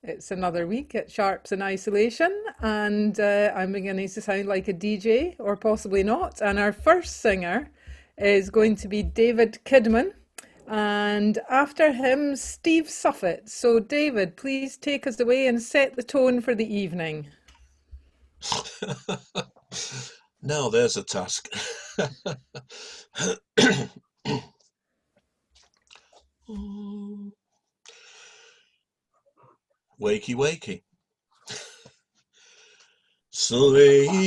It's another week at Sharps in Isolation, and I'm beginning to sound like a DJ, or possibly not. And our first singer is going to be David Kidman, and after him, Steve Suffett. So, David, please take us away and set the tone for the evening. Now there's a task. Wakey, wakey. Sleepers,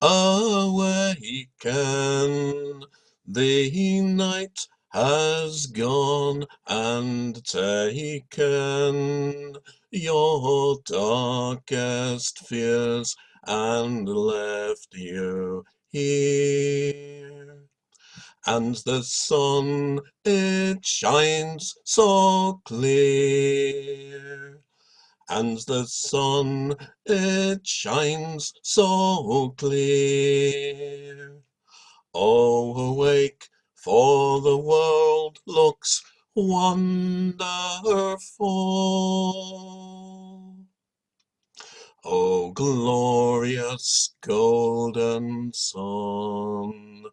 awaken. The night has gone and taken your darkest fears and left you here. And the sun, it shines so clear. And the sun, it shines so clear. Oh, awake, for the world looks wonderful. Oh, glorious golden sun,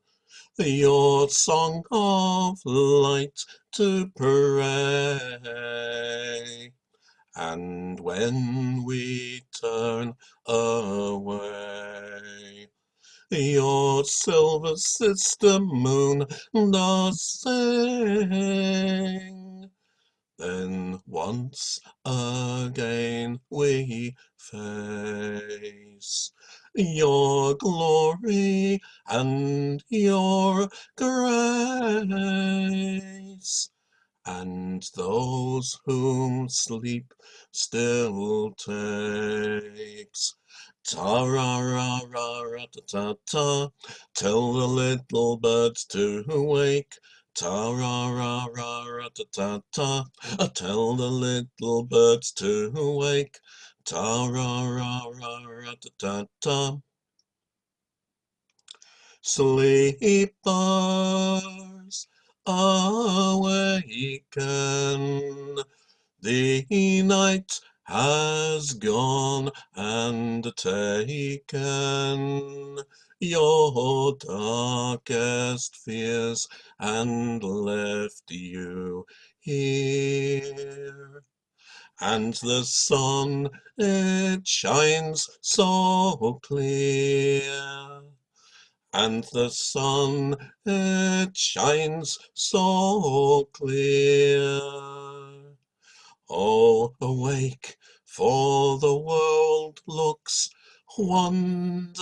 your song of light to pray. And when we turn away, your silver sister moon does sing. Then once again we face your glory and your grace. And those whom sleep still takes. Ta-ra-ra-ra-ra-ta-ta-ta, tell the little birds to wake. Ta-ra-ra-ra-ra-ta-ta-ta, tell the little birds to wake. Ta-ra-ra-ra-ra-ta-ta-ta. Sleepers, awaken. The night has gone and taken your darkest fears and left you here. And the sun, it shines so clear. And the sun, it shines so clear. Oh, awake, for the world looks wonderful.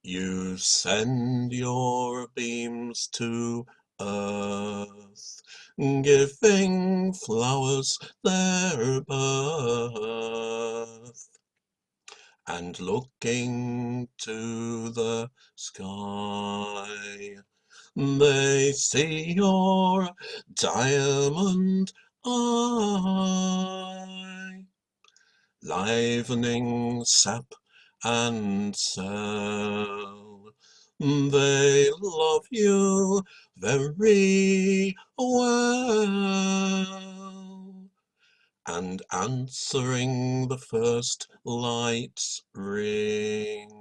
You send your beams to earth, giving flowers their birth, and looking to the sky, they see your diamond eye, livening sap and cell. They love you very well, and answering the first light's ring.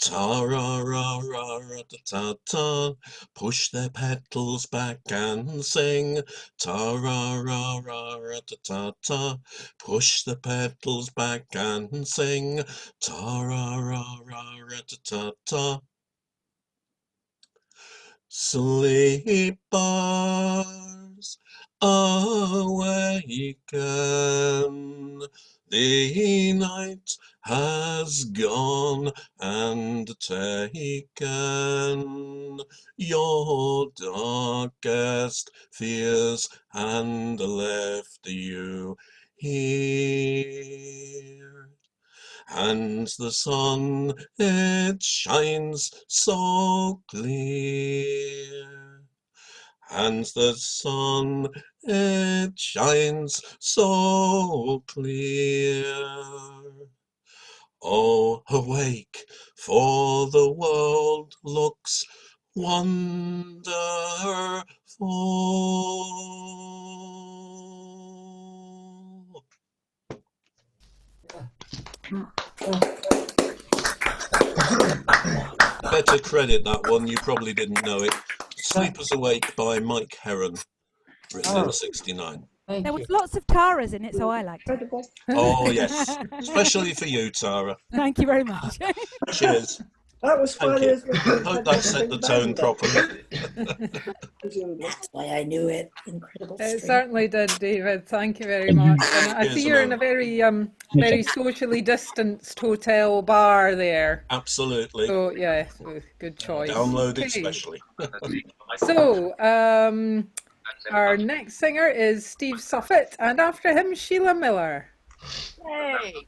Ta-ra-ra-ra-ra-ta-ta-ta, push their petals back and sing. Ta-ra-ra-ra-ra-ta-ta-ta, push the petals back and sing. Ta-ra-ra-ra-ra-ta-ta-ta. Sleepers, awaken. The night has gone and taken your darkest fears and left you here. And the sun, it shines so clear. And the sun, it shines so clear. Oh, awake, for the world looks wonderful. fall. Better credit that one, you probably didn't know it. Sleepers Awake by Mike Heron, written in '69. There was lots of Taras in it, so I liked it. Oh, yes. Especially for you, Tara. Thank you very much. Cheers. That was Thank you. Hope that set the tone properly. That's why I knew it. Incredible. It string. certainly did, David. Thank you very much. And I Cheers, see you're in a very, very socially distanced hotel bar there. Absolutely. So yeah, good choice. Downloaded Okay. specially. So our next singer is Steve Suffett, and after him, Sheila Miller. Hey.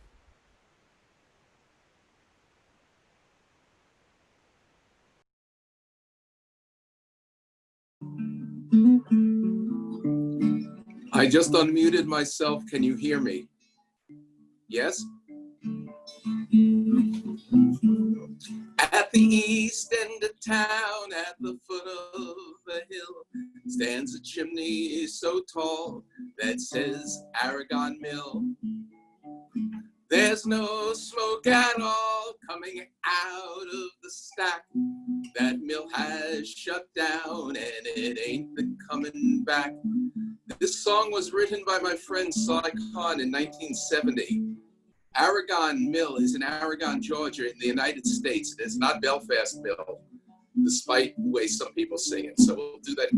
I just unmuted myself. Can you hear me? Yes? At the east end of town, at the foot of the hill, stands a chimney so tall that says Aragon Mill. There's no smoke at all coming out of the stack. That mill has shut down and it ain't coming back. This song was written by my friend Kahn in 1970. Aragon Mill is in Aragon, Georgia in the United States. It is not Belfast Mill, despite the way some people sing it. So we'll do that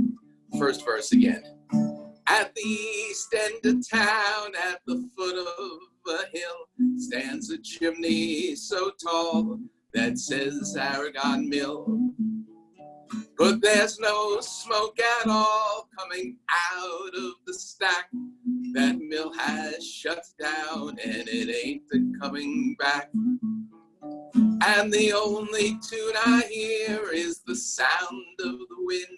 first verse again. At the east end of town, at the foot of a hill, stands a chimney so tall that says Aragon Mill. But there's no smoke at all coming out of the stack. That mill has shut down and it ain't coming back. And the only tune I hear is the sound of the wind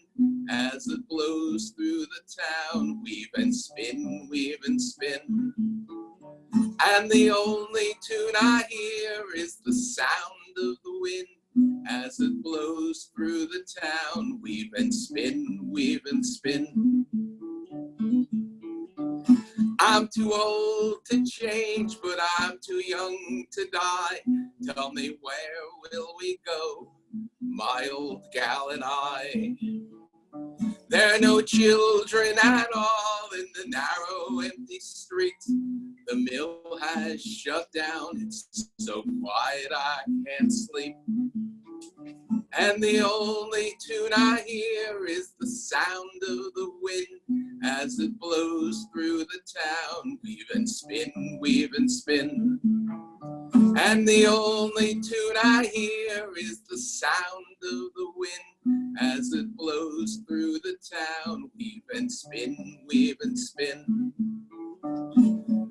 as it blows through the town. Weave and spin, weave and spin. And the only tune I hear is the sound of the wind as it blows through the town. Weave and spin, weave and spin. I'm too old to change, but I'm too young to die. Tell me, where will we go, my old gal and I? There are no children at all in the narrow, empty street. The mill has shut down, it's so quiet I can't sleep. And the only tune I hear is the sound of the wind as it blows through the town. Weave and spin, weave and spin. And the only tune I hear is the sound of the wind as it blows through the town. Weave and spin, weave and spin.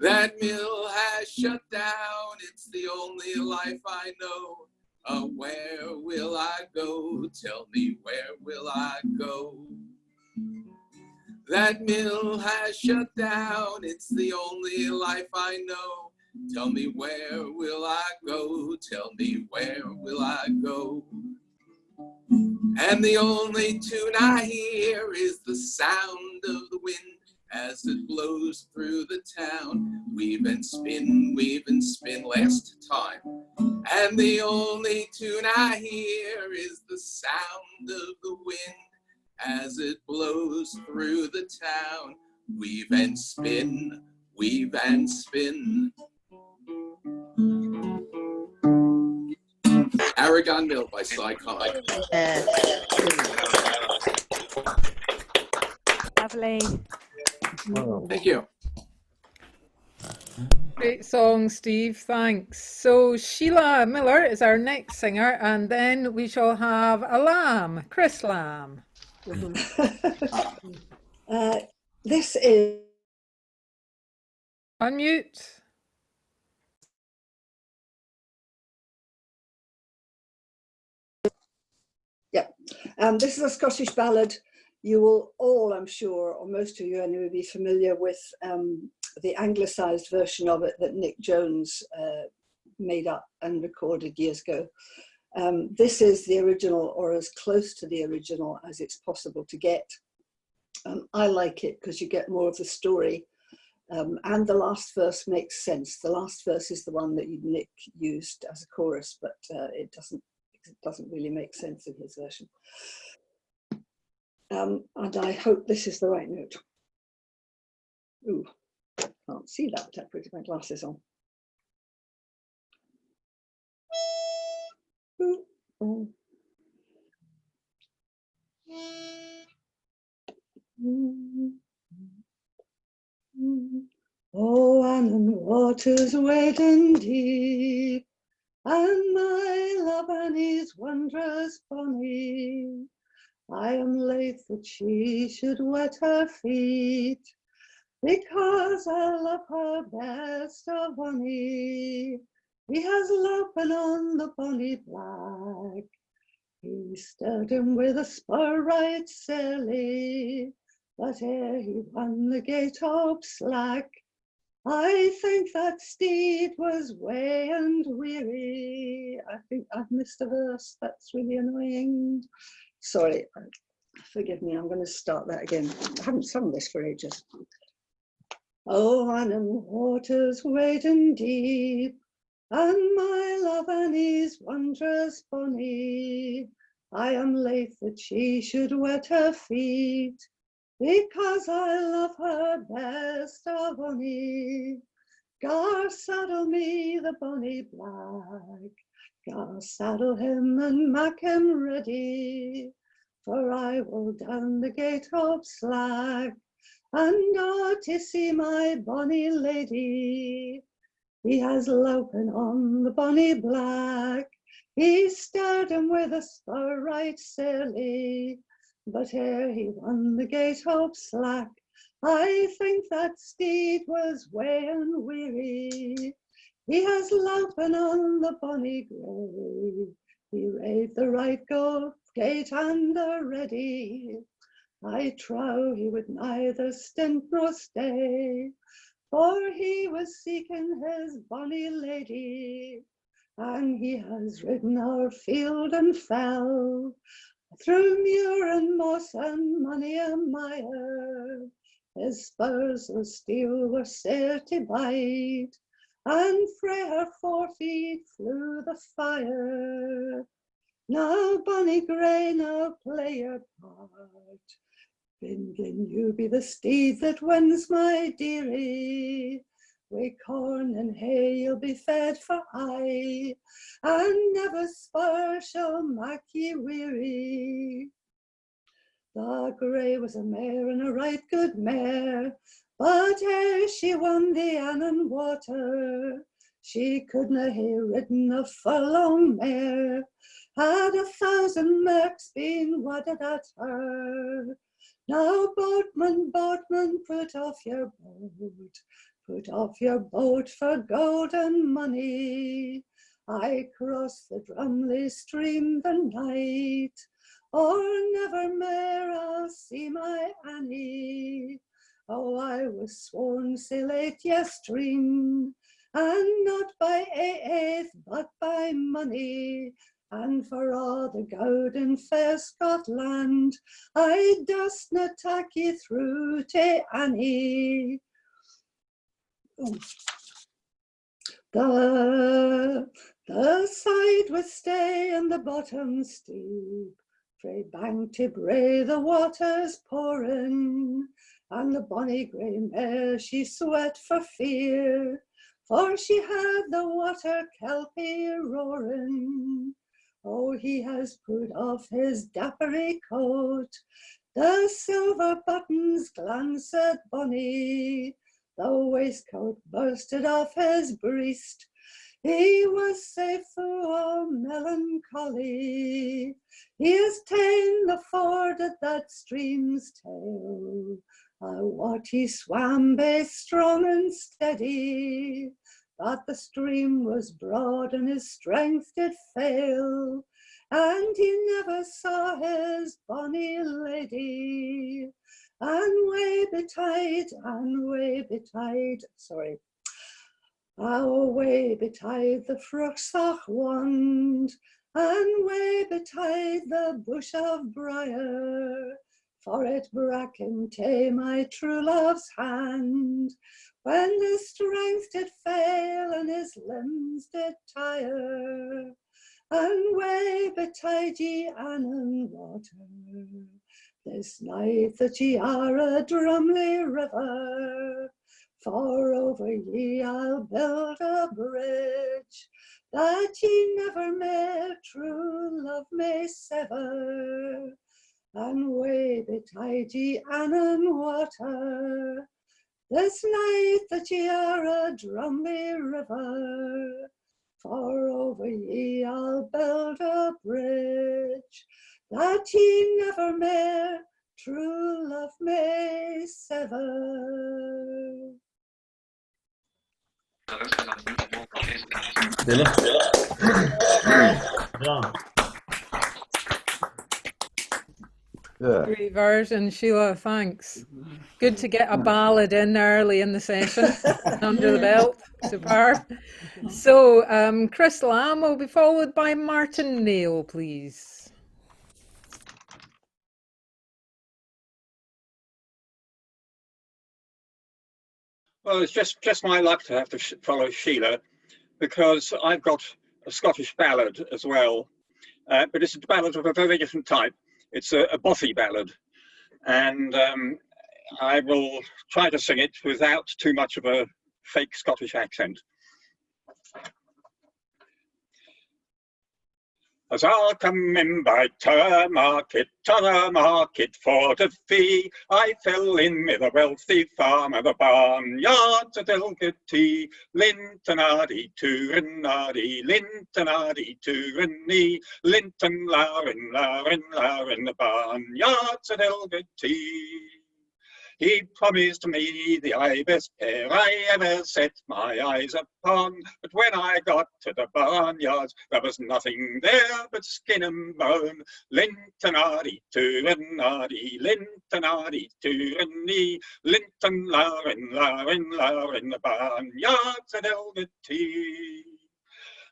That mill has shut down, it's the only life I know. Where will I go? Tell me, where will I go? That mill has shut down, it's the only life I know. Tell me, where will I go? Tell me, where will I go? And the only tune I hear is the sound of the wind as it blows through the town. Weave and spin, last time. And the only tune I hear is the sound of the wind as it blows through the town. Weave and spin, weave and spin. Aragon Mill by Kahn. Lovely. Thank you. Great song, Steve. Thanks. So Sheila Miller is our next singer, and then we shall have a lamb, Chris Lamb. This is Unmute. this is a Scottish ballad. You will all, I'm sure, or most of you anyway, be familiar with the anglicised version of it that Nick Jones made up and recorded years ago. This is the original, or as close to the original as it's possible to get. I like it because you get more of the story, and the last verse makes sense. The last verse is the one that Nick used as a chorus, but it doesn't really make sense in his version. And I hope this is the right note. Ooh, can't see that without putting my glasses on. Ooh, oh. Oh, Annan waters wading deep, and my love Annie's wondrous bonny. I am loath that she should wet her feet, because I love her best of bonny. He has lopen on the bonny black, he stirred him with a spur right silly, but ere he won the gate up slack, I think that steed was way and weary. I think I've missed a verse, that's really annoying. Sorry, forgive me, I'm going to start that again. I haven't sung this for ages. Oh, Annan waters wading deep, and my love Annie's wondrous bonny. I am loath that she should wet her feet, because I love her best of bonny. Gar saddle me the bonny black, gar saddle him and mak him ready, for I will down the gate up slack, and go to see my bonny lady. He has lopen on the bonny black, he stirred him with a spur right silly, but ere he won the gate up slack, I think that steed was way and weary. He has lopen on the bonny grey, he rade the right gate and the ready. I trow he would neither stint nor stay, for he was seeking his bonny lady, and he has ridden our field and fell, through muir and moss and mony a mire. His spurs of steel were sair to bite, and frae her forefeet flew the fire. Now, bonny grey, now play your part, gin you be the steed that wins my dearie. Wi' corn and hay you'll be fed for aye, and never spur shall mak ye weary. The grey was a mare and a right good mare, but ere she won the Annan water, she couldna hae ridden a furlong mare, had 1,000 merks been wadded at her. Now, boatman, boatman, put off your boat, put off your boat for golden money. I cross the Drumly stream the night, or never mair I'll see my Annie. Oh, I was sworn sae late yestreen, and not by aith, but by money. And for all the gowd in fair Scotland, I durstna tak ye through to Annie. The side was stay and the bottom steep, frae bank to brae the waters pouring, and the bonny grey mare she sweat for fear, for she had the water kelpie roaring. Oh, he has put off his dappery coat, the silver buttons glanced bonny, the waistcoat bursted off his breast. He was sae full of melancholy, he has ta'en the ford at that stream's tail. I wot he swam bae strong and steady, but the stream was broad and his strength did fail, and he never saw his bonny lady. And way betide, sorry. Way betide the fruchtach wand, and way betide the bush of briar, for it bracken tae my true love's hand. When his strength did fail and his limbs did tire, and way betide ye Annan water, this night that ye are a Drumly river, for over ye I'll build a bridge, that ye never may true love may sever, and way betide ye Annan water, this night that ye are a Drumly river, for over ye I'll build a bridge, that ye never may true love may sever. Yeah. Great version, Sheila, thanks. Good to get a ballad in early in the session, under the belt, superb. So Chris Lamb will be followed by Martin Neil, please. Well, it's just my luck to have to follow Sheila, because I've got a Scottish ballad as well, but it's a ballad of a very different type. It's a bothy ballad, and I will try to sing it without too much of a fake Scottish accent. As I come in by to the market for the fee, I fell in with a wealthy farmer, the barnyards at Delgaty. Lintonaddy, Turinaddy, Lintonaddy, Turinny, Linton, Laurin, Laurin, Laurin, the barnyards at Delgaty. He promised me the best pair I ever set my eyes upon, but when I got to the barnyards, there was nothing there but skin and bone. Lintonaddy, Turinaddy, Lintonaddy, Turinny, Linton, Laurin, Laurin, Laurin, the barnyards at Delgaty.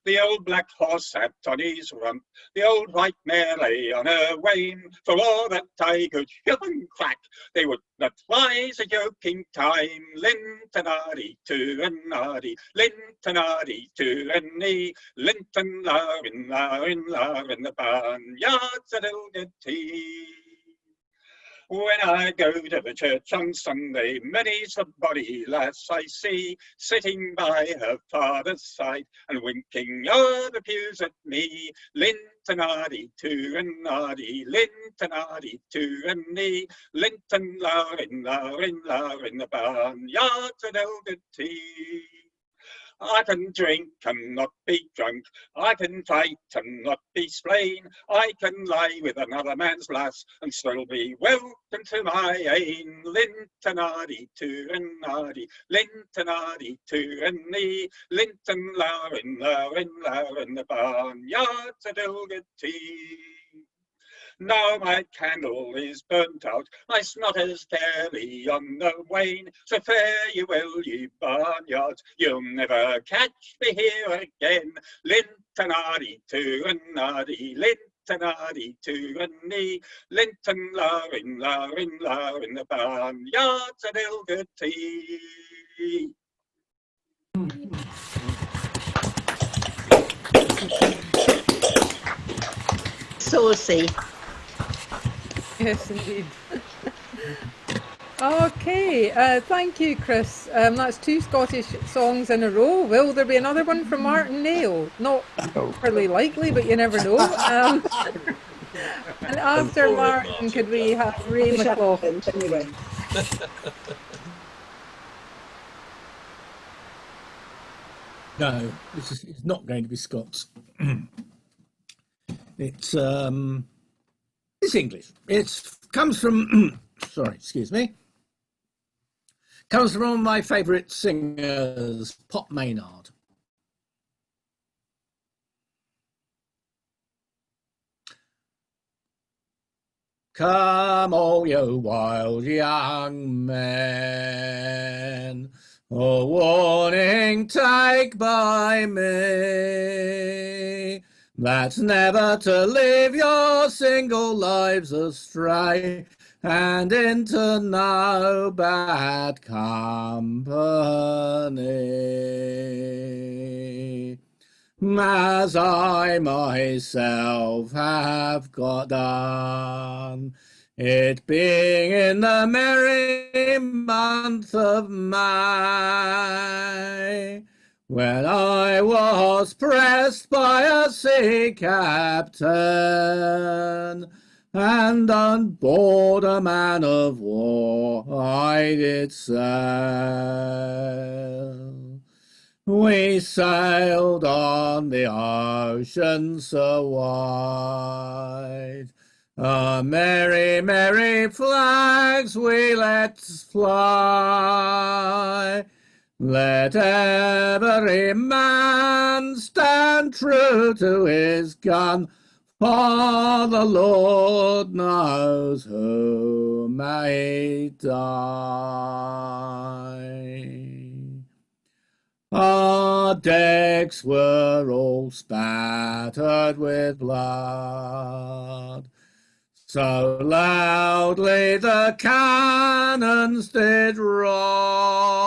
The old black horse sat on his rump, the old white mare lay on her wane. For all that I could hear them crack, they would not rise a yoking time. Lintonaddy, Turinaddy, Lintonaddy, Turinny, Linton, Laurin, Laurin, Laurin, the barnyards at Delgaty. When I go to the church on Sunday, many's the bonny lass I see, sitting by her father's side and winking o'er the pews at me. Lintonaddy, Turinaddy, Lintonaddy, Turinny, Linton, Laurin, Laurin, Laurin, the barnyards at Delgaty. I can drink and not be drunk, I can fight and not be slain, I can lie with another man's lass and still be welcome to my ain. Lintonaddy, Turinaddy, Lintonaddy, Turinny, Linton, Laurin, Laurin, Laurin, the barnyards at Delgaty. Now my candle is burnt out, my snot is fairly on the wane, so fare you well, ye barnyards, you'll never catch me here again. Lintonaddy, Turinaddy, Lintonaddy, Turinny, Linton, Laurin, Laurin, Laurin, the barnyards at Delgaty. Saucy. Yes, indeed. Okay, thank you, Chris. That's 2 Scottish songs in a row. Will there be another one from Martin Neil? Not really likely, but you never know. And after Martin, could we have Ray McLoughlin? Anyway. No, it's not going to be Scots. It's English. It comes from sorry, excuse me. Comes from one of my favourite singers, Pop Maynard. Come all you wild young men, a warning take by me, that's never to live your single lives astray, and into no bad company, as I myself have got done, it being in the merry month of May, when I was pressed by a sea captain, and on board a man of war I did sail. We sailed on the ocean so wide, merry, merry flags we let fly. Let every man stand true to his gun, for the Lord knows who may die. Our decks were all spattered with blood, so loudly the cannons did roar.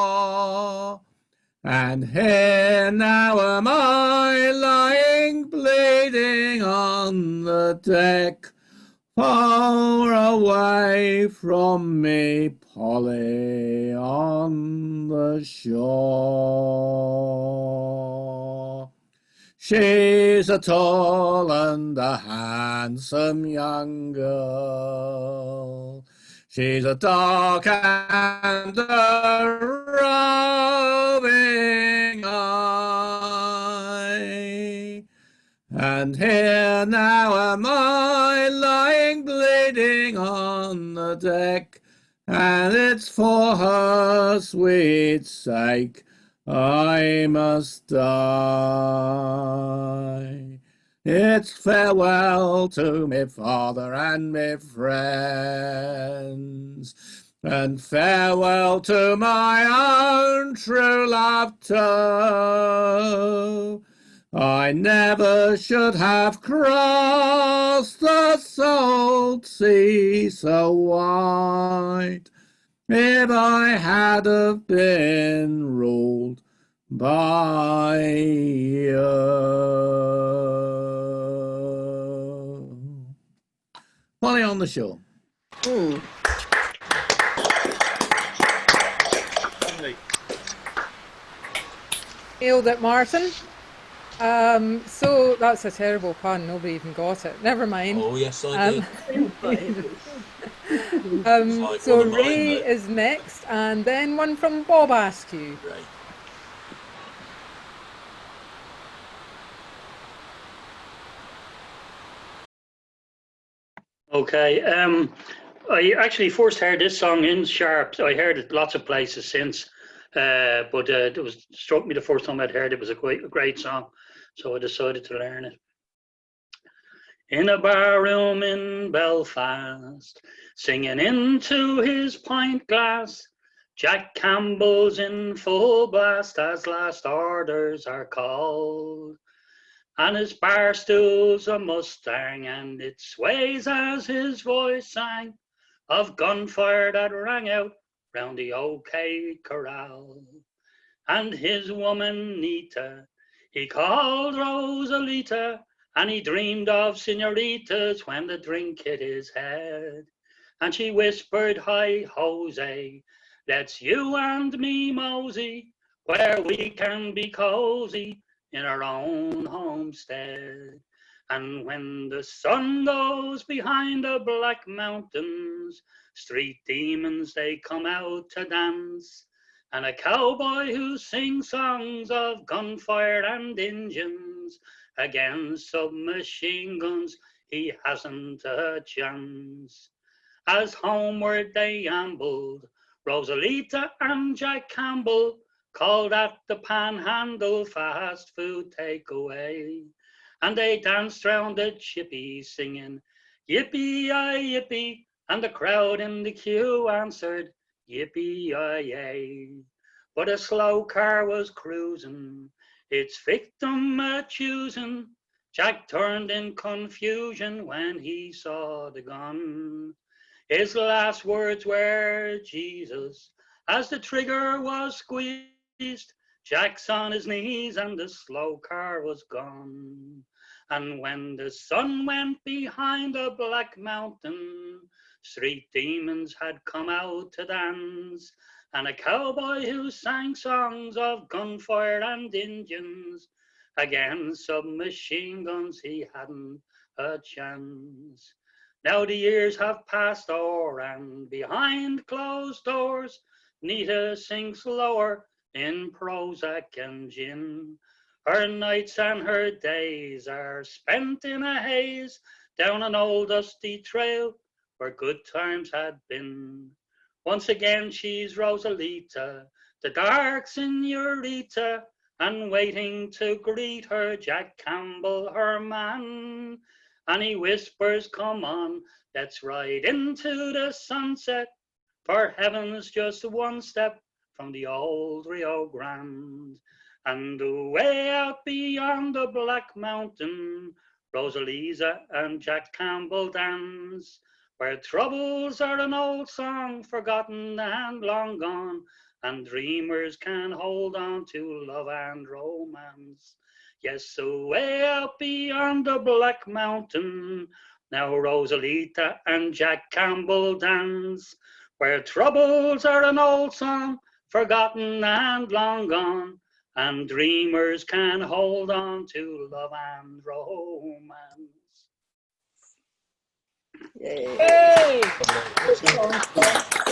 And here now am I lying bleeding on the deck, far away from me, Polly, on the shore. She's a tall and a handsome young girl. She's a dark and a roving eye. And here now am I lying bleeding on the deck, and it's for her sweet sake I must die. It's farewell to me father and me friends, and farewell to my own true love too. I never should have crossed the salt sea so wide, if I had have been ruled by you. Polly on the shore. Nailed it, Martin. So that's a terrible pun. Nobody even got it. Never mind. Oh, yes, I did. Like So one of mine, Ray though. is next, and then one from Bob Askew. Right. Okay. I actually first heard this song in Sharp. I heard it lots of places since, but it was struck me the first time I'd heard it was a great song, so I decided to learn it. In a bar room in Belfast, singing into his pint glass, Jack Campbell's in full blast as last orders are called. And his bar stool's a Mustang, and it sways as his voice sang of gunfire that rang out round the OK Corral. And his woman Nita, he called Rosalita, and he dreamed of senoritas when the drink hit his head. And she whispered, "Hi, Jose, let's you and me mosey, where we can be cozy in our own homestead." And when the sun goes behind the black mountains, street demons, they come out to dance. And a cowboy who sings songs of gunfire and engines against submachine guns, he hasn't a chance. As homeward they ambled, Rosalita and Jack Campbell called at the Panhandle fast food takeaway. And they danced round the chippy singing, "Yippee-yi-yippee," and the crowd in the queue answered, "Yippee-yi-yay." But a slow car was cruising, its victim a-choosing. Jack turned in confusion when he saw the gun. His last words were Jesus. As the trigger was squeezed, Jack's on his knees and the slow car was gone. And when the sun went behind a black mountain, street demons had come out to dance, and a cowboy who sang songs of gunfire and Indians, against submachine guns he hadn't a chance. Now the years have passed o'er, and behind closed doors, Nita sings lower in Prozac and gin. Her nights and her days are spent in a haze down an old dusty trail where good times had been. Once again she's Rosalita, the dark senorita, and waiting to greet her Jack Campbell, her man. And he whispers, come on, let's ride into the sunset, for heaven's just one step from the old Rio Grande. And away out beyond the Black Mountain, Rosalita and Jack Campbell dance, where troubles are an old song forgotten and long gone, and dreamers can hold on to love and romance. Yes, away out beyond the Black Mountain, now Rosalita and Jack Campbell dance, where troubles are an old song forgotten and long gone, and dreamers can hold on to love and romance. Yay. Hey!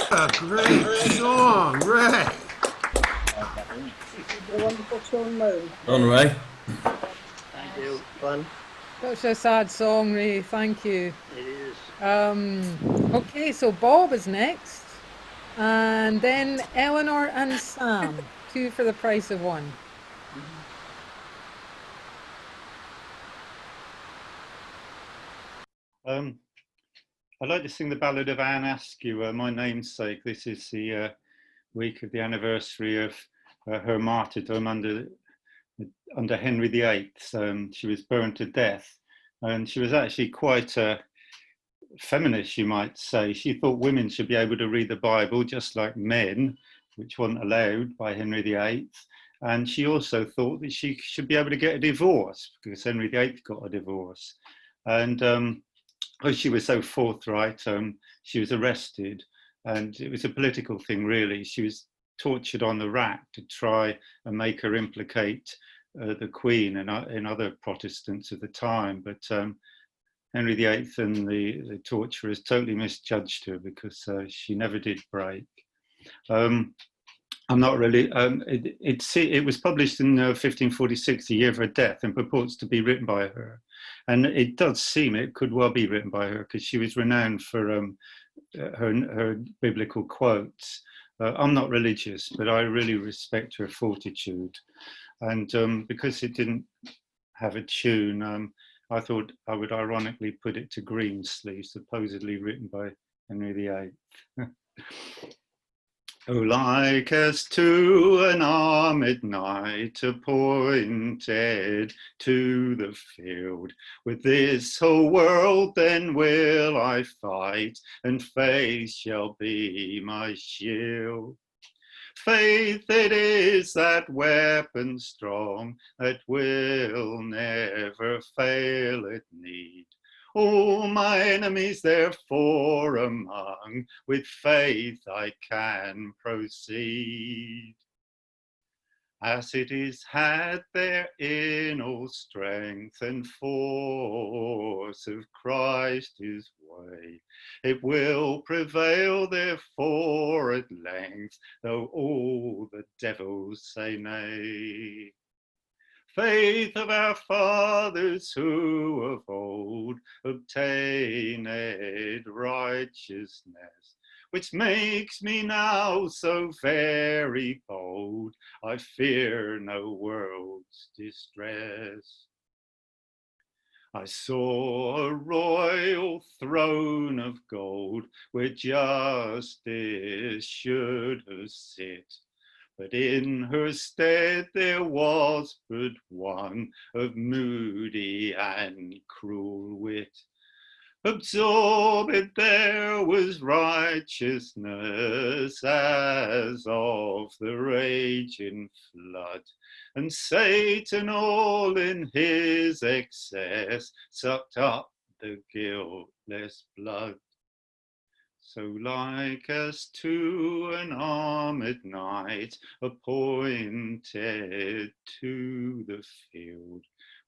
A great song, Ray. A wonderful song, Mone. On, Ray. Thank you. Fun. Such a sad song, Ray. Thank you. It is. Okay, so Bob is next, and then Eleanor and Sam. 2 for the price of 1. I'd like to sing the Ballad of Anne Askew, my namesake. This is the week of the anniversary of her martyrdom under Henry VIII. She was burned to death, and she was actually quite a feminist, you might say. She thought women should be able to read the Bible just like men, which wasn't allowed by Henry VIII. And she also thought that she should be able to get a divorce because Henry VIII got a divorce. And because she was so forthright, she was arrested, and it was a political thing, really. She was tortured on the rack to try and make her implicate the Queen and other Protestants of the time. But Henry VIII and the torturers totally misjudged her because she never did break. I'm not really, it was published in 1546, the year of her death, and purports to be written by her. And it does seem it could well be written by her because she was renowned for her biblical quotes. I'm not religious, but I really respect her fortitude. And because it didn't have a tune, I thought I would ironically put it to Greensleeve, supposedly written by Henry VIII. Oh, like as to an armed knight appointed to the field, with this whole world then will I fight, and faith shall be my shield. Faith it is that weapon strong, that will never fail at need. All my enemies therefore among, with faith I can proceed. As it is had there in all strength and force of Christ his way, it will prevail therefore at length, though all the devils say nay. Faith of our fathers who of old obtained righteousness, which makes me now so very bold, I fear no world's distress. I saw a royal throne of gold, where justice should have sit, but in her stead there was but one of moody and cruel wit. Absorbed there was righteousness as of the raging flood, and Satan all in his excess sucked up the guiltless blood. So like as to an armed knight appointed to the field,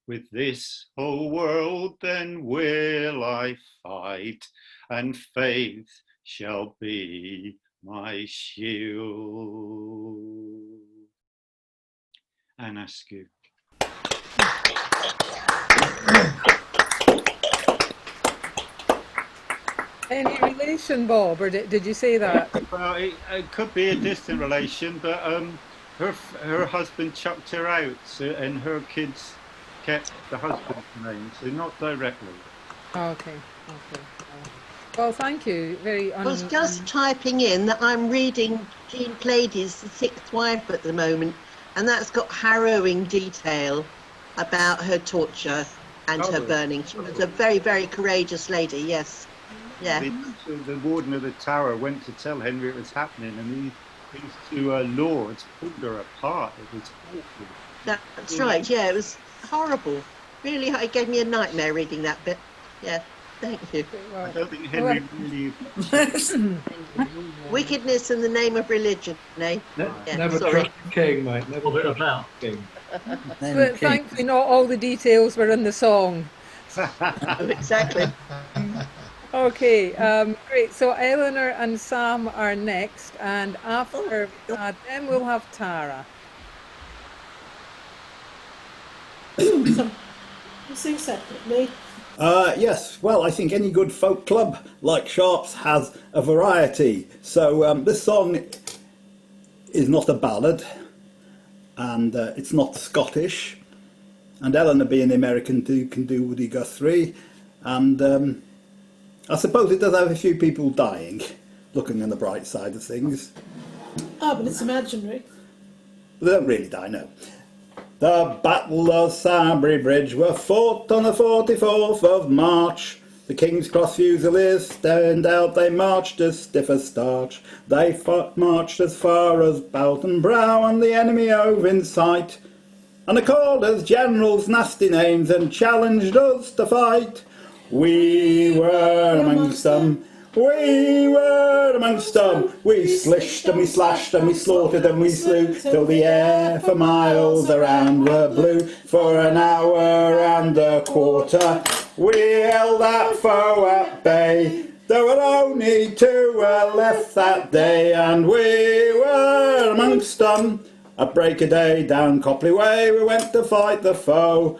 with this whole world then will I fight, and faith shall be my shield. And Askew. Any relation, Bob, or did you say that? Well, it could be a distant relation, but her husband chucked her out, and her kids kept the husband's name, so not directly. Okay. Well, thank you. I was just typing in that I'm reading Jean Clady's The Sixth Wife at the moment, and that's got harrowing detail about her torture and her burning. She was a very, very courageous lady, yes. Yeah. The warden of the tower went to tell Henry it was happening, and these two lords pulled her apart. It was awful. That's right, yeah, it was horrible. Really, it gave me a nightmare reading that bit. Yeah, thank you. I don't think Henry really... Wickedness in the name of religion, eh? Never trust the king, mate. Never trust the king. But thankfully not all the details were in the song. Exactly. Okay, great. So Eleanor and Sam are next, and after them we'll have Tara. You sing separately? Yes, well, I think any good folk club like Sharp's has a variety. So this song is not a ballad, and it's not Scottish. And Eleanor, being American, can do Woody Guthrie. And I suppose it does have a few people dying, looking on the bright side of things. Oh, but it's imaginary. They don't really die, no. The Battle of Sowerby Bridge were fought on the 44th of March. The King's Cross Fusiliers stand out, they marched as stiff as starch. They marched as far as Bowton Brow, and the enemy hove in sight. And they called us generals nasty names and challenged us to fight. We were amongst them, we were amongst them. We slished and we slashed and we slaughtered and we slew, till the air for miles around were blue. For an hour and a quarter we held that foe at bay. There were only 2 were left that day, and we were amongst them. At break of day down Copley Way we went to fight the foe.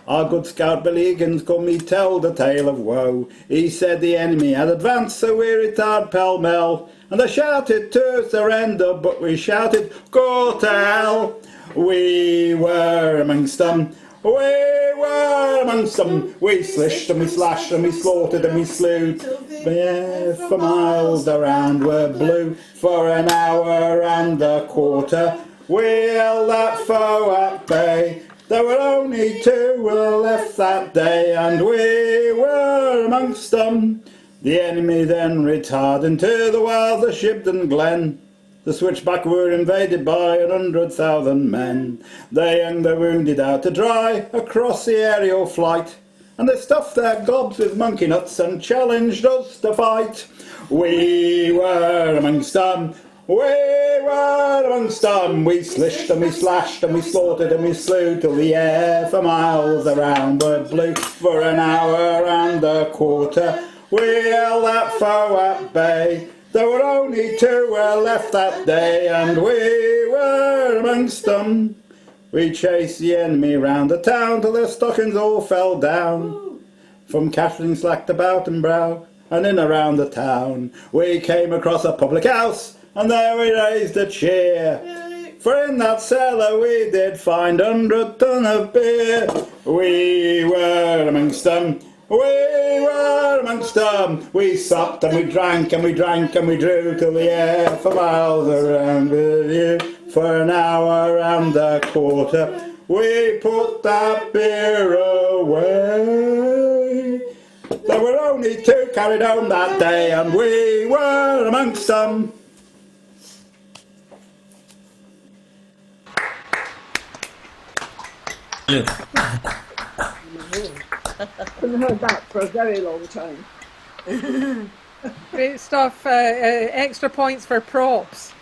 Our good scout Billy Higgins could me tell the tale of woe. He said the enemy had advanced, so we retired pell-mell. And they shouted to surrender, but we shouted, go to hell. We were amongst them, we were amongst them. We slished and we slashed and we slaughtered and we slew. Yeah, for miles around were blue. For an hour and a quarter we held that foe at bay. There were only 2 were left that day, and we were amongst them. The enemy then retired into the wilds of Shibden Glen. The Switchback were invaded by 100,000 men. They hung the wounded out to dry across the aerial flight, and they stuffed their gobs with monkey nuts and challenged us to fight. We were amongst them, we were amongst them. We slished and we slashed and we slaughtered and we slew, till the air for miles around were blue. For an hour and a quarter we held that foe at bay. There were only 2 were left that day, and we were amongst them. We chased the enemy round the town till their stockings all fell down. From Kathleen Slack to Bowton Brow and in around the town, we came across a public house, and there we raised a cheer. For in that cellar we did find 100 ton of beer. We were amongst them, we were amongst them. We supped and we drank and we drank and we drew, till the air for miles around with you. For an hour and a quarter we put that beer away. There were only 2 carried home that day, and we were amongst them. Haven't heard that for a very long time. Great stuff. Extra points for props.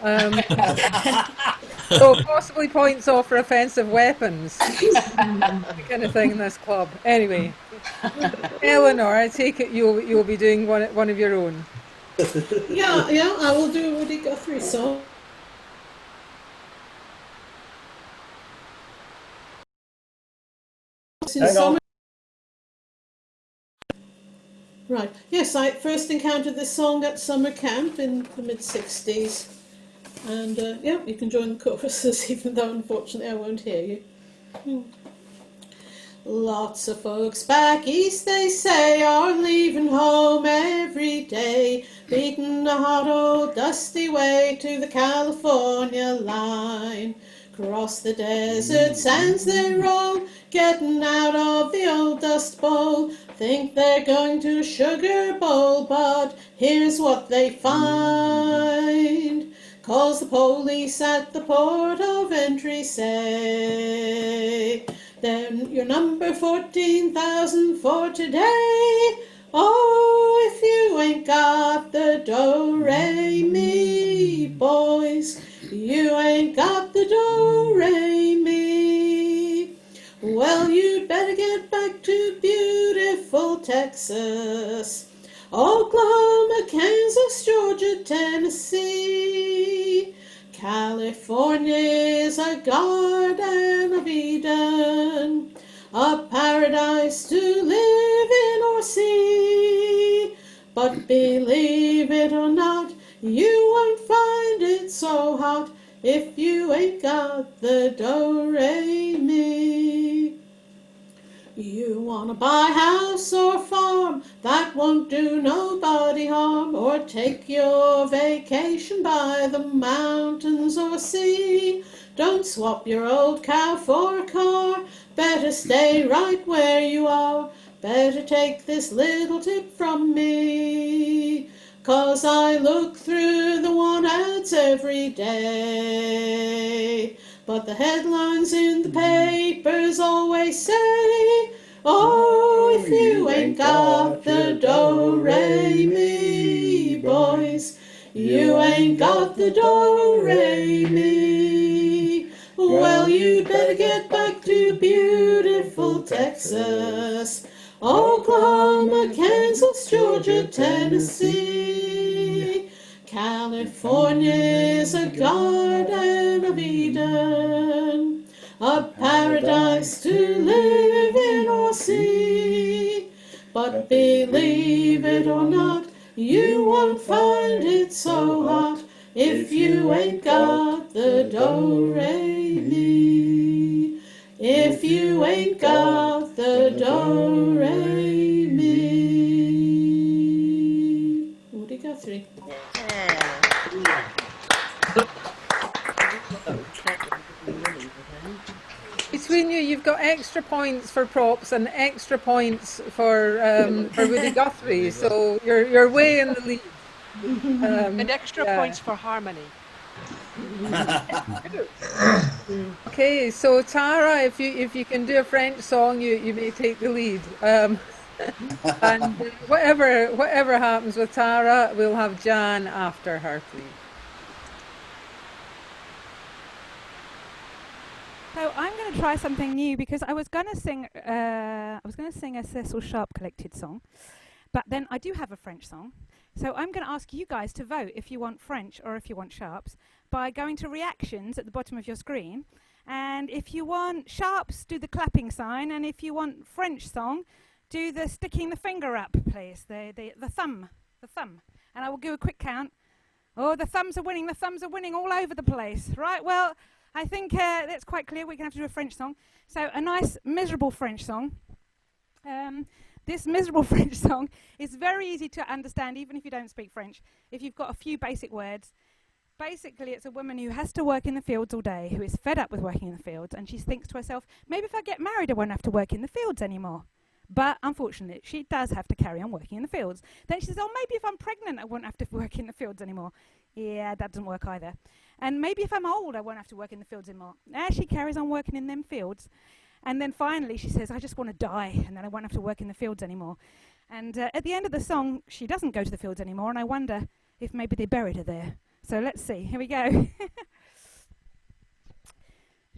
So possibly points off for offensive weapons. The kind of thing in this club. Anyway, Eleanor, I take it you'll be doing one of your own. Yeah, I will do a Woody Guthrie song. Hang on. Right. Yes, I first encountered this song at summer camp in the mid-60s. And yeah, you can join the choruses, even though unfortunately I won't hear you. Lots of folks back east, they say, are leaving home every day, beating the hot old dusty way to the California line. Across the desert sands they roll, getting out of the old dust bowl. Think they're going to a sugar bowl, but here's what they find. 'Cause the police at the port of entry say, then you're number 14,000 for today. Oh, if you ain't got the do-re-mi, boys, you ain't got the do-re-mi. Well, you'd better get back to beautiful Texas, Oklahoma, Kansas, Georgia, Tennessee. California is a garden of Eden, a paradise to live in or see. But believe it or not, you won't find it so hot if you ain't got the do-re-mi. You wanna buy house or farm, that won't do nobody harm, or take your vacation by the mountains or sea. Don't swap your old cow for a car, better stay right where you are. Better take this little tip from me, 'cause I look through the want ads every day. But the headlines in the papers always say, oh, if you ain't got the do-re-mi, boys, you ain't got the do-re-mi. Well, you'd better get back to beautiful Texas, Oklahoma, Kansas, Georgia, Tennessee. California is a garden of Eden, a paradise to live in or see. But believe it or not, you won't find it so hot if you ain't got the do-re-mi. If you ain't got the do-re-mi. Woody Guthrie. Between you, you've got extra points for props and extra points for Woody Guthrie, so you're way in the lead. And extra points for harmony. Okay, so Tara, if you can do a French song, you may take the lead. And whatever happens with Tara, we'll have Jan after her, please. So I'm going to try something new because I was going to sing a Cecil Sharp collected song, but then I do have a French song. So I'm going to ask you guys to vote if you want French or if you want Sharps by going to reactions at the bottom of your screen. And if you want Sharps, do the clapping sign, and if you want French song, do the sticking the finger up, please. The thumb. And I will do a quick count. Oh, the thumbs are winning all over the place. Right, well, I think that's quite clear. We're going to have to do a French song. So a nice, miserable French song. This miserable French song is very easy to understand, even if you don't speak French, if you've got a few basic words. Basically, it's a woman who has to work in the fields all day, who is fed up with working in the fields, and she thinks to herself, maybe if I get married, I won't have to work in the fields anymore. But unfortunately, she does have to carry on working in the fields. Then she says, oh, maybe if I'm pregnant, I won't have to work in the fields anymore. Yeah, that doesn't work either. And maybe if I'm old, I won't have to work in the fields anymore. She carries on working in them fields. And then finally she says, I just want to die, and then I won't have to work in the fields anymore. And at the end of the song, she doesn't go to the fields anymore, and I wonder if maybe they buried her there. So let's see. Here we go.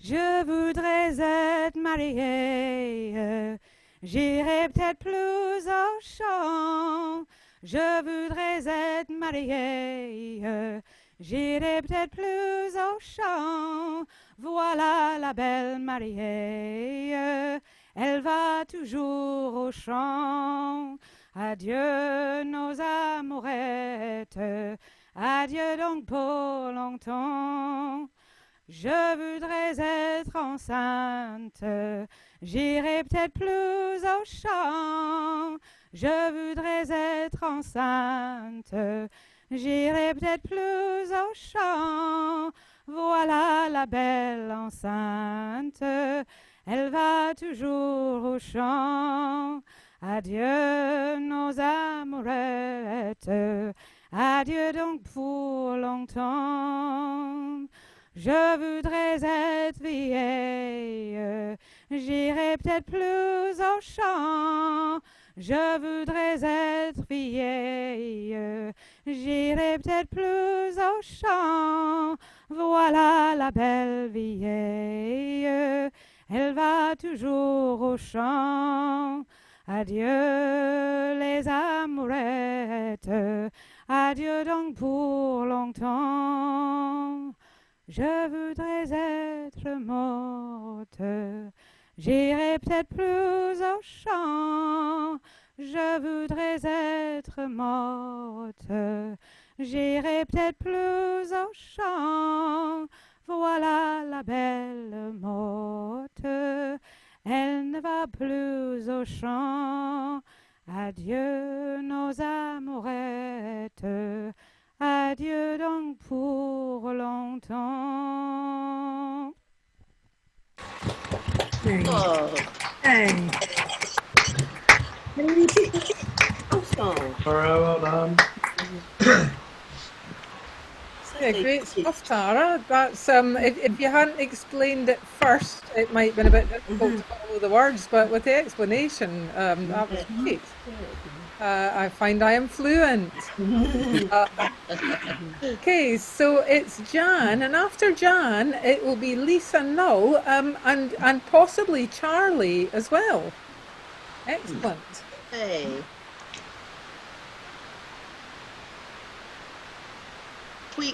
Je voudrais être mariée, j'irai peut-être plus au champ. Je voudrais être mariée, j'irai peut-être plus au champ. Voilà la belle mariée, elle va toujours au champ. Adieu nos amourettes, adieu donc pour longtemps. Je voudrais être enceinte, j'irai peut-être plus au champ. Je voudrais être enceinte, j'irai peut-être plus au champ. Voilà la belle enceinte, elle va toujours au champ. Adieu nos amourettes, adieu donc pour longtemps. Je voudrais être vieille, j'irai peut-être plus au champ. Je voudrais être vieille, j'irai peut-être plus au champ. Voilà la belle vieille, elle va toujours au champ. Adieu les amourettes, adieu donc pour longtemps. Je voudrais être morte, j'irai peut-être plus au champ. Je voudrais être morte, j'irai peut-être plus au champ. Voilà la belle morte, elle ne va plus au champ. Adieu nos amourettes, adieu donc pour longtemps. Oh. Hey. Well done. Yeah, great stuff, Tara. That's if you hadn't explained it first, it might have been a bit difficult to follow the words, but with the explanation, that was great. I find I am fluent. Okay, so it's Jan, and after Jan, it will be Lisa, Null, and possibly Charlie as well. Excellent. Hey.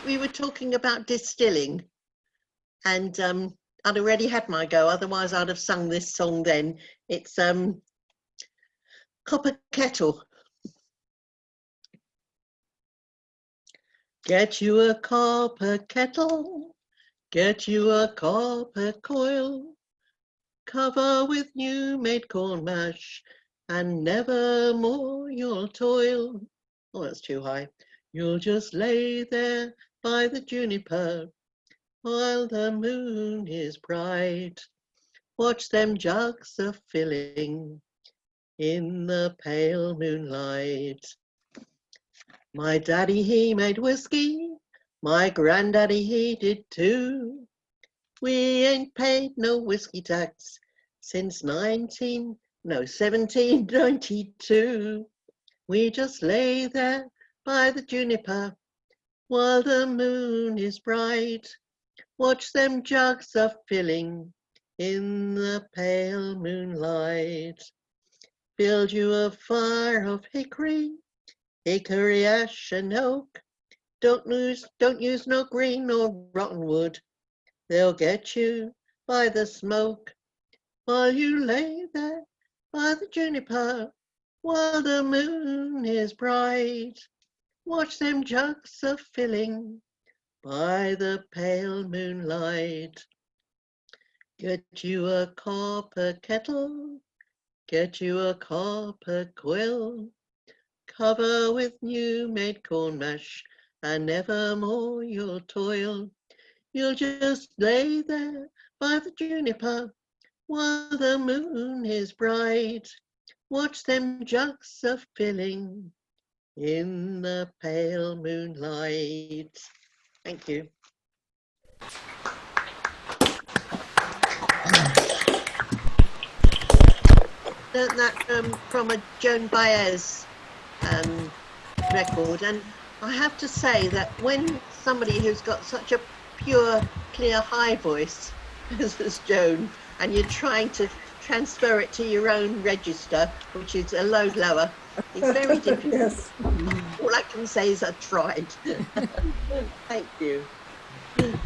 We were talking about distilling, and I'd already had my go, otherwise I'd have sung this song then. It's Copper Kettle. Get you a copper kettle, get you a copper coil, cover with new made corn mash, and never more you'll toil. Oh, that's too high. You'll just lay there by the juniper while the moon is bright. Watch them jugs a filling in the pale moonlight. My daddy, he made whiskey, my granddaddy, he did too. We ain't paid no whiskey tax since 1792. We just lay there by the juniper while the moon is bright. Watch them jugs a filling in the pale moonlight. Build you a fire of hickory, hickory, ash and oak. Don't use no green or rotten wood. They'll get you by the smoke. While you lay there by the juniper while the moon is bright. Watch them jugs a filling by the pale moonlight. Get you a copper kettle, get you a copper quill, cover with new made corn mash, and never more you'll toil. You'll just lay there by the juniper while the moon is bright. Watch them jugs a filling in the pale moonlight. Thank you. Learned that from a Joan Baez record, and I have to say that when somebody who's got such a pure, clear, high voice as Joan, and you're trying to transfer it to your own register, which is a load lower, it's very difficult. Yes. All I can say is I tried. Thank you.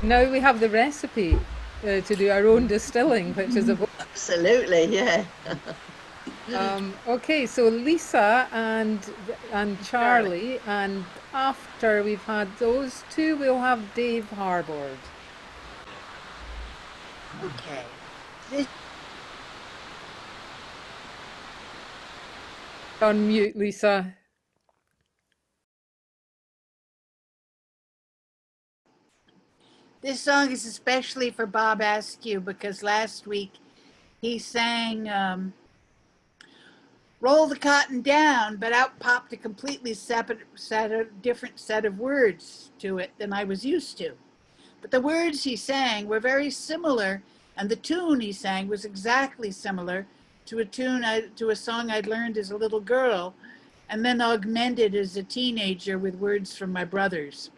Now we have the recipe to do our own distilling, which is a absolutely, yeah. Okay, so Lisa and Charlie, and after we've had those two, we'll have Dave Harbord. Okay. On mute, Lisa. This song is especially for Bob Askew because last week he sang Roll the Cotton Down, but out popped a completely different set of words to it than I was used to. But the words he sang were very similar, and the tune he sang was exactly similar to a song I'd learned as a little girl, and then augmented as a teenager with words from my brothers.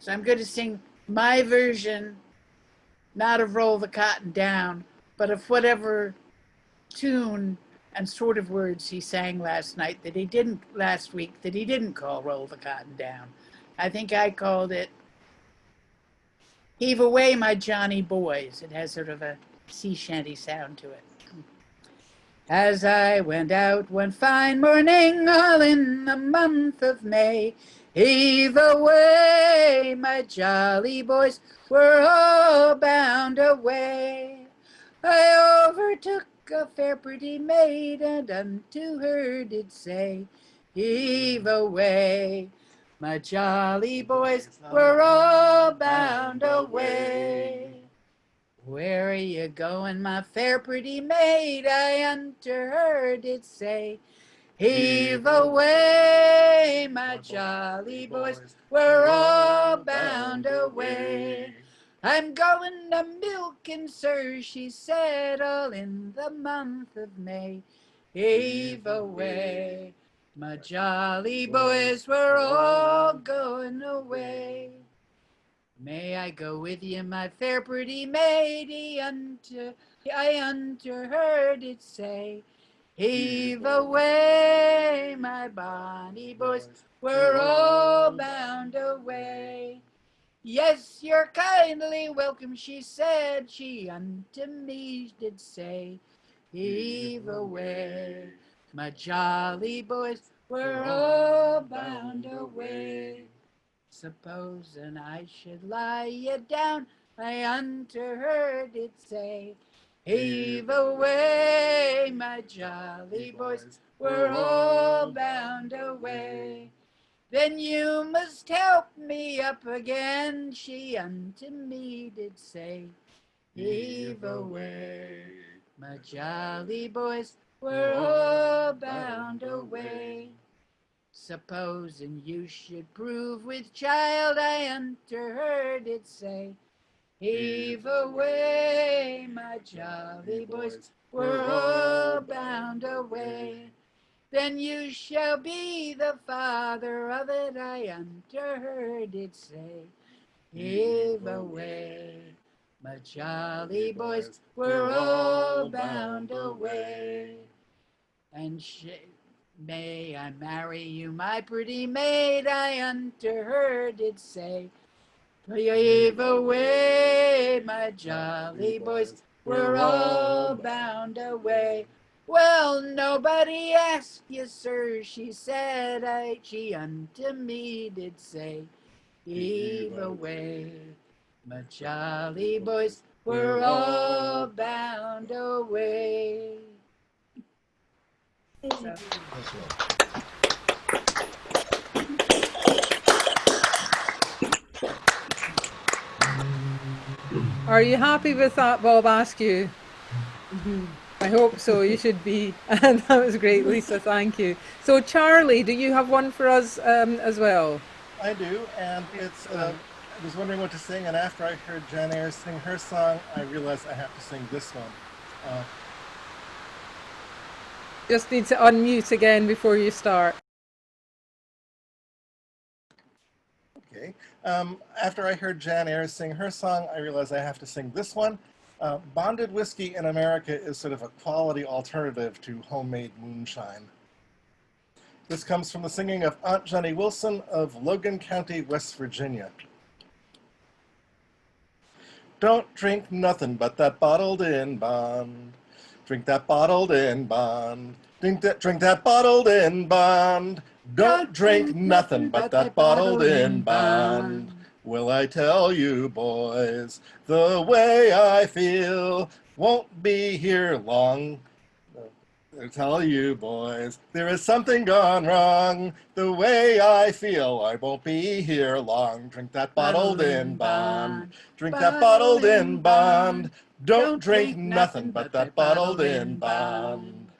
So I'm going to sing my version, not of Roll the Cotton Down, but of whatever tune and sort of words he sang last week that he didn't call Roll the Cotton Down. I think I called it Heave Away My Johnny Boys. It has sort of a sea shanty sound to it. As I went out one fine morning, all in the month of May, heave away, my jolly boys were all bound away. I overtook a fair pretty maid, and unto her did say, heave away, my jolly boys were all bound away. Where are you going, my fair pretty maid? I unto her did say, heave away, my jolly boys, we're all bound away. I'm going to milking, sir, she said, all in the month of May. Heave away, my jolly boys, we're all going away. May I go with you, my fair pretty maid? I unto her did say, heave away, my bonny boys, we're all bound away. Yes, you're kindly welcome, she said, she unto me did say, heave away, my jolly boys, we're all bound away. Supposing I should lie you down, I unto her did say, heave away, my jolly boys, we're all bound away. Then you must help me up again, she unto me did say, heave away, my jolly boys, we're all bound away. Supposing you should prove with child, I unto her did say, heave away, my jolly boys, we're all bound away. Then you shall be the father of it, I unto her did say, heave away, my jolly boys, we're all bound away. And may I marry you, my pretty maid, I unto her did say, heave away, my jolly boys, we're all bound away. Well, nobody asked you, sir, she said, she unto me did say, heave away, my jolly boys, we're all bound away. So. Are you happy with that, Bob Askew? I hope so. You should be. And that was great, Lisa. Thank you. So, Charlie, do you have one for us as well? I do, and it's. I was wondering what to sing, and after I heard Jan Ayres sing her song, I realized I have to sing this one. Just need to unmute again before you start. Okay. After I heard Jan Ayres sing her song, I realized I have to sing this one. Bonded whiskey in America is sort of a quality alternative to homemade moonshine. This comes from the singing of Aunt Jenny Wilson of Logan County, West Virginia. Don't drink nothing but that bottled-in bond. Drink that bottled-in bond. Drink that bottled-in bond. Don't drink nothing but that bottled-in bond. Will I tell you, boys, the way I feel won't be here long. I'll tell you, boys, there is something gone wrong. The way I feel, I won't be here long. Drink that bottled-in bond. Drink that bottled-in bond. Don't drink nothing but that bottled-in bond.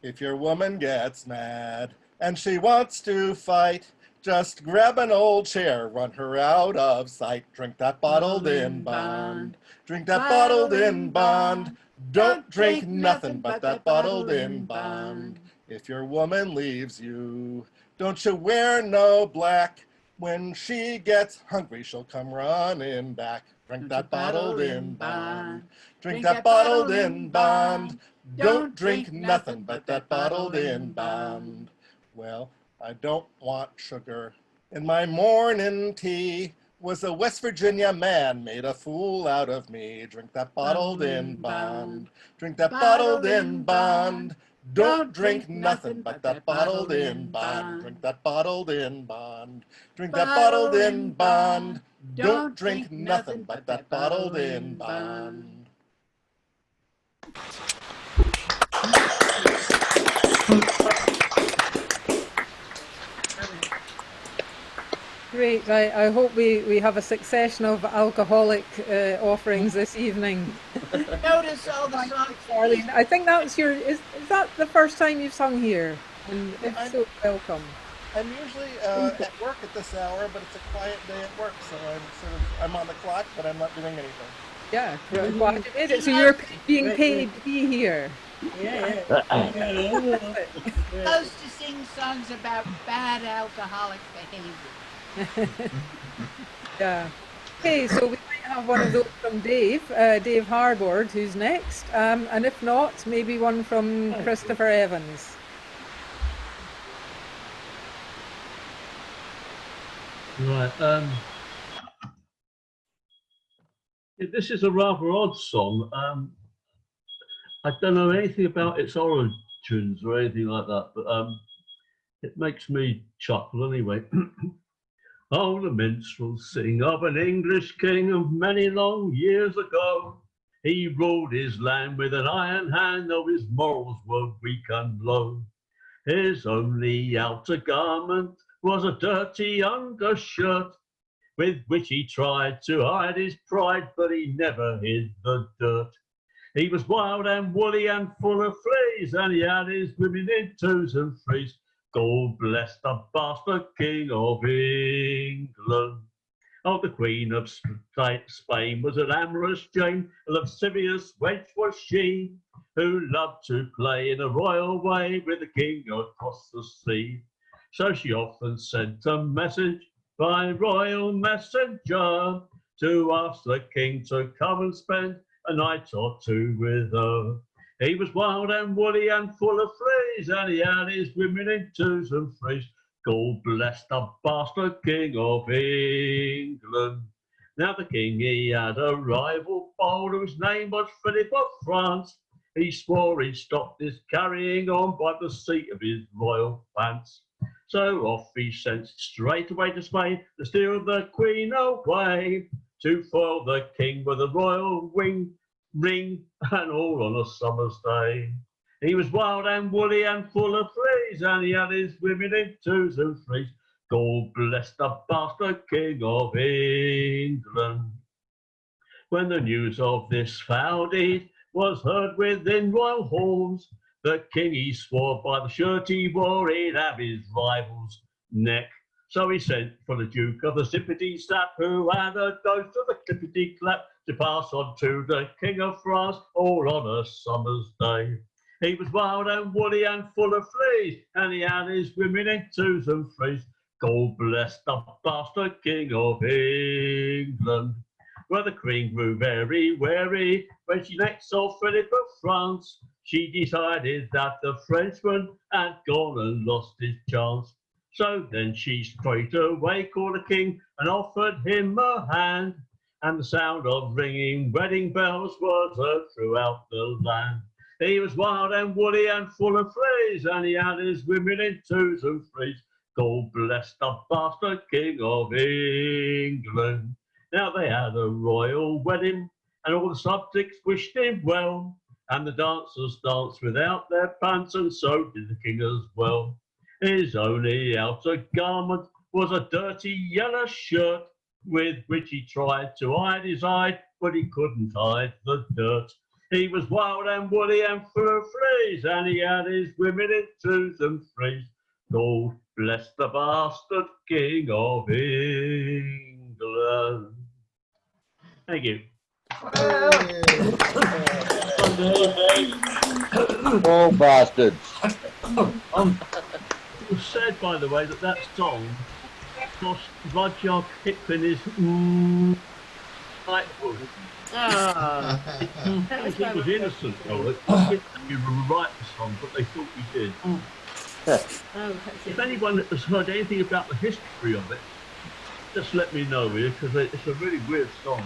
If your woman gets mad and she wants to fight, just grab an old chair, run her out of sight. Drink that bottled-in bond. Drink that bottled-in bond. Don't drink nothing but that bottled-in bond. If your woman leaves you, don't you wear no black. When she gets hungry, she'll come running back. Drink that bottled-in bond. Drink that bottled-in bond. Don't drink nothing but that bottled-in bond. Well, I don't want sugar in my morning tea. Was a West Virginia man made a fool out of me. Drink that bottled-in bond. Drink that bottled-in bond. Don't drink nothing but that bottled-in bond. Drink that bottled-in bond. Drink that bottled-in bond. Don't drink nothing but that bottled-in bond. Great. I hope we have a succession of alcoholic offerings this evening. Notice all the songs. Darlene, I think that's your. Is that the first time you've sung here? And if so, welcome. I'm usually at work at this hour, but it's a quiet day at work, so I'm on the clock, but I'm not doing anything. Yeah, glad you made it. So you're being paid to be here. Yeah. Supposed to sing songs about bad alcoholic behavior. Yeah. Okay, so we might have one of those from Dave Harbord, who's next, and if not, maybe one from Christopher Evans. Right. This is a rather odd song. I don't know anything about its origins or anything like that, but it makes me chuckle anyway. Oh, the minstrels sing of an English king of many long years ago. He ruled his land with an iron hand, though his morals were weak and low. His only outer garment was a dirty undershirt, with which he tried to hide his pride, but he never hid the dirt. He was wild and woolly and full of fleas, and he had his women in twos and threes. God bless the bastard king of England. Oh, the queen of Spain was an amorous Jane, a lascivious wench was she, who loved to play in a royal way with the king across the sea. So she often sent a message by royal messenger to ask the king to come and spend a night or two with her. He was wild and woolly and full of fleas, and he had his women in twos and threes. God bless the bastard king of England. Now the king, he had a rival bold, whose name was Philip of France. He swore he'd stop this carrying on by the seat of his royal pants. So off he sent straight away to Spain to steal the queen away, to foil the king with a royal ring, and all on a summer's day. He was wild and woolly and full of fleas, and he had his women in twos and threes. God bless the bastard king of England. When the news of this foul deed was heard within royal halls. The king he swore by the shirt he wore he'd have his rival's neck. So he sent for the Duke of the Sippity Slap, who had a dose of the clippity clap to pass on to the King of France all on a summer's day. He was wild and woolly and full of fleas, and he had his women in twos and threes. God bless the bastard King of England. Well, the Queen grew very wary when she next saw Philip of France. She decided that the Frenchman had gone and lost his chance. So then she straight away called the king and offered him a hand. And the sound of ringing wedding bells was heard throughout the land. He was wild and woolly and full of fleas, and he had his women in twos and threes. God bless the bastard King of England. Now they had a royal wedding, and all the subjects wished him well. And the dancers danced without their pants, and so did the king as well. His only outer garment was a dirty yellow shirt, with which he tried to hide his eye, but he couldn't hide the dirt. He was wild and woolly and full of fleas, and he had his women in twos and threes. God bless the bastard King of England. Thank you. Oh, bastards. It was said, by the way, that song cost Rudyard Kipling his knighthood. He was innocent, though. You write the song, but they thought he did. If anyone has heard anything about the history of it, just let me know here, because it's a really weird song.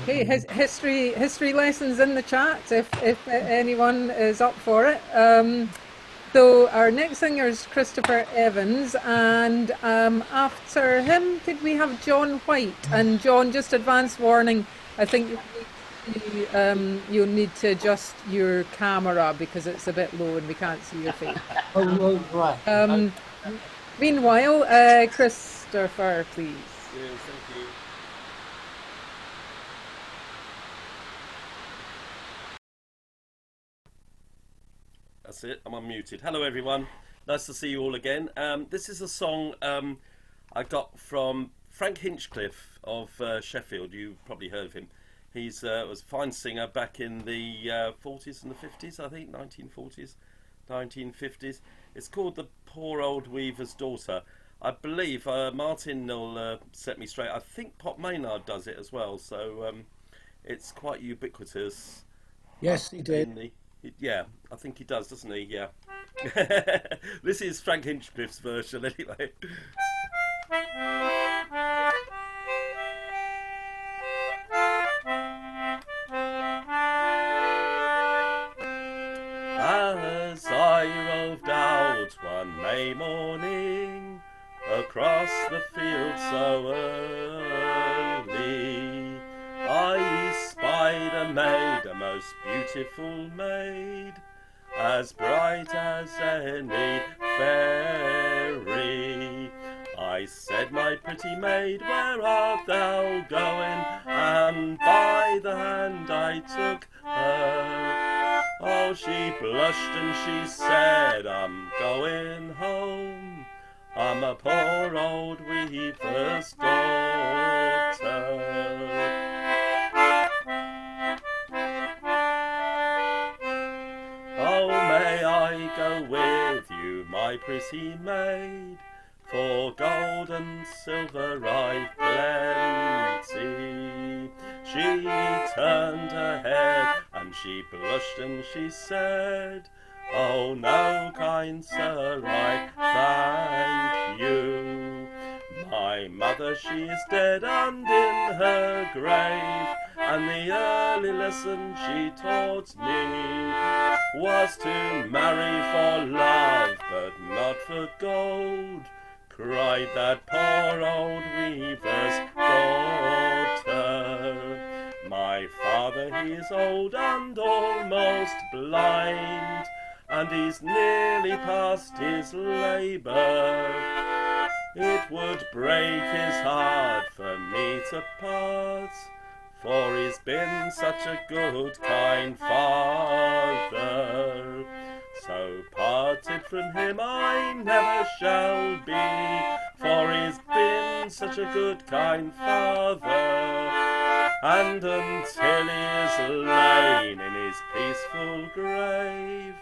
Okay, history lessons in the chat if anyone is up for it. So our next singer is Christopher Evans, and after him, could we have John White? And John, just advance warning, I think you'll need to adjust your camera because it's a bit low and we can't see your face. Oh, right. Meanwhile, Christopher, please. Yes, thank you. That's it, I'm unmuted. Hello everyone, nice to see you all again. This is a song I got from Frank Hinchcliffe of Sheffield. You've probably heard of him. He was a fine singer back in the 40s and the 50s, I think, 1940s, 1950s. It's called The Poor Old Weaver's Daughter. I believe Martin will set me straight. I think Pop Maynard does it as well, so it's quite ubiquitous. Yes, he did. Yeah, I think he does, doesn't he? Yeah. This is Frank Hinchcliffe's version, anyway. As I roved out one May morning across the field so early, I spied a maid, a most beautiful maid, as bright as any fairy. I said, my pretty maid, where art thou going? And by the hand I took her. Oh, she blushed and she said, I'm going home. I'm a poor old weaver's daughter. Oh, may I go with you, my pretty maid? For gold and silver I've plenty. She turned her head and she blushed and she said, oh no, kind sir, I thank you. My mother, she is dead and in her grave, and the early lesson she taught me was to marry for love, but not for gold, cried that poor old weaver's daughter. My father, he is old and almost blind, and he's nearly past his labour. It would break his heart for me to part, for he's been such a good, kind father. So parted from him I never shall be, for he's been such a good, kind father. And until he is lain in his peaceful grave,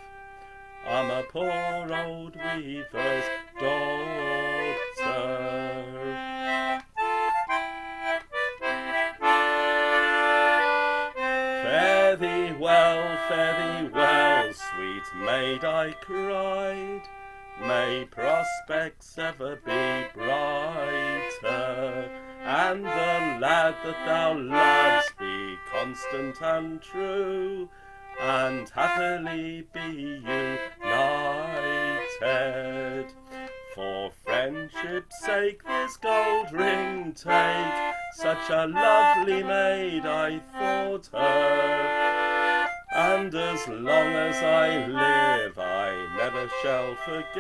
I'm a poor old weaver's daughter. Fare thee well, sweet maid, I cried. May prospects ever be brighter, and the lad that thou lovest be constant and true, and happily be united. For friendship's sake this gold ring take, such a lovely maid I thought her. And as long as I live, I never shall forget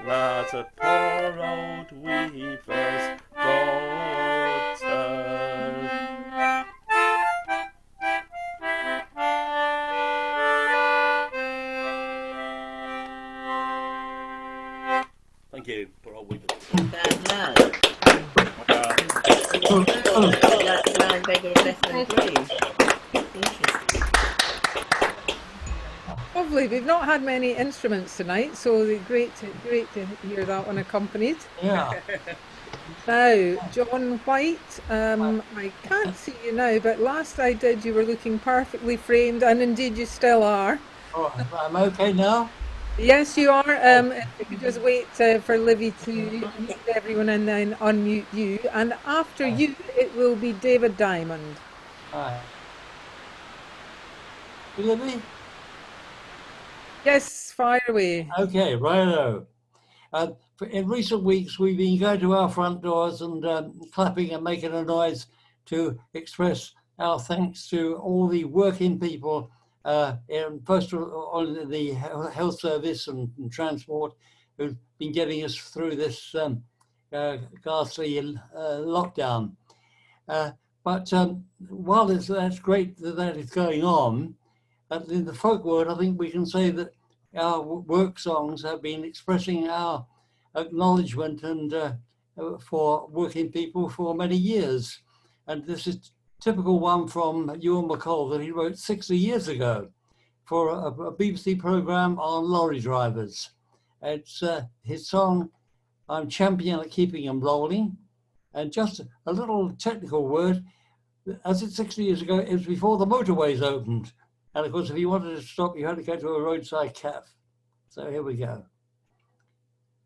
that a poor old weaver's daughter. Thank you, poor old weaver. Lovely. We've not had many instruments tonight, so great to hear that one accompanied. Yeah. Now, John White, I can't see you now, but last I did, you were looking perfectly framed, and indeed you still are. Oh, I'm okay now? Yes, you are. If you could just wait for Livy to mute everyone and then unmute you. And after you, it will be David Diamond. Hi. Livy? Yes, fire away. Okay, righto. In recent weeks, we've been going to our front doors and clapping and making a noise to express our thanks to all the working people first on the health service and transport who've been getting us through this ghastly lockdown. But while that's great that is going on, in the folk world, I think we can say that our work songs have been expressing our acknowledgement and for working people for many years. And this is a typical one from Ewan McCall that he wrote 60 years ago for a BBC programme on lorry drivers. It's his song, I'm Champion at Keeping Them Rolling. And just a little technical word, as it's 60 years ago, it was before the motorways opened. And of course, if you wanted to stop, you had to go to a roadside caf. So here we go.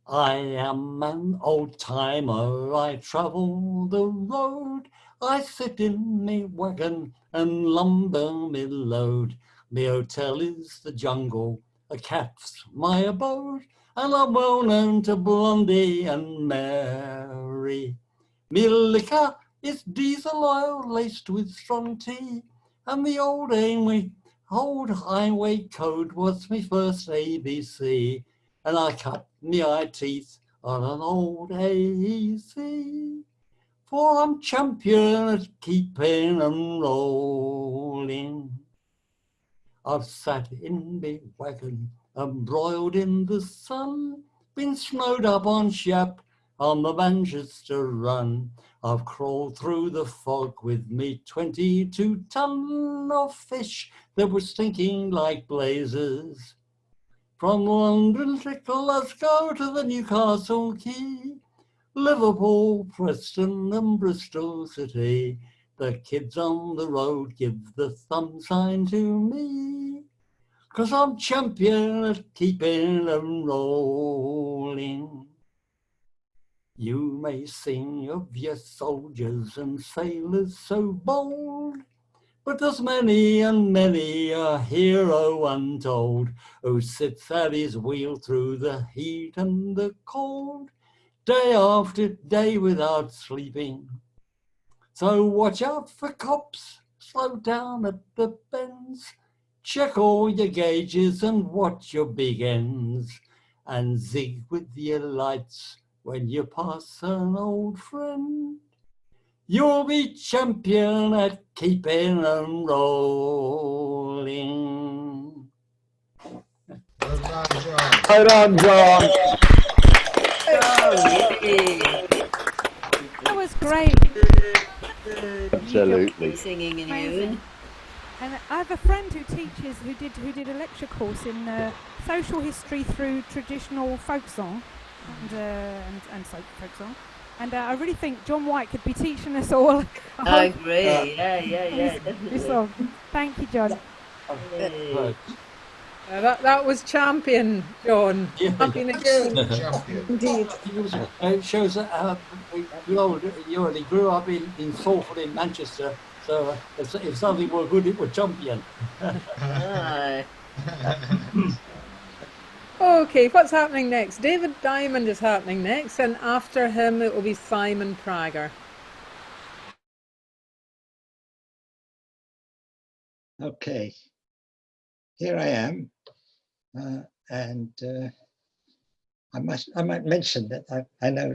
I am an old timer, I travel the road. I sit in me wagon and lumber me load. Me hotel is the jungle, a caf's my abode. And I'm well known to Blondie and Mary. Me liquor is diesel oil laced with strong tea. And the old highway code was me first ABC. And I cut me eye teeth on an old AC. For I'm champion at keeping 'em rolling. I've sat in me wagon and broiled in the sun, been snowed up on Shap on the Manchester run. I've crawled through the fog with me 22-ton of fish that were stinking like blazes. From London to Glasgow to the Newcastle Quay, Liverpool, Preston and Bristol City, the kids on the road give the thumb sign to me, 'cause I'm champion at keeping 'em rolling. You may sing of your soldiers and sailors so bold, but there's many and many a hero untold who sits at his wheel through the heat and the cold, day after day without sleeping. So watch out for cops, slow down at the bends, check all your gauges and watch your big ends, and zig with your lights when you pass an old friend. You'll be champion at keeping them rolling. Hold on, John. That was great. Absolutely. Singing and Amazing. you. And I have a friend who teaches, who did a lecture course in social history through traditional folk song and folk song. And I really think John White could be teaching us all. I agree. Yeah, definitely. Thank you, John. That was champion, John. Champion again. Indeed. It shows that you already grew up in Salford in Manchester, so if something were good, it was champion. Okay, what's happening next? David Diamond is happening next, and after him it will be Simon Prager. Okay, here I am, and I might mention that I know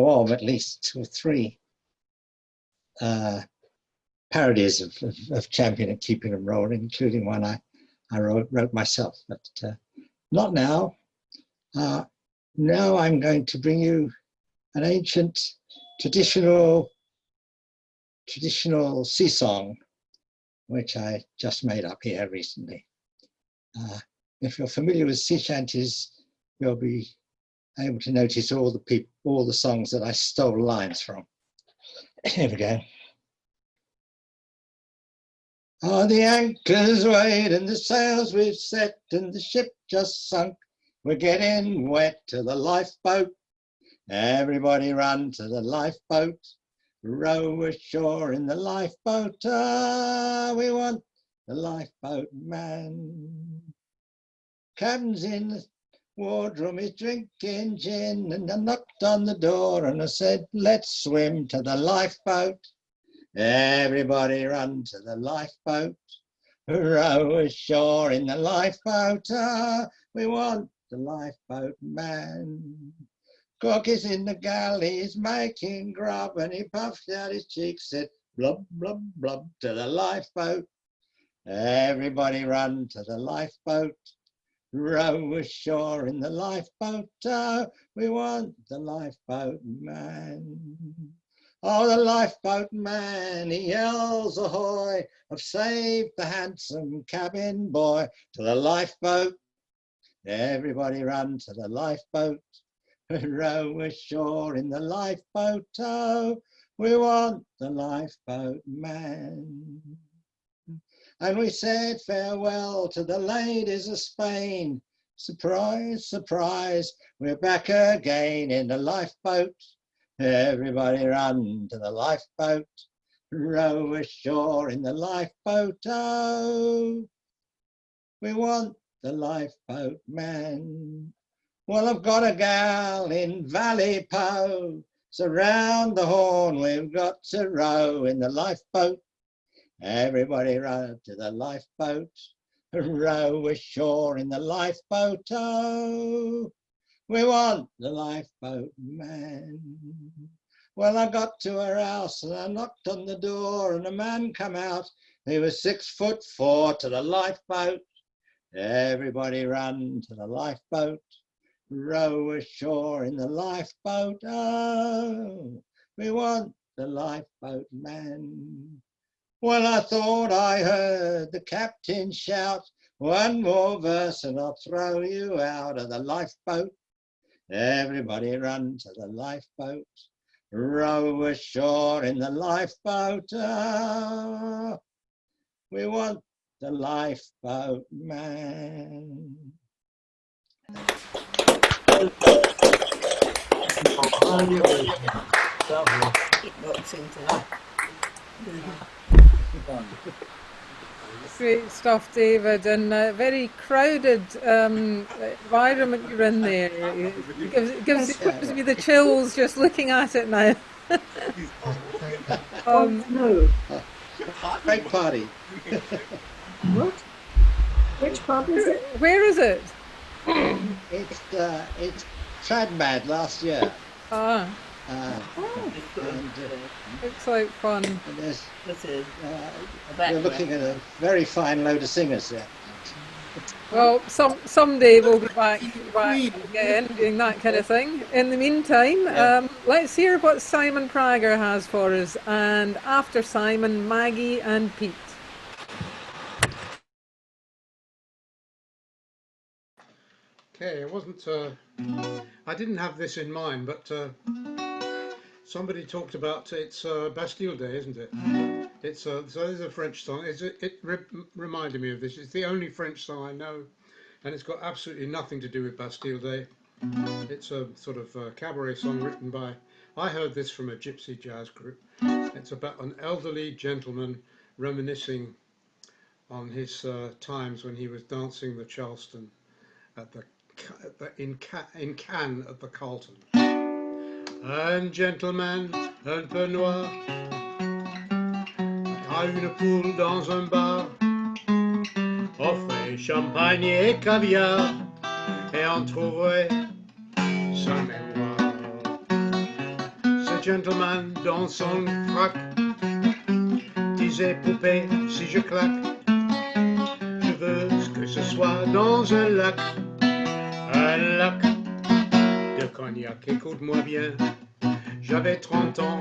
of at least 2 or 3 parodies of Champion and Keeping Them Rolling, including one I wrote myself, but not now. Now I'm going to bring you an ancient traditional sea song, which I just made up here recently. If you're familiar with sea shanties, you'll be able to notice all the songs that I stole lines from. Here we go. Are the anchors weighed and the sails we've set and the ship just sunk? We're getting wet to the lifeboat. Everybody run to the lifeboat. Row ashore in the lifeboat. We want the lifeboat man. Captain's in the wardroom, he's drinking gin, and I knocked on the door and I said, let's swim to the lifeboat. Everybody run to the lifeboat. Row ashore in the lifeboat. We want the lifeboat man. Cook is in the galley, he's making grub, and he puffed out his cheeks, said, blub, blub, blub, to the lifeboat. Everybody run to the lifeboat. Row ashore in the lifeboat. We want the lifeboat man. Oh, the lifeboat man, he yells ahoy, I've saved the handsome cabin boy. To the lifeboat. Everybody run to the lifeboat. Row ashore in the lifeboat. We want the lifeboat man. And we said farewell to the ladies of Spain. Surprise, surprise, we're back again in the lifeboat. Everybody run to the lifeboat. Row ashore in the lifeboat. We want the lifeboat man. Well, I've got a gal in Valley Po, so round the Horn we've got to row in the lifeboat. Everybody row to the lifeboat. Row ashore in the lifeboat. We want the lifeboat man. Well, I got to her house and I knocked on the door and a man come out. He was 6'4" to the lifeboat. Everybody run to the lifeboat. Row ashore in the lifeboat. We want the lifeboat man. Well, I thought I heard the captain shout, one more verse and I'll throw you out of the lifeboat. Everybody run to the lifeboat. Row ashore in the lifeboat. We want the lifeboat man. Great stuff, David, and very crowded environment you're in there. It gives me the chills just looking at it now. No. Great party. What? Which pub is it? Where is it? It's Tradmad last year. Ah. Looks like fun. You're looking at a very fine load of singers there. Well, someday we'll be back again doing that kind of thing. In the meantime, let's hear what Simon Prager has for us, and after Simon, Maggie and Pete. Okay, it wasn't. I didn't have this in mind, but somebody talked about it's Bastille Day, isn't it? It's so there's a French song. It reminded me of this. It's the only French song I know, and it's got absolutely nothing to do with Bastille Day. It's a sort of cabaret song written by. I heard this from a gypsy jazz group. It's about an elderly gentleman reminiscing on his times when he was dancing the Charleston in Cannes at the Carlton. Un gentleman un peu noir a une poule dans un bar, offrait champagne et caviar et en trouverait sa mémoire. Ce gentleman dans son frac disait poupée, si je claque, je veux que ce soit dans un lac de cognac. Écoute-moi bien, j'avais 30 ans,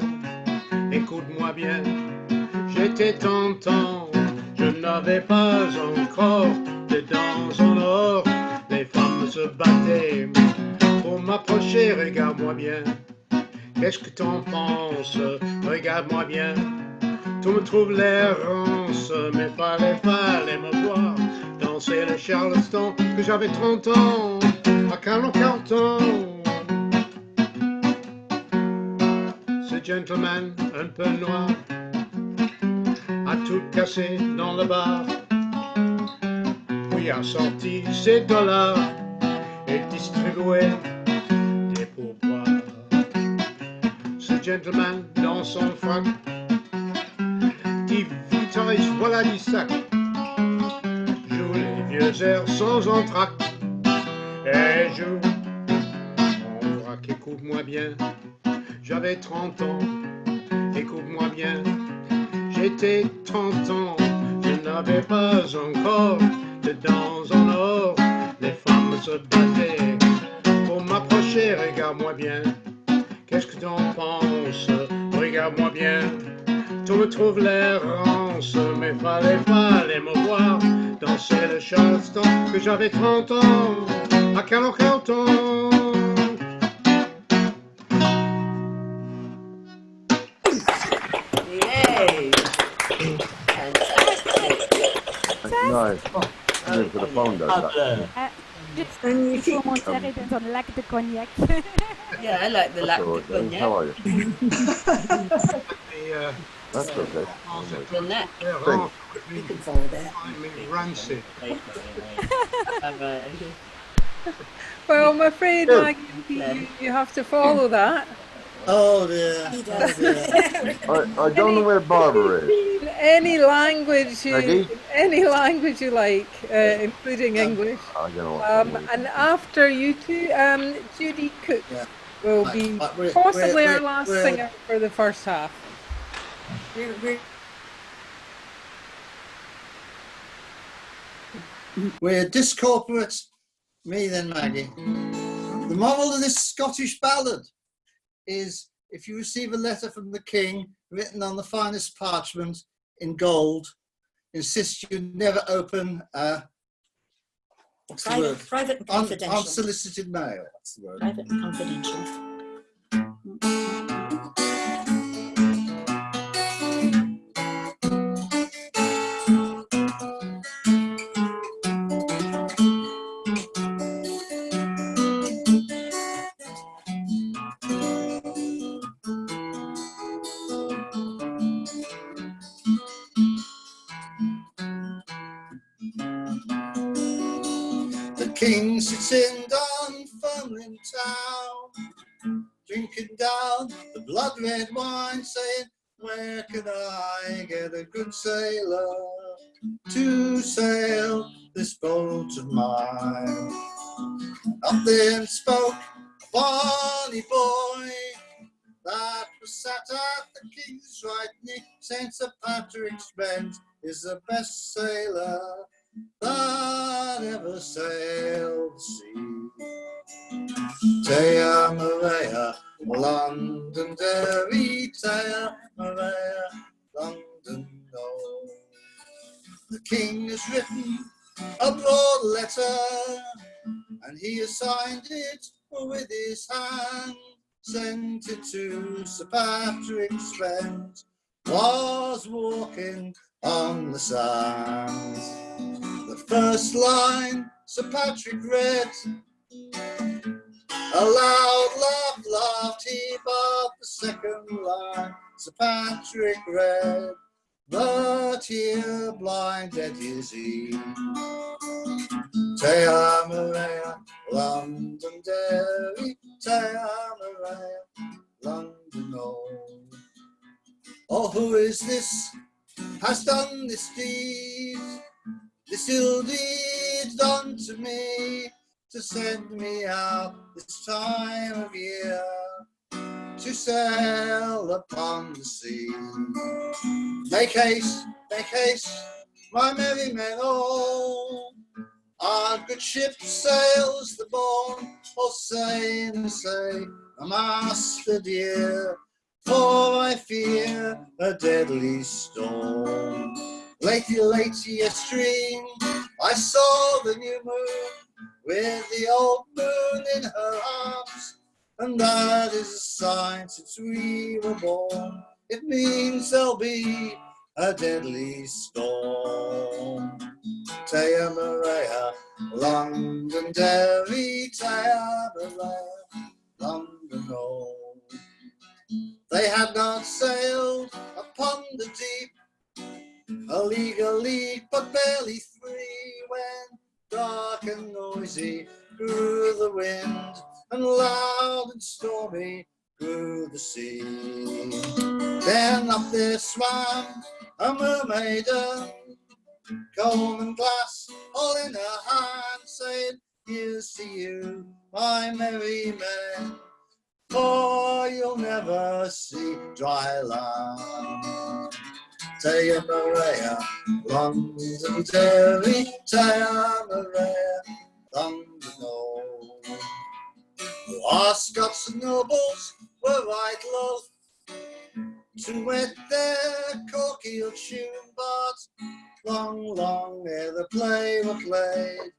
écoute-moi bien, j'étais tentant, je n'avais pas encore de dents en or, les femmes se battaient pour m'approcher, regarde-moi bien, qu'est-ce que t'en penses, regarde-moi bien, tu me trouves l'errance, mais fallait me voir danser le Charleston, que j'avais 30 ans, à 40 ans. Ce gentleman un peu noir a tout cassé dans le bar, puis a sorti ses dollars et distribué des pourboires. Ce gentleman dans son frac dit Voudrais, voilà du sac, joue les vieux airs sans entracte et joue mon vrac. Écoute-moi bien, j'avais 30 ans, écoute-moi bien, j'étais tentant, je n'avais pas encore de dents en or, les femmes se battaient pour m'approcher, regarde-moi bien, qu'est-ce que t'en penses, regarde-moi bien, tu me trouves l'errance, mais fallait me voir danser le Charleston, que j'avais 30 ans, à 40 ans. Yay! Nice. Use the phone does that. Just someone said on lac de cognac. Yeah, I like the lac de cognac. How are you? That's okay. The neck. You can follow that. Rancid. Well, I'm afraid, Maggie, you have to follow that. Oh dear. I don't know where Barbara is. Any language Maggie? you like, including English. I don't know. And after you two, Judy Cook will be possibly our last singer for the first half. We're discorporate, me then Maggie. The moral of this Scottish ballad is if you receive a letter from the king written on the finest parchment in gold, insist you never open what's the word? Private and confidential. Unsolicited mail. That's the word. Private and confidential. King sits in Dunfermline town, drinking down the blood red wine, saying, where can I get a good sailor to sail this boat of mine? Up then spoke a bonny boy, sat at the king's right knee. Saint Sir Patrick's friend is the best sailor that ever sailed the sea. Tea Maria, Londonderry, Tea Maria, London, no. The king has written a broad letter, and he has signed it with his hand, sent it to Sir Patrick's friend, was walking on the sand. The first line Sir Patrick read, a loud laugh laughed he, but the second line Sir Patrick read, but here blinded is he. Tea Maria, Londonderry, Tea Maria, London, oh, who is this has done this deed, this ill deed done to me, to send me out this time of year to sail upon the sea? Make haste, my merry men all, our good ship sails the bourne. Oh, say, master dear, for I fear a deadly storm. Lately, yestreen, I saw the new moon with the old moon in her arms, and that is a sign since we were born. It means there'll be a deadly storm. Tea Maria, Londonderry, Tea Maria, London, oh. They had not sailed upon the deep, a league, but barely three, when dark and noisy grew the wind, and loud and stormy grew the sea. Then up there swam a mermaiden, comb and glass all in her hand, saying, here's to you, my merry men, for you'll never see dry land. Tea Maria, Londonderry, Tea Maria, London, oh. Our Scots and nobles were right loth to wet their cork-heel tune, but long ere the play were played,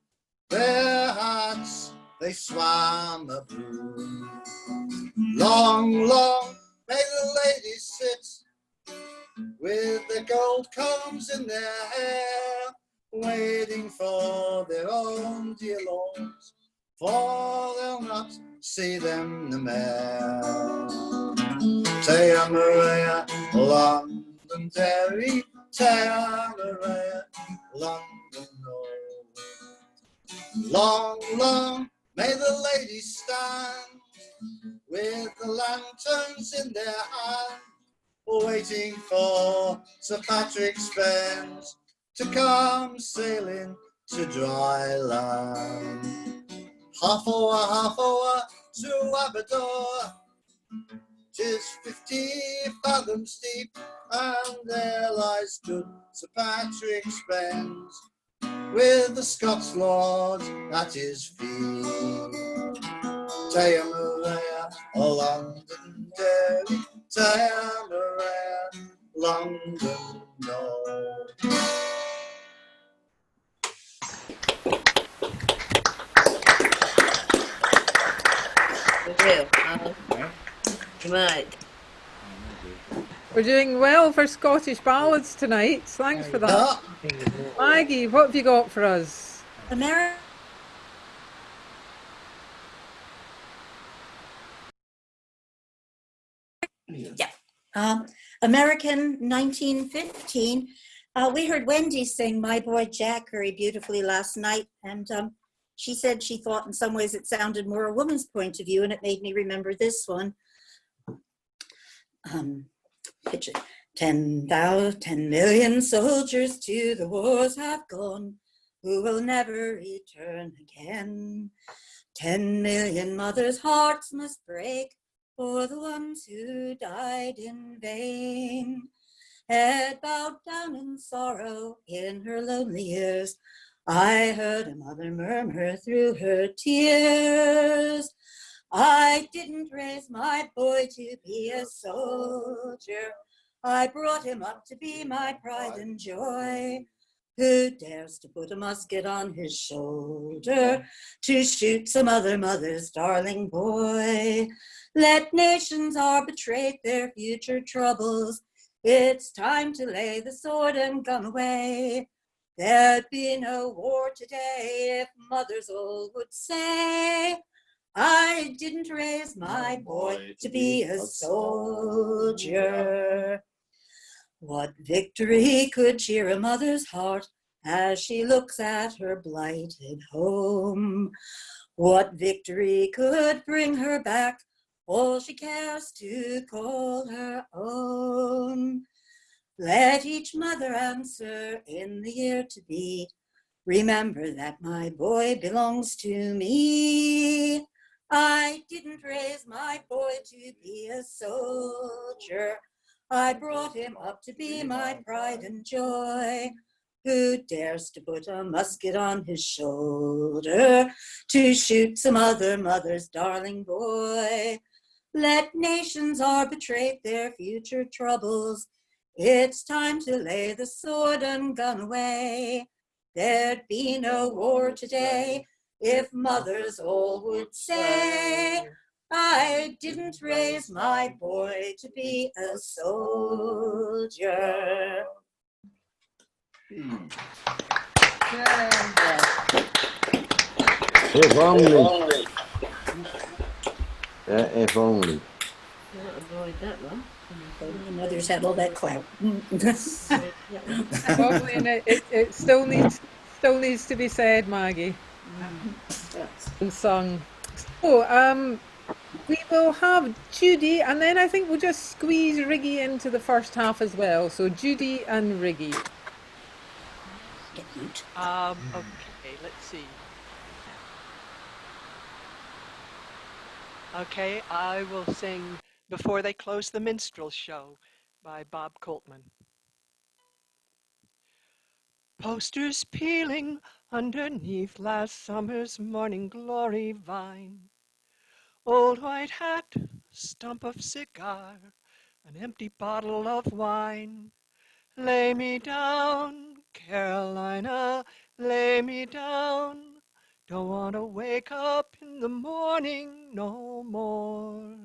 their hearts they swam abroad. Long may the ladies sit with their gold combs in their hair, waiting for their own dear lords, for they'll not see them no more. Tea Maria, Londonderry, Tea Maria, London, oh. Long may the ladies stand with the lanterns in their hand, waiting for Sir Patrick's friends to come sailing to dry land. Half hour to Beddoe, 'tis 50 fathoms deep, and there lies good Sir Patrick's friends, with the Scots lord at his feet. Tea Maria, Londonderry, Tea Maria, London, no. Right. We're doing well for Scottish ballads tonight. Thanks for that. Maggie, what have you got for us? America. Yeah. American 1915. We heard Wendy sing My Boy Jack very beautifully last night, and she said she thought in some ways it sounded more a woman's point of view, and it made me remember this one. 10 million soldiers to the wars have gone, who will never return again. 10 million mothers' hearts must break for the ones who died in vain. Head bowed down in sorrow in her lonely years, I heard a mother murmur through her tears, I didn't raise my boy to be a soldier, I brought him up to be my pride and joy. Who dares to put a musket on his shoulder to shoot some other mother's darling boy? Let nations arbitrate their future troubles, it's time to lay the sword and gun away. There'd be no war today if mothers all would say, I didn't raise my boy to be a soldier. What victory could cheer a mother's heart as she looks at her blighted home? What victory could bring her back all she cares to call her own? Let each mother answer in the year to be, remember that my boy belongs to me. I didn't raise my boy to be a soldier, I brought him up to be my pride and joy. Who dares to put a musket on his shoulder to shoot some other mother's darling boy? Let nations arbitrate their future troubles, it's time to lay the sword and gun away. There'd be no war today if mothers all would say, I didn't raise my boy to be a soldier. If only. If only. Can't avoid that one. Mothers had all that clout. Probably, and it still needs to be said, Maggie, and sung. So we will have Judy, and then I think we'll just squeeze Riggy into the first half as well. So Judy and Riggy. Okay, let's see. Okay, I will sing Before They Close the Minstrel Show by Bob Coltman. Posters peeling underneath last summer's morning glory vine. Old white hat, stump of cigar, an empty bottle of wine. Lay me down, Carolina, lay me down. Don't want to wake up in the morning no more.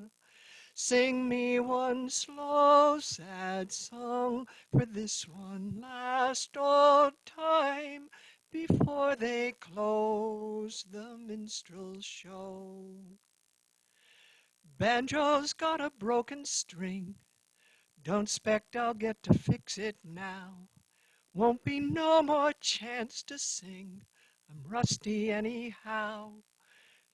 Sing me one slow, sad song for this one last old time before they close the minstrel show. Banjo's got a broken string, don't 'spect I'll get to fix it now. Won't be no more chance to sing, I'm rusty anyhow.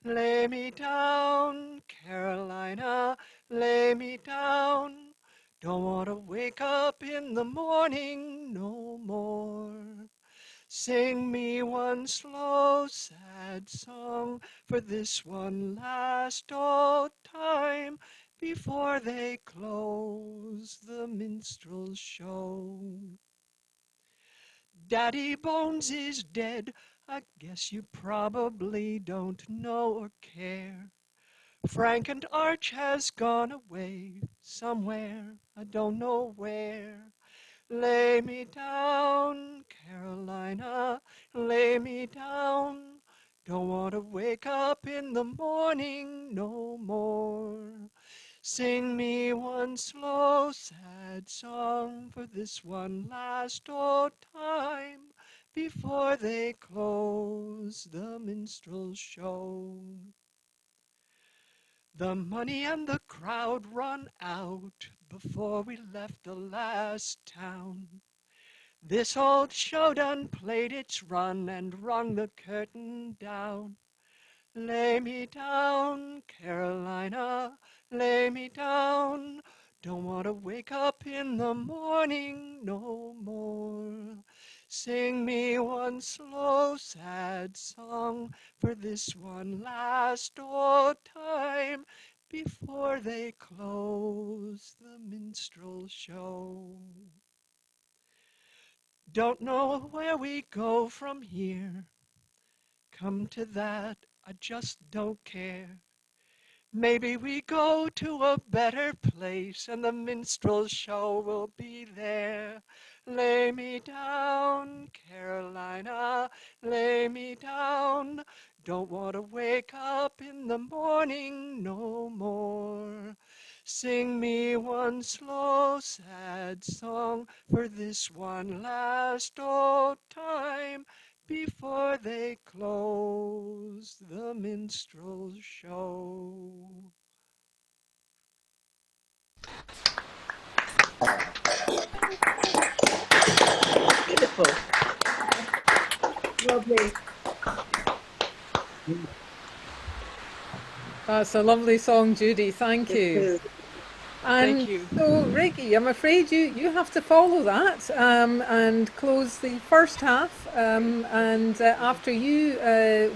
Lay me down, Carolina, lay me down. Don't want to wake up in the morning no more. Sing me one slow, sad song for this one last old time before they close the minstrel show. Daddy Bones is dead, I guess you probably don't know or care. Frank and Arch has gone away somewhere, I don't know where. Lay me down, Carolina, lay me down. Don't want to wake up in the morning no more. Sing me one slow, sad song for this one last old time before they close the minstrel show. The money and the crowd run out before we left the last town. This old show done played its run and rung the curtain down. Lay me down, Carolina, lay me down. Don't want to wake up in the morning no more. Sing me one slow, sad song for this one last old time before they close the minstrel show. Don't know where we go from here. Come to that, I just don't care. Maybe we go to a better place and the minstrel show will be there. Lay me down, Carolina, lay me down. Don't want to wake up in the morning no more. Sing me one slow, sad song for this one last old time before they close the minstrel show. Beautiful. Lovely. That's a lovely song, Judy. Thank you. And Thank you. so, Reggie, I'm afraid you have to follow that and close the first half. And after you,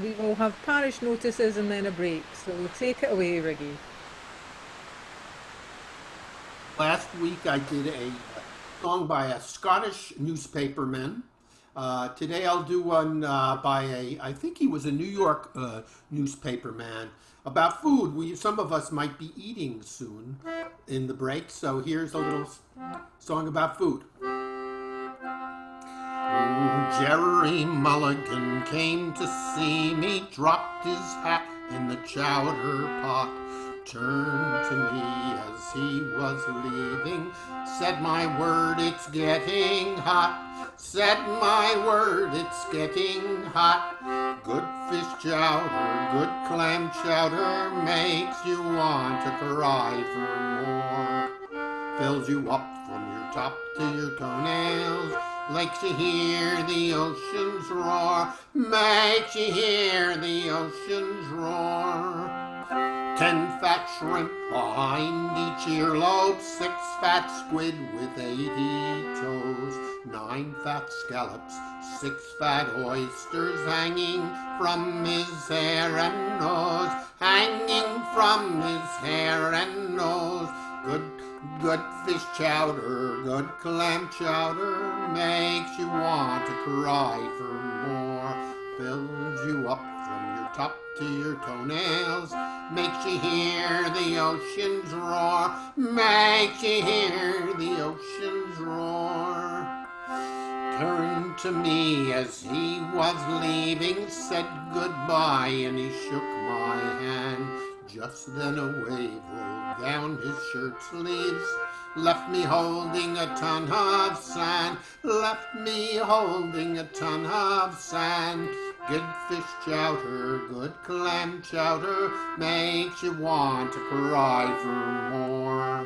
we will have parish notices and then a break. So take it away, Reggie. Last week I did a song by a Scottish newspaperman. Today I'll do one by I think he was a New York newspaperman about food. Some of us might be eating soon in the break, so here's a little song about food. Jerry Mulligan came to see me, dropped his hat in the chowder pot, turned to me as he was leaving, said, "My word, it's getting hot." Said, "My word, it's getting hot." Good fish chowder, good clam chowder makes you want to cry for more. Fills you up from your top to your toenails, makes you hear the oceans roar, makes you hear the oceans roar. 10 fat shrimp behind each earlobe, 6 fat squid with 80 toes, 9 fat scallops, 6 fat oysters hanging from his hair and nose, hanging from his hair and nose. Good fish chowder, good clam chowder makes you want to cry for more. Fills you up from your top to your toenails, makes you hear the oceans roar, makes you hear the oceans roar. Turned to me as he was leaving, said goodbye, and he shook my hand. Just then a wave rolled down his shirt sleeves, left me holding a ton of sand, left me holding a ton of sand. Good fish chowder, good clam chowder makes you want to cry for more.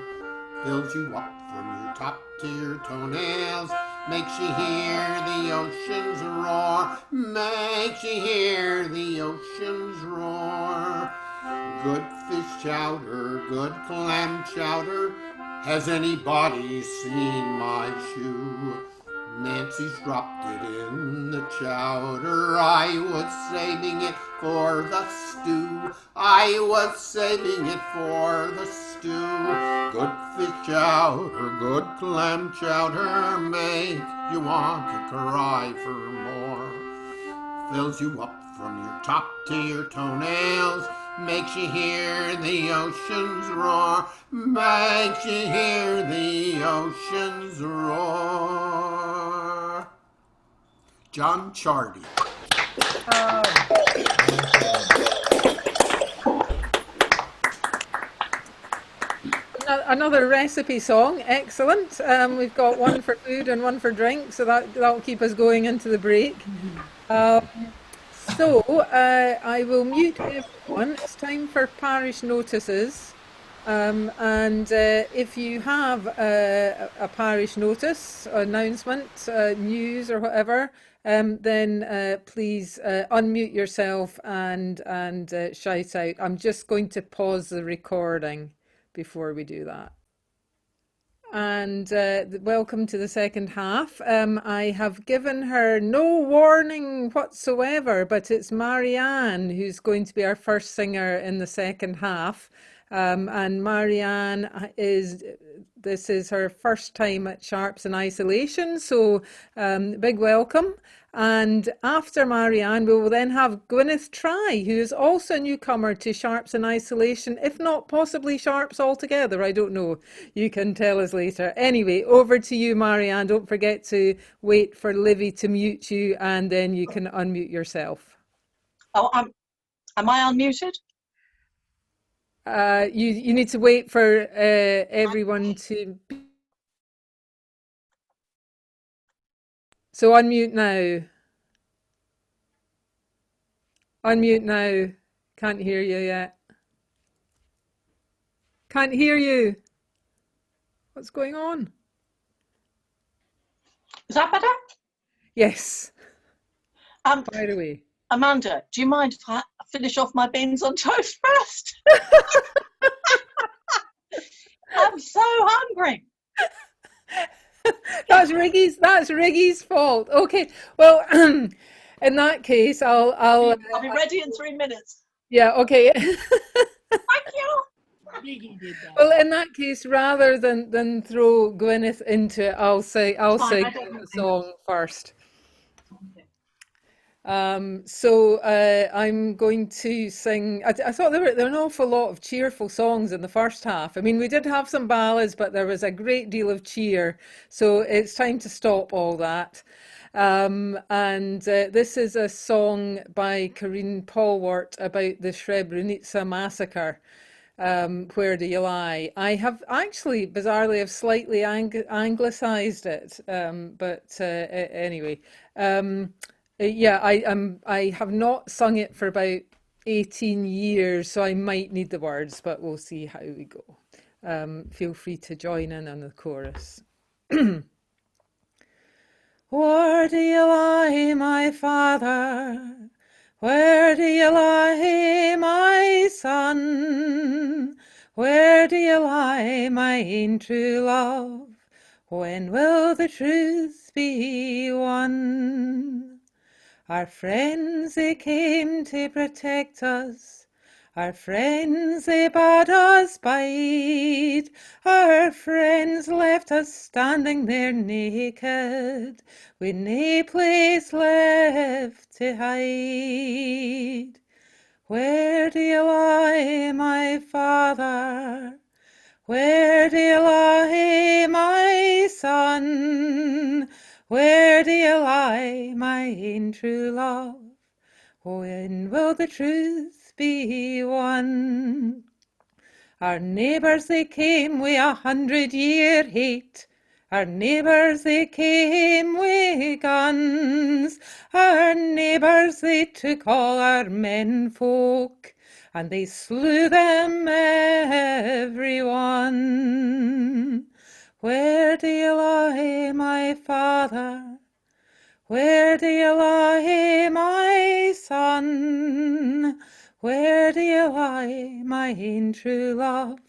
Fills you up from your top to your toenails, makes you hear the oceans roar, makes you hear the oceans roar. Good fish chowder, good clam chowder. Has anybody seen my shoe? Nancy's dropped it in the chowder. I was saving it for the stew. I was saving it for the stew. Good fish chowder, good clam chowder make you want to cry for more. Fills you up from your top to your toenails, makes you hear the oceans roar, makes you hear the oceans roar. John Chardy. Another recipe song, excellent. We've got one for food and one for drink, so that'll keep us going into the break. I will mute everyone. It's time for parish notices. If you have a parish notice, announcement, news or whatever, then please unmute yourself and shout out. I'm just going to pause the recording before we do that. And welcome to the second half. I have given her no warning whatsoever, but it's Marianne who's going to be our first singer in the second half. And Marianne this is her first time at Sharps in Isolation, so big welcome. And after Marianne, we will then have Gwyneth Try, who is also a newcomer to Sharps in Isolation, if not possibly Sharps altogether. I don't know. You can tell us later. Anyway, over to you, Marianne. Don't forget to wait for Livy to mute you, and then you can unmute yourself. Oh, am I unmuted? You need to wait for everyone to... So unmute now. Unmute now. Can't hear you yet. Can't hear you. What's going on? Is that better? Yes. Fire away. Amanda, do you mind if I finish off my beans on toast first? I'm so hungry. That's Riggy's fault. Okay. Well, in that case, I'll be ready in 3 minutes. Yeah. Okay. Thank you. Well, in that case, rather than throw Gwyneth into it, I'll say the song first. So I'm going to sing. I thought there were an awful lot of cheerful songs in the first half. I mean, we did have some ballads, but there was a great deal of cheer. So it's time to stop all that. This is a song by Corinne Polwart about the Srebrenica massacre. Where Do You Lie? I have actually, bizarrely, have slightly anglicized it, but anyway. Yeah, I have not sung it for about 18 years, so I might need the words, but we'll see how we go. Feel free to join in on the chorus. Where do you lie, my father? Where do you lie, my son? Where do you lie, my ain true love? When will the truth be won? Our friends, they came to protect us. Our friends, they bade us bide. Our friends left us standing there naked, with nae place left to hide. Where do you lie, my father? Where do you lie, my son? Where do you lie, my ain true love? When will the truth be won? Our neighbours, they came wi' 100-year hate. Our neighbours, they came wi' guns. Our neighbours, they took all our men folk, and they slew them every one. Where do you lie, my father? Where do you lie, my son? Where do you lie, my ain true love?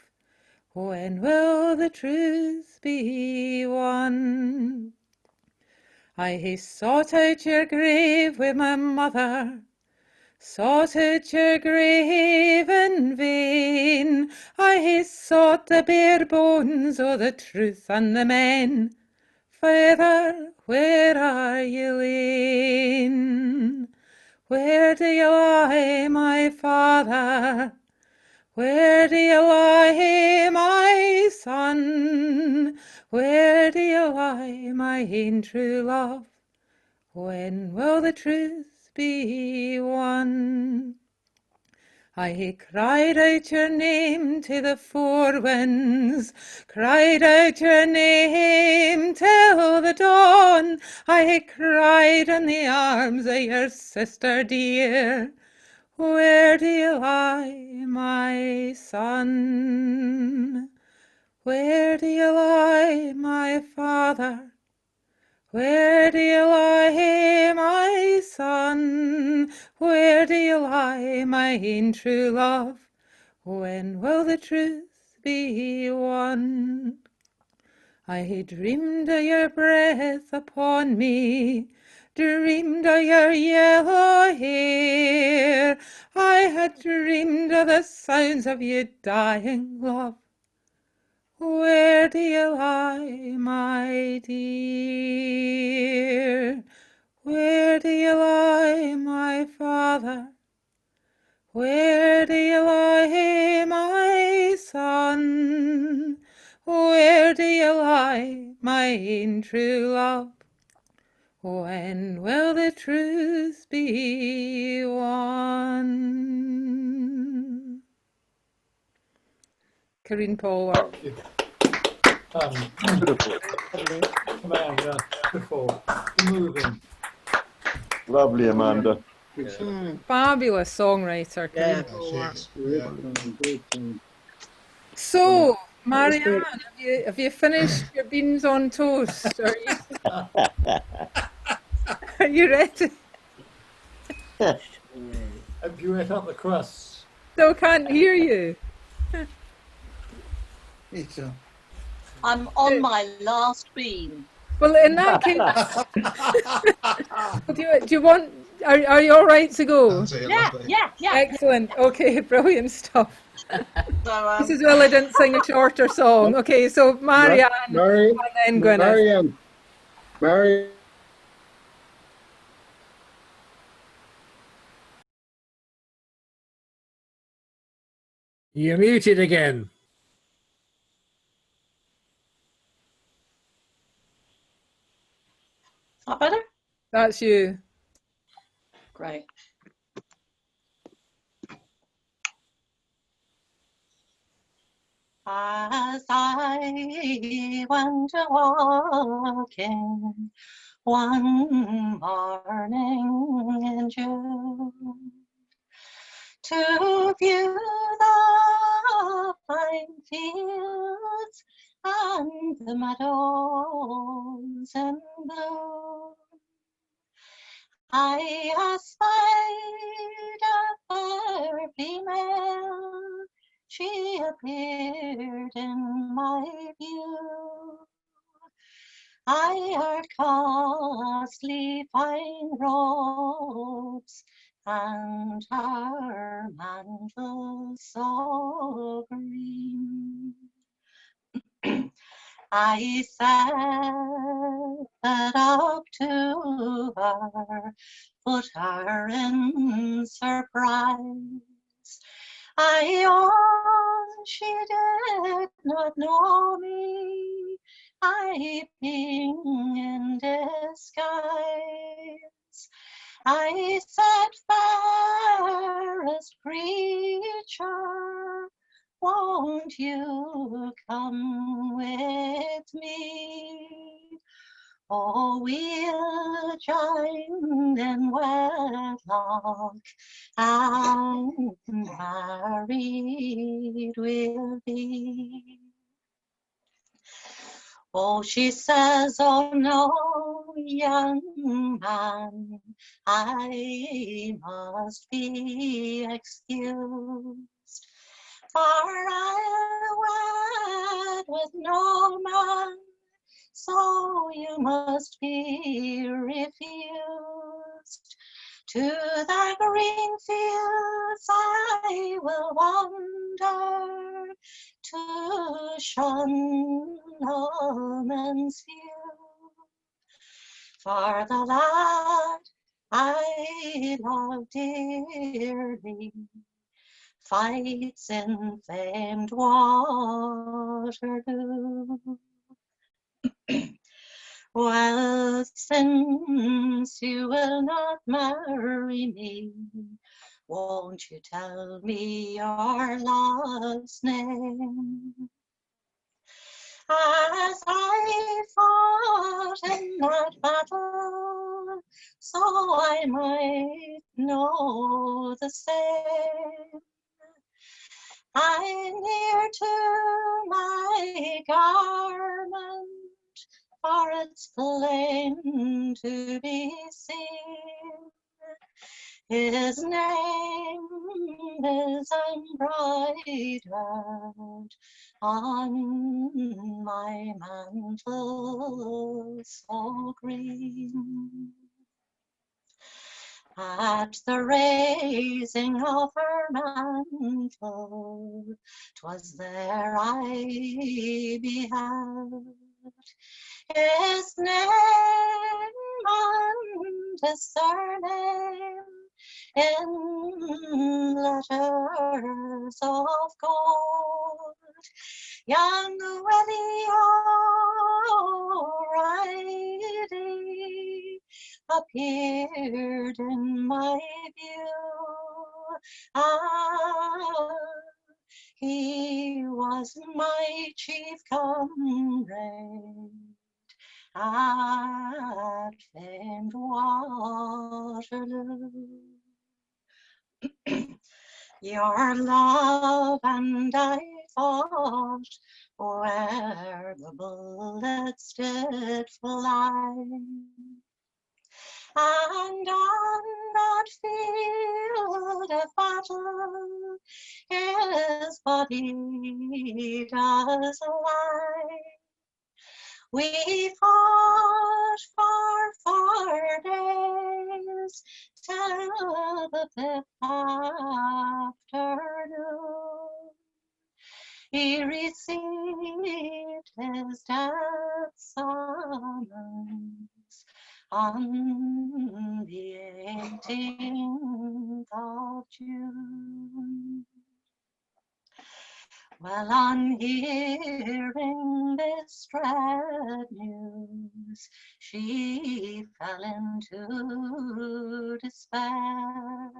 When will the truth be won? I hae sought out your grave with my mother, sought out your grave in vain. I hae sought the bare bones o' the truth and the men. Father, where are you lain? Where do you lie, my father? Where do you lie, my son? Where do you lie, my ain true love? When will the truth be won? I hae cried out your name to the four winds, cried out your name till the dawn. I hae cried in the arms of your sister dear. Where do you lie, my son? Where do you lie, my father? Where do you lie, my son? Where do you lie, my ain true love? When will the truth be won? I hae dreamed of your breath upon me, dreamed of your yellow hair. I had dreamed of the sounds of you dying, love. Where do you lie, my dear? Where do you lie, my father? Where do you lie, my son? Where do you lie, my ain true love? When will the truth be won? Karine Polwart. Amanda, beautiful, moving. Lovely, Amanda. Fabulous songwriter, Yeah. Karine Polwart. So, Marianne, have you finished your beans on toast? Are you ready? Have you ate up the crusts? Still can't hear you. Me too. I'm on my last bean. Well, in that case, do you want? Are you all right to go? Yeah. Excellent. Okay, brilliant stuff. This is well I didn't sing a shorter song. Okay, so Marianne and then Gwyneth. Marianne. You're muted again. Is that better? That's you. Great. As I went walking one morning in June to view the fine fields and the meadows in bloom, I espied a fair female. She appeared in my view. I heard costly fine robes and her mantle so green. I said up to her, put her in surprise. I own she did not know me, I being in disguise. I said, fairest creature, won't you come with me? Oh, we'll join in wedlock and married we'll be. Oh, she says, oh no, young man, I must be excused, for I wed with no man, so you must be refused. To the green fields I will wander, to shun all men's view. For the lad I love dearly fights in famed Waterloo. Well, since you will not marry me, won't you tell me your love's name? As I fought in that battle, so I might know the same. I near to my garment, for it's plain to be seen. His name is embroidered on my mantle so green. At the raising of her mantle, 'twas there I beheld his name and his surname in letters of gold. Young Willie O'Reilly appeared in my view. Ah, he was my chief comrade at famed Waterloo. Your love and I fought where the bullets did fly, and on that field of battle his body does lie. We fought for 4 days till the 5th afternoon. He received his death summons on the 18th of June. Well, on hearing this dread news, she fell into despair.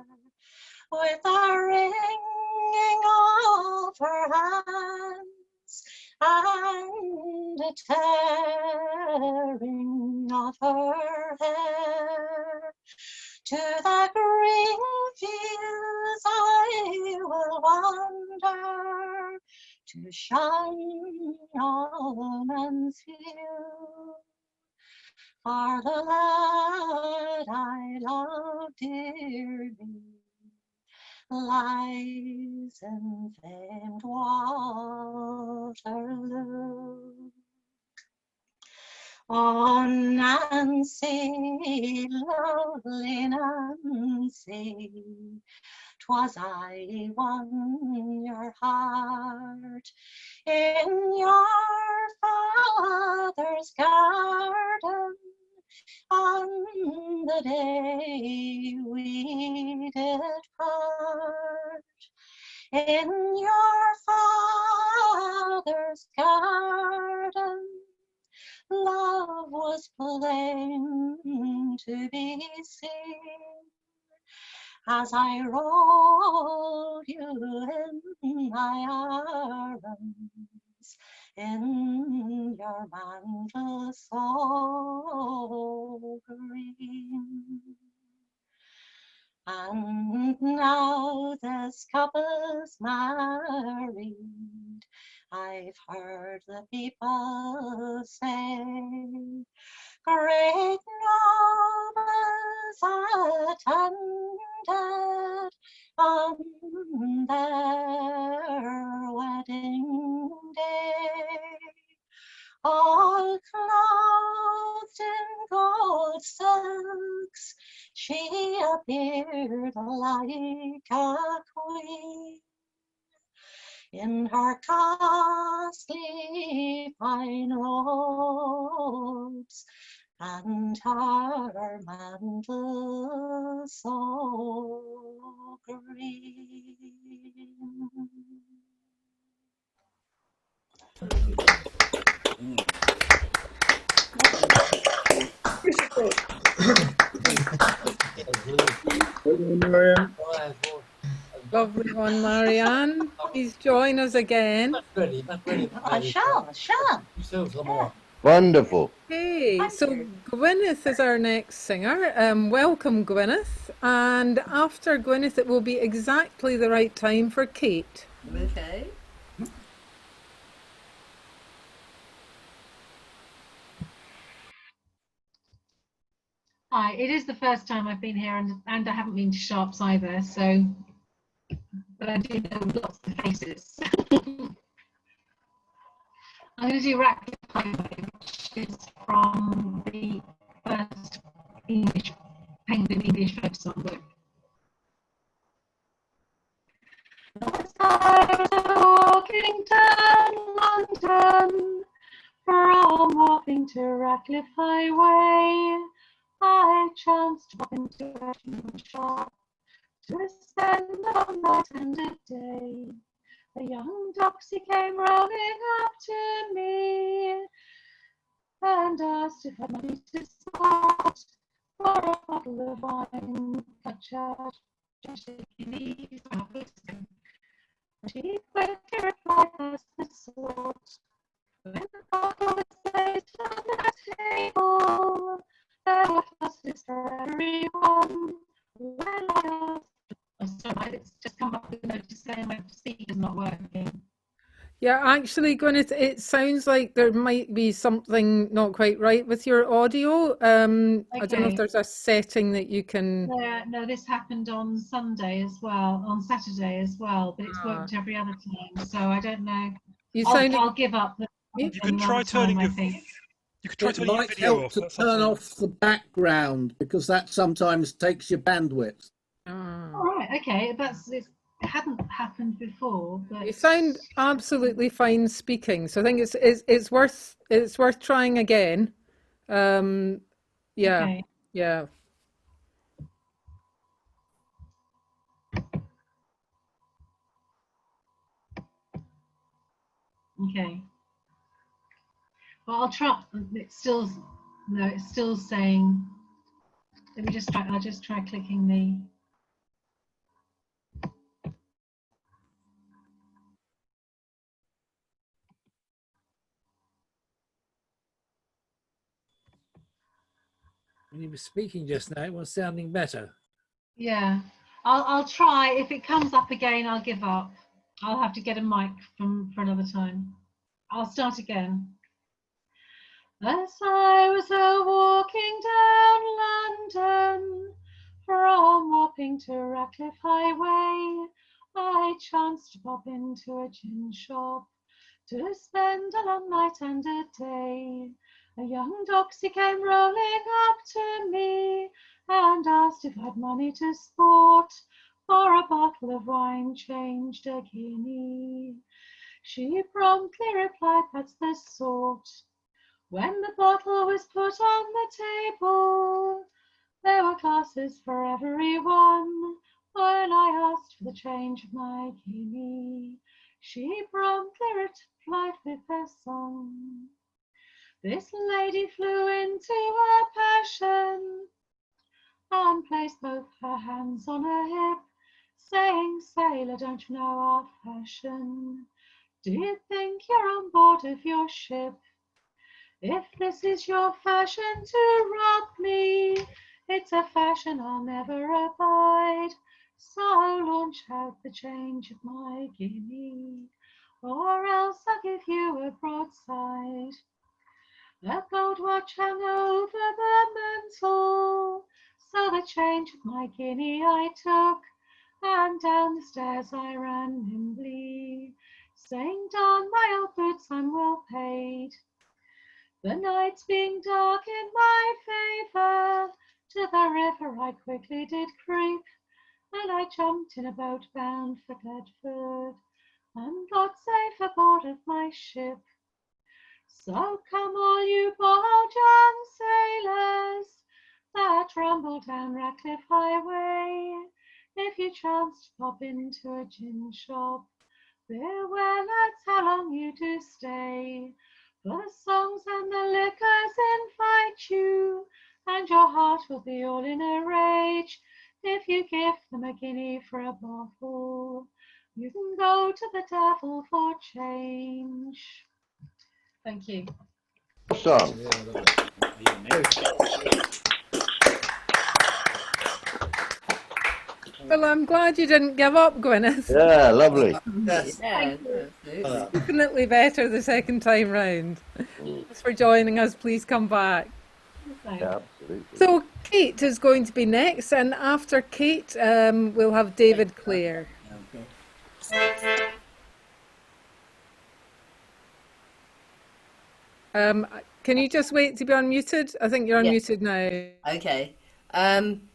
With a wringing of her hands and a tearing of her hair, to the green fields I will wander, to shun all men's view. For the lad I love dearly lies in famed Waterloo. Oh, Nancy, lovely Nancy, 'twas I won your heart in your father's garden on the day we did part. In your father's garden, love was plain to be seen, as I rolled you in my arms, in your mantle so green. And now this couple's married, I've heard the people say, great nobles attended on their wedding day, all clothed in gold silks, she appeared like a queen. In her costly fine robes and her mantle so green. Lovely one, Marianne. Please join us again. I shall. Wonderful. Okay, so Gwyneth is our next singer. Welcome, Gwyneth. And after Gwyneth, it will be exactly the right time for Kate. Okay. Hi, it is the first time I've been here, and I haven't been to Sharps either, so, but I do know lots of faces. I'm going to do Ratcliffe Highway, which is from the first English Penguin English folk songbook. As I was walking down London, from Wapping to Ratcliffe Highway, I chanced to pop into a shop to spend a night and a day. A young doxy came rolling up to me and asked if I'd money to spot for a bottle of wine. I charged just a guinea for whiskey. She quickly replied, "That's the sort." When the bottle was placed on the table, there were glasses for everyone. When I asked, oh, sorry, it's just come up with a notice saying my speaker's not working. Yeah, actually, Gwyneth, it sounds like there might be something not quite right with your audio. I don't know if Okay. there's a setting that you can. Yeah, no, this happened on Sunday as well, on Saturday as well, but it's worked every other time. So I don't know. You I'll give up. You could try turning your. You could try It turning your might video help off. to That's turn something. off the background because that sometimes takes your bandwidth. All right, okay, it hadn't happened before, but You sound absolutely fine speaking, so I think it's worth trying again. Yeah, okay. yeah. Okay. Well, I'll try. It's still saying. Let me just try. I'll just try clicking the. When you were speaking just now, it was sounding better. Yeah, I'll try. If it comes up again, I'll give up. I'll have to get a mic for another time. I'll start again. As I was walking down London, from Wapping to Ratcliffe Highway, I chanced to pop into a gin shop to spend a long night and a day. A young doxy came rolling up to me and asked if I'd money to sport for a bottle of wine changed a guinea. She promptly replied, "That's the sort." When the bottle was put on the table, there were glasses for everyone. When I asked for the change of my guinea, she promptly replied with her song. This lady flew into a passion and placed both her hands on her hip, saying, "Sailor, don't you know our fashion? Do you think you're on board of your ship? If this is your fashion to rob me, it's a fashion I'll never abide. So launch out the change of my guinea, or else I'll give you a broadside." A gold watch hung over the mantle, so the change of my guinea I took, and down the stairs I ran nimbly, saying, "Don my old boots, I'm well paid." The nights being dark in my favour, to the river I quickly did creep, and I jumped in a boat bound for Bedford, and got safe aboard of my ship. So come all you bold young sailors that rumble down Ratcliffe Highway, if you chance to pop into a gin shop, beware lads how long you do stay. For the songs and the liquors invite you, and your heart will be all in a rage. If you give them a guinea for a bottle, you can go to the devil for change. Thank you. Song. Well, I'm glad you didn't give up, Gwyneth. Yeah, lovely. Yes. Yeah, Definitely better the second time round. Thanks for joining us. Please come back. Yeah, absolutely. So Kate is going to be next, and after Kate, we'll have David Clare. Can you just wait to be unmuted? I think you're unmuted now. Okay.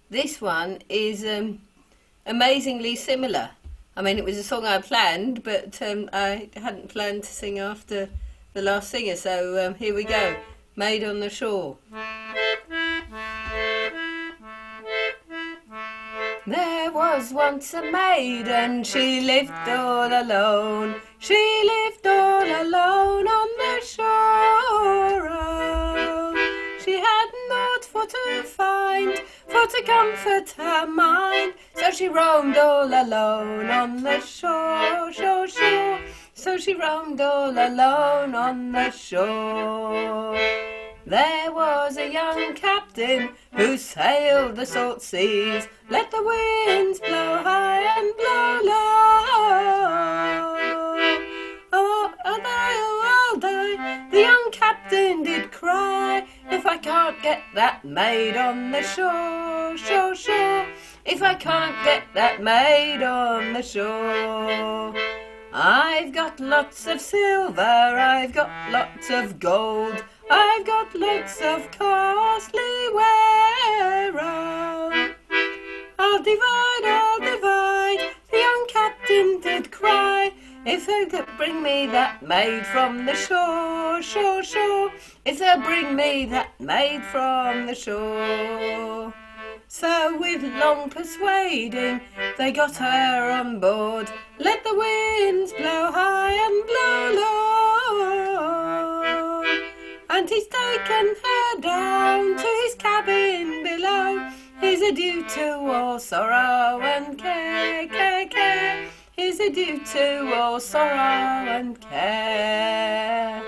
this one is amazingly similar. I mean, it was a song I planned, but I hadn't planned to sing after the last singer. So here we go. Maid on the Shore. There was once a maid and she lived all alone. She lived all alone on the shore. Oh, she had naught for to find, for to comfort her mind. So she roamed all alone on the shore, shore, shore. So she roamed all alone on the shore. There was a young captain who sailed the salt seas. Let the winds blow high and blow low. Oh, I'll die, oh, I'll die. The young captain did cry. If I can't get that maid on the shore, shore, shore. If I can't get that maid on the shore. I've got lots of silver, I've got lots of gold, I've got lots of costly ware. I'll divide, the young captain did cry. If they could bring me that maid from the shore, shore, shore. If they'll bring me that maid from the shore. So with long persuading, they got her on board. Let the winds blow high and blow low. And he's taken her down to his cabin below. His adieu to all sorrow and care, care, care. His adieu to all sorrow and care.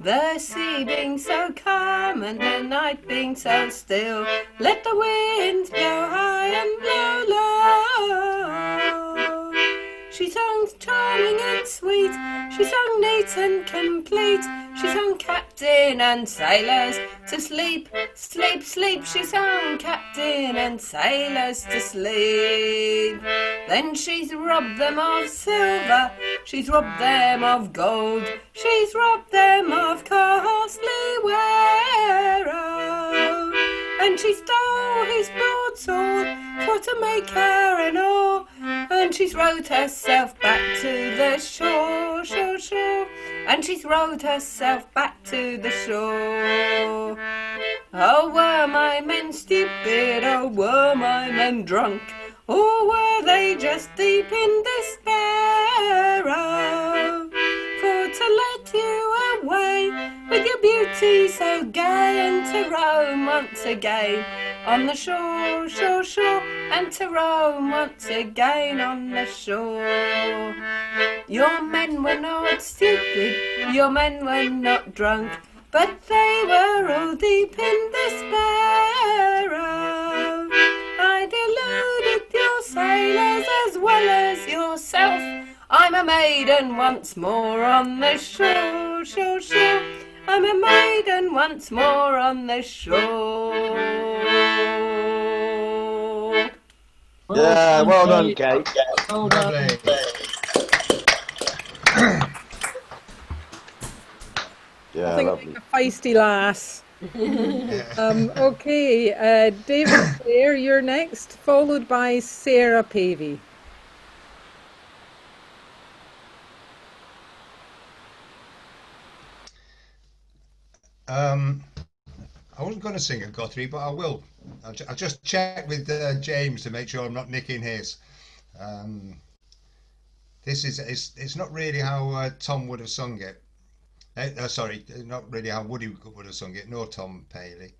The sea being so calm and the night being so still, let the winds blow high and blow low. She sung charming and sweet, she sung neat and complete, she sung captain and sailors to sleep, sleep, sleep. She sung captain and sailors to sleep. Then she's robbed them of silver, she's robbed them of gold, she's robbed them of costly ware. Oh, and she stole his broadsword for to make her an oar. And she's rowed herself back to the shore, shore, shore. And she's rowed herself back to the shore. Oh, were my men stupid? Oh, were my men drunk? Or were they just deep in despair? Oh, for to let you away with your beauty so gay, and to roam once again on the shore, shore, shore, and to roam once again on the shore. Your men were not stupid, your men were not drunk, but they were all deep in despair. Oh, I deluded your sailors as well as yourself. I'm a maiden once more on the shore, shore, shore. I'm a maiden once more on the shore. Yeah, well done, Kate. Well done. Yeah, I think lovely. like a feisty lass. Okay, David Clare, you're next, followed by Sarah Pavey. I wasn't going to sing a Guthrie, but I will. I'll just check with James to make sure I'm not nicking his. This is it's not really how Tom would have sung it. Sorry, not really how Woody would have sung it, nor Tom Paley.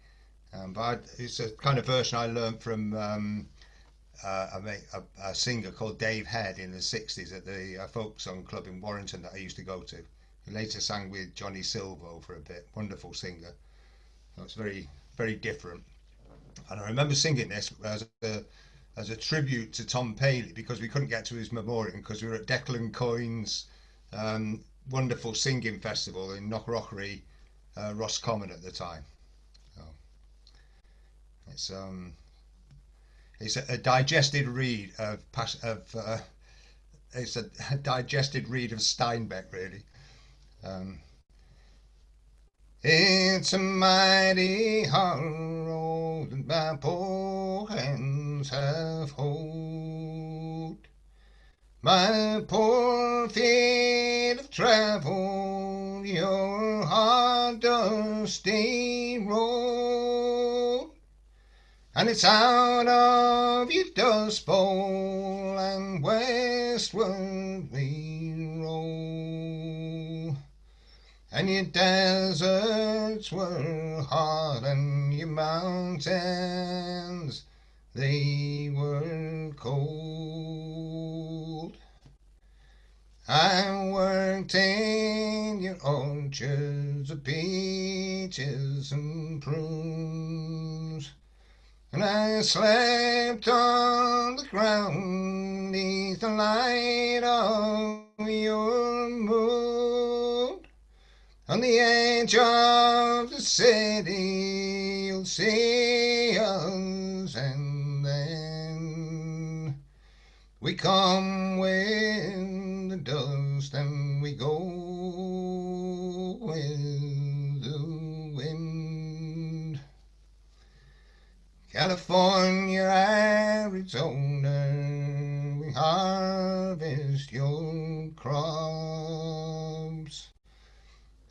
But it's a kind of version I learned from a singer called Dave Head in the 60s at the folk song club in Warrington that I used to go to. He later sang with Johnny Silvo for a bit. Wonderful singer. So it's very, very different. And I remember singing this as a tribute to Tom Paley, because we couldn't get to his memorial because we were at Declan Coyne's wonderful singing festival in Knockrockery, Roscommon at the time. So it's a digested read of it's a digested read of Steinbeck, really. It's a mighty hard road that my poor hands have hoed. My poor feet have traveled your hard dusty road, and it's out of your dust bowl and westward we roll. And your deserts were hot and your mountains, they were cold. I worked in your orchards of peaches and prunes, and I slept on the ground neath the light of your moon. On the edge of the city you'll see us, and then we come with the dust and we go with the wind. California, Arizona, we harvest your crops.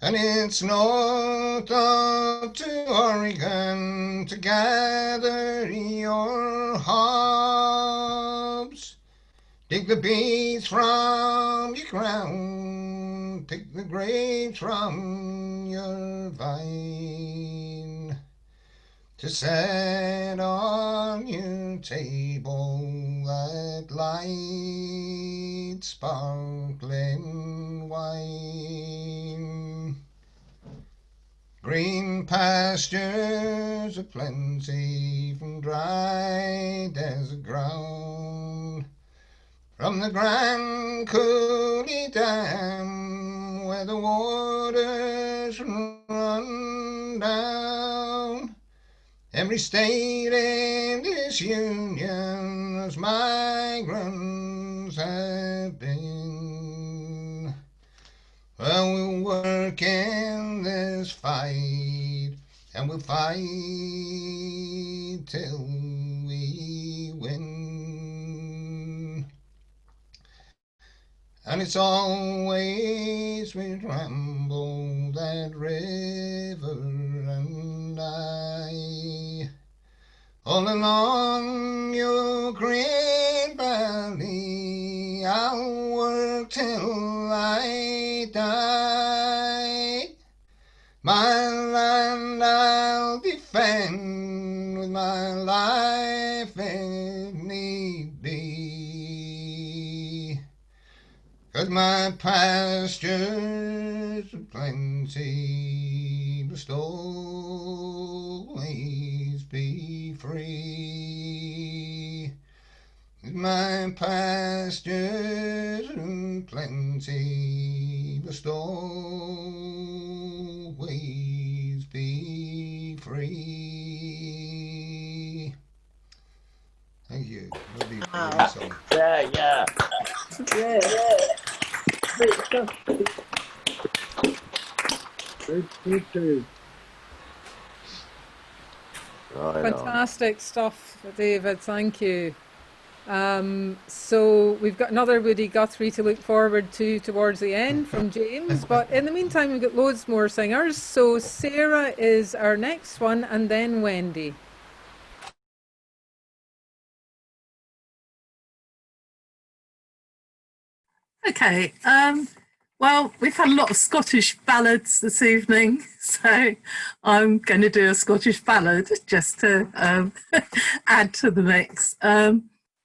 And it's north up to Oregon to gather your hops. Dig the beets from your ground, pick the grapes from your vine, to set on your table that light sparkling wine. Green pastures of plenty from dry desert ground, from the Grand Coulee Dam where the waters run down. Every state in this union as migrants have been. Well, we'll work in this fight, and we'll fight till we win. And it's always with Ramble, that river and I, all along your green valley, I'll work till I die. My land I'll defend with my life if need be, 'cause my pastures of plenty must always be free. My pastures of plenty must always be free. Thank you. Lovely song. Yeah, yeah. Yeah. Great stuff. Good. Fantastic stuff, David. Thank you. So we've got another Woody Guthrie to look forward to towards the end from James, but in the meantime we've got loads more singers. So Sarah is our next one, and then Wendy. Okay, well, we've had a lot of Scottish ballads this evening, so I'm going to do a Scottish ballad just to add to the mix.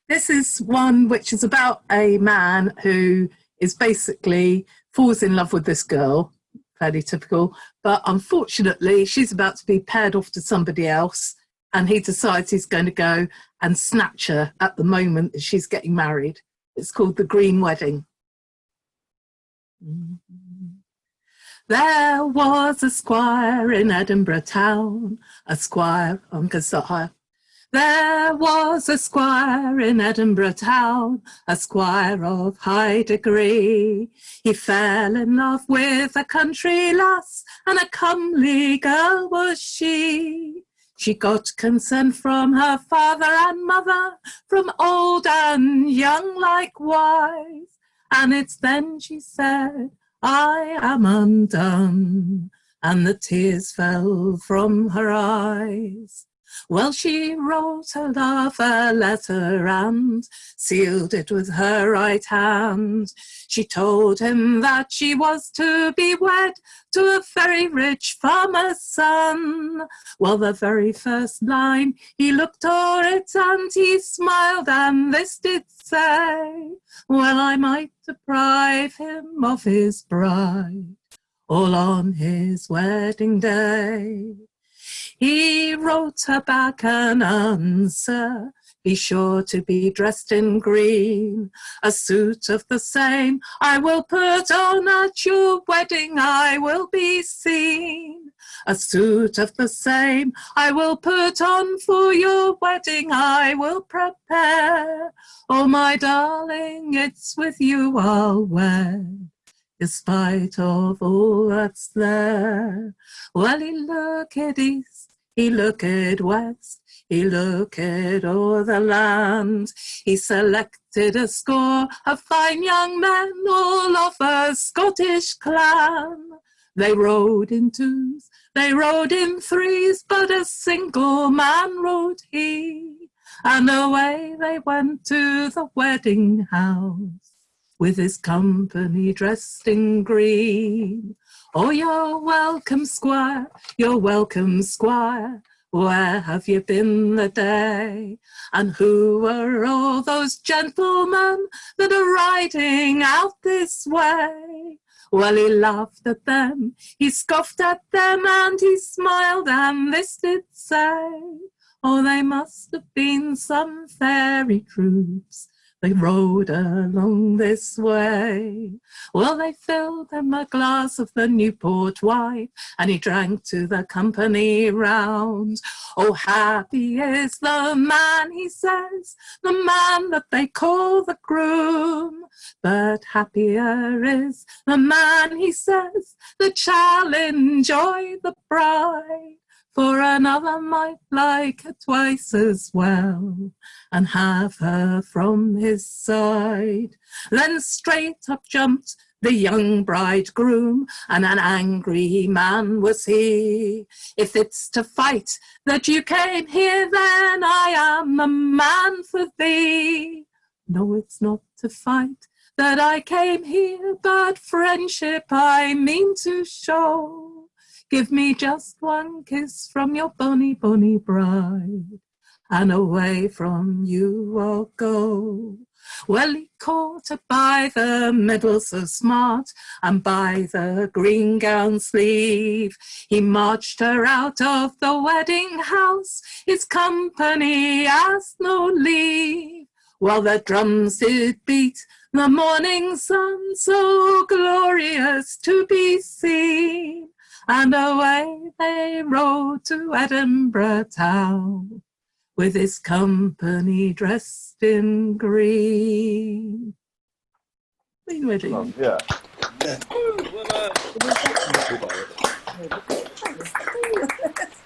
This is one which is about a man who is basically falls in love with this girl, fairly typical, but unfortunately she's about to be paired off to somebody else, and he decides he's going to go and snatch her at the moment that she's getting married. It's called The Green Wedding. There was a squire in Edinburgh town, a squire, I'm going to start higher. There was a squire in Edinburgh town, a squire of high degree. He fell in love with a country lass, and a comely girl was she. She got consent from her father and mother, from old and young likewise. And it's then she said, I am undone, and the tears fell from her eyes. Well, she wrote her love a letter and sealed it with her right hand. She told him that she was to be wed to a very rich farmer's son. Well, the very first line he looked o'er it and he smiled and this did say, well, I might deprive him of his bride all on his wedding day. He wrote her back an answer, be sure to be dressed in green. A suit of the same I will put on at your wedding, I will be seen. A suit of the same I will put on for your wedding, I will prepare. Oh, my darling, it's with you I'll wed, despite of all that's there. Well, he looked east, he looked west, he looked o'er the land. He selected a score of fine young men, all of a Scottish clan. They rode in twos, they rode in threes, but a single man rode he. And away they went to the wedding house, with his company dressed in green. Oh, you're welcome, squire, you're welcome, squire. Where have you been the day? And who are all those gentlemen that are riding out this way? Well, he laughed at them, he scoffed at them, and he smiled, and this did say, oh, they must have been some fairy troops, they rode along this way. Well, they filled him a glass of the Newport wine, and he drank to the company round. Oh, happy is the man, he says, the man that they call the groom. But happier is the man, he says, that shall enjoy the bride. For another might like her twice as well, and have her from his side. Then straight up jumped the young bridegroom, and an angry man was he. If it's to fight that you came here, then I am the man for thee. No, it's not to fight that I came here, but friendship I mean to show. Give me just one kiss from your bonny, bonny bride, and away from you I'll go. Well, he caught her by the middle so smart, and by the green gown sleeve. He marched her out of the wedding house, his company asked no leave. While the drums did beat the morning sun, so glorious to be seen. And away they rode to Edinburgh town, with his company dressed in green. Been ready? Oh, yeah. I've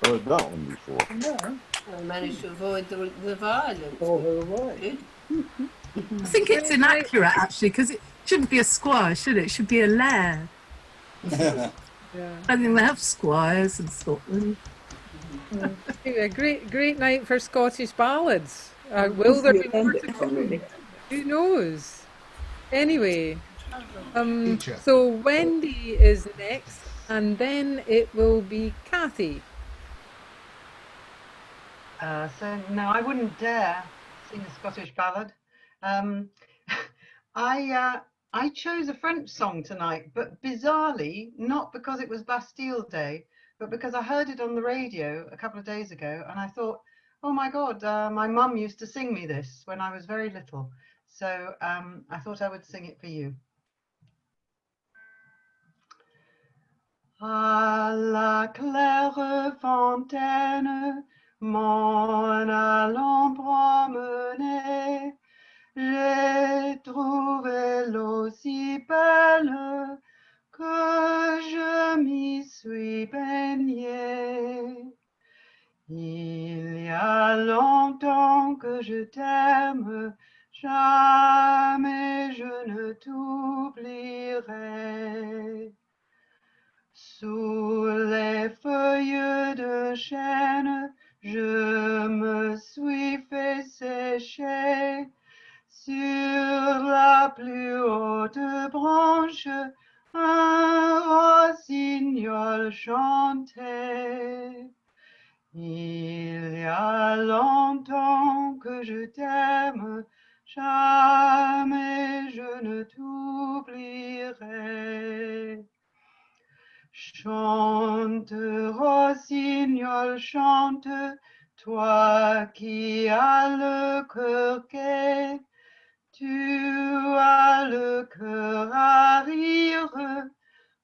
heard that one before. No. I managed to avoid the violence. Oh, right. I think it's inaccurate, actually, because it shouldn't be a squire, should it? It should be a laird. Yeah. I think they have squires in Scotland. A great night for Scottish ballads. Will there be more to come? Who knows? Anyway, so Wendy is next, and then it will be Kathy. So no, I wouldn't dare sing a Scottish ballad. I chose a French song tonight, but bizarrely, not because it was Bastille Day, but because I heard it on the radio a couple of days ago, and I thought, oh my God, my mum used to sing me this when I was very little. So I thought I would sing it for you. À la claire fontaine M'en allant promener, j'ai trouvé l'eau si belle que je m'y suis baignée. Il y a longtemps que je t'aime, jamais je ne t'oublierai. Sous les feuilles de chêne, je me suis fait sécher. Sur la plus haute branche, un rossignol chantait. Il y a longtemps que je t'aime, jamais je ne t'oublierai. Chante, rossignol, chante, toi qui as le cœur gai, tu as le cœur à rire,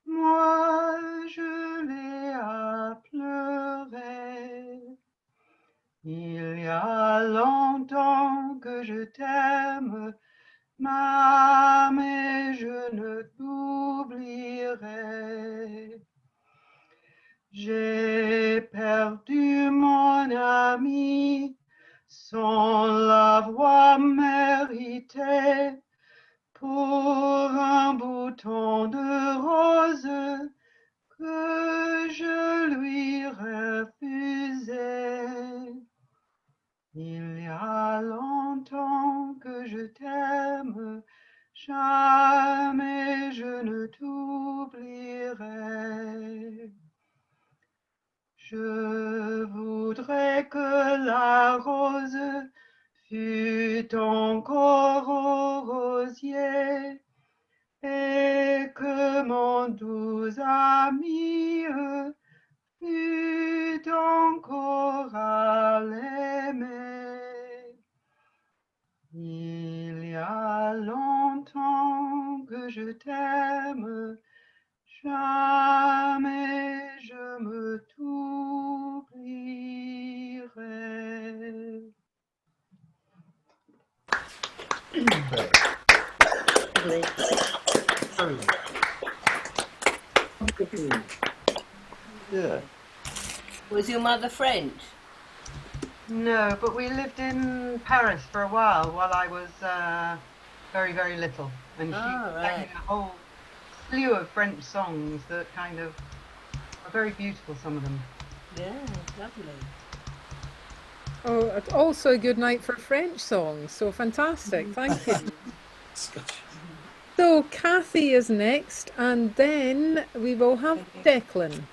moi je l'ai à pleurer. Il y a longtemps que je t'aime, mais je ne t'oublierai. J'ai perdu mon ami sans l'avoir mérité pour un bouton de rose que je lui refusais. Il y a longtemps que je t'aime, jamais je ne t'oublierai. Je voudrais que la rose fût encore au rosier et que mon doux ami fût encore à l'aimer. Il y a longtemps que je t'aime, jamais je me t'oublierai. Yeah. Was your mother French? No, but we lived in Paris for a while I was very, very little. And she sang me a whole slew of French songs that kind of are very beautiful, some of them. Yeah, lovely. Oh, also a good night for French songs. So fantastic. Thank you. So Kathy is next, and then we will have Declan.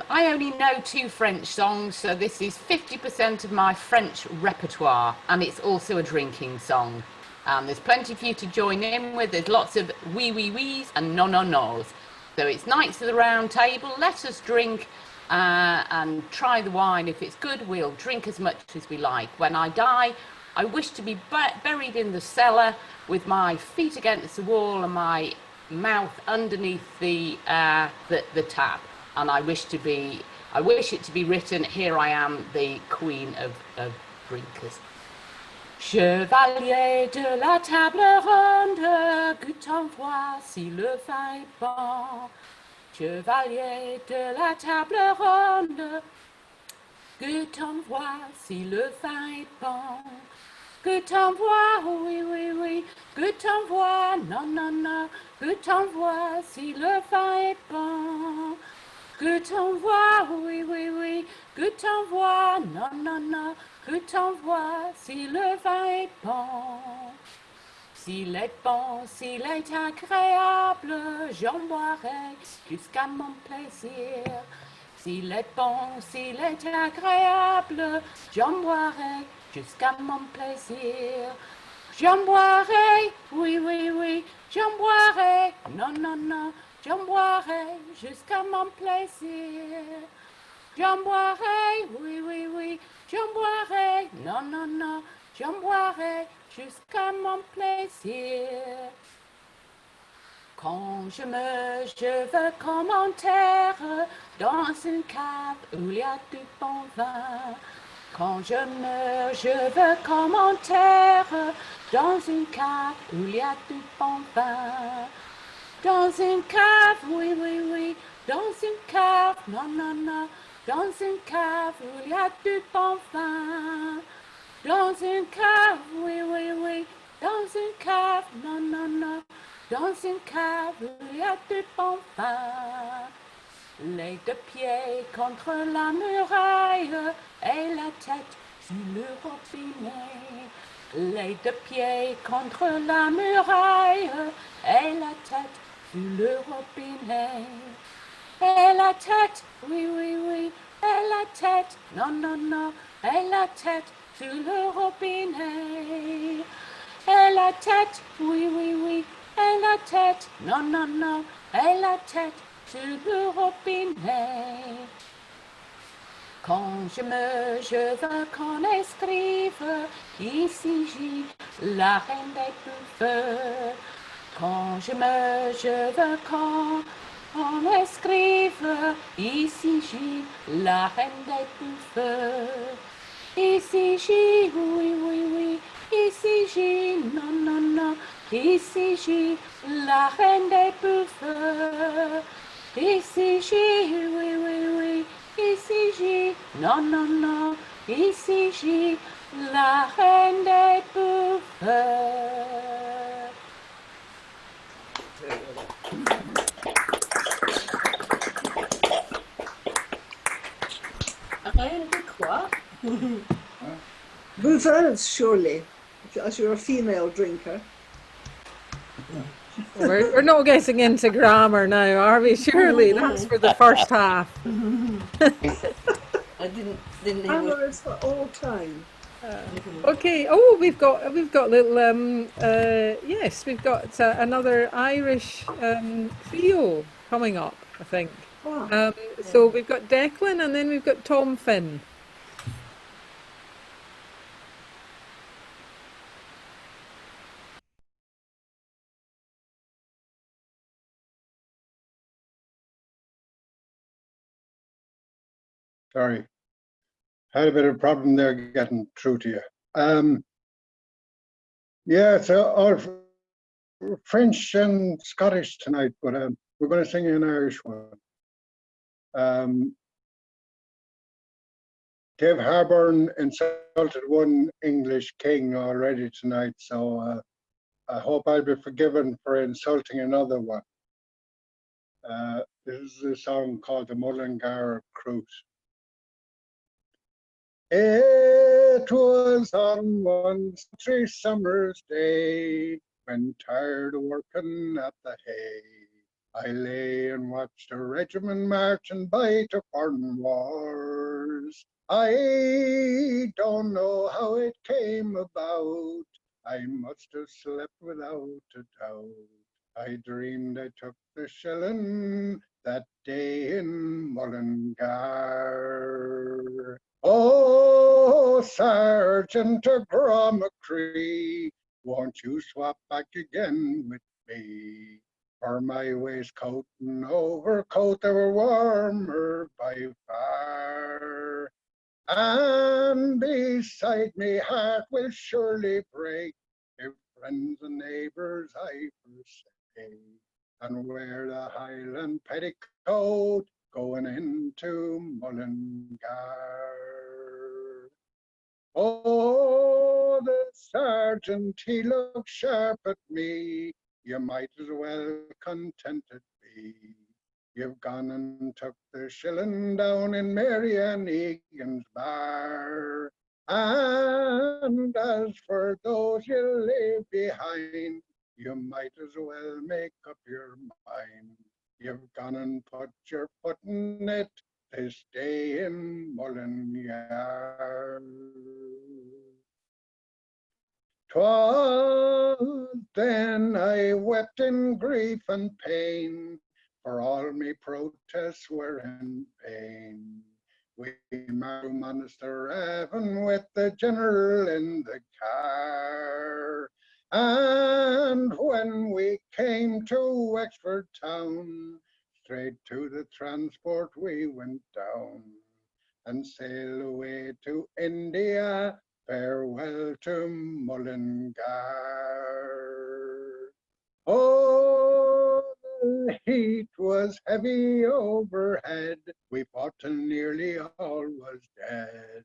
I only know 2 French songs, so this is 50% of my French repertoire, and it's also a drinking song. There's plenty for you to join in with. There's lots of wee wee wees and no no nos. So it's Knights of the Round Table. Let us drink and try the wine. If it's good, we'll drink as much as we like. When I die, I wish to be buried in the cellar with my feet against the wall and my mouth underneath the tap. And I wish it to be written, here I am, the queen of drinkers. Chevalier de la table ronde, que t'envoie si le vin est bon. Chevalier de la table ronde, que t'envoie si le vin est bon. Que t'envoie, oui, oui, oui, que t'envoie, non, non, non, que t'envoie si le vin est bon. Que t'envoie, oui, oui, oui, que t'envoie, non, non, non, que t'envoie si le vin est bon. S'il est bon, s'il est agréable, j'en boirai jusqu'à mon plaisir. S'il est bon, s'il est agréable, j'en boirai jusqu'à mon plaisir. J'en boirai, oui, oui, oui, j'en boirai, non, non, non, j'en boirai jusqu'à mon plaisir. J'en boirai, oui, oui, oui, j'en boirai, non, non, non, j'en boirai jusqu'à mon plaisir. Quand je veux commentaire dans une cave où il y a du bon vin. Quand je veux commentaire dans une cave où il y a du bon vin. Dans une cave, oui, oui, oui, dans une cave, non, non, non, dans une cave où il y a du bon vin. Dans une cave, oui, oui, oui, dans une cave, non, non, non, dans une cave où il y a du bon vin. Les deux pieds contre la muraille et la tête sur le robinet. Les deux pieds contre la muraille et la tête sur le robinet. Et la tête, oui, oui, oui, et la tête, non, non, non, et la tête sur le robinet. Et la tête, oui, oui, oui, et la tête, non, non, non, et la tête sur le robinet. Quand je veux qu'on escrive, ici j'ai la reine des bouffeurs. Quand je veux qu'on escrive, ici j'ai la reine des bouffeurs. Ici j'ai, oui, oui, oui, ici j'ai, non, non, non, ici j'ai la reine des bouffeurs. Ici j'ai, oui, oui, oui, ici j'ai, non, non, non, ici j'ai la reine des bouffeurs. Reine de quoi? Voudrais, surely, as you're a female drinker. We're not getting into grammar now, are we? Surely that's for the first half. I didn't hear. Grammar is for all time. Okay. Oh, we've got little yes, we've got another Irish trio coming up, I think. So we've got Declan and then we've got Tom Finn. Sorry, had a bit of a problem there getting through to you. Yeah, so all French and Scottish tonight, but we're going to sing an Irish one. Dave Harbourne insulted one English king already tonight, so I hope I'll be forgiven for insulting another one. This is a song called the Mullingar Cruise. It was on one sultry summer's day, when tired of working at the hay, I lay and watched a regiment marching by to foreign wars. I don't know how it came about, I must have slept without a doubt. I dreamed I took the shilling that day in Mullingar. Oh, Sergeant McCree, won't you swap back again with me? For my waistcoat and overcoat, they were warmer by far. And beside me heart will surely break if friends and neighbours I forsake, and wear the Highland petticoat going into Mullingar. Oh, the sergeant, he looked sharp at me. You might as well contented be. You've gone and took the shilling down in Mary Ann Egan's bar. And as for those you leave behind, you might as well make up your mind. You've gone and put your foot in it this day in Mullingar. 'Twas then I wept in grief and pain, for all me protests were in vain. We marched to Monasterhaven with the general in the car, and when we we came to Wexford town, straight to the transport we went down, and sailed away to India, farewell to Mullingar. Oh, the heat was heavy overhead, we fought till nearly all was dead.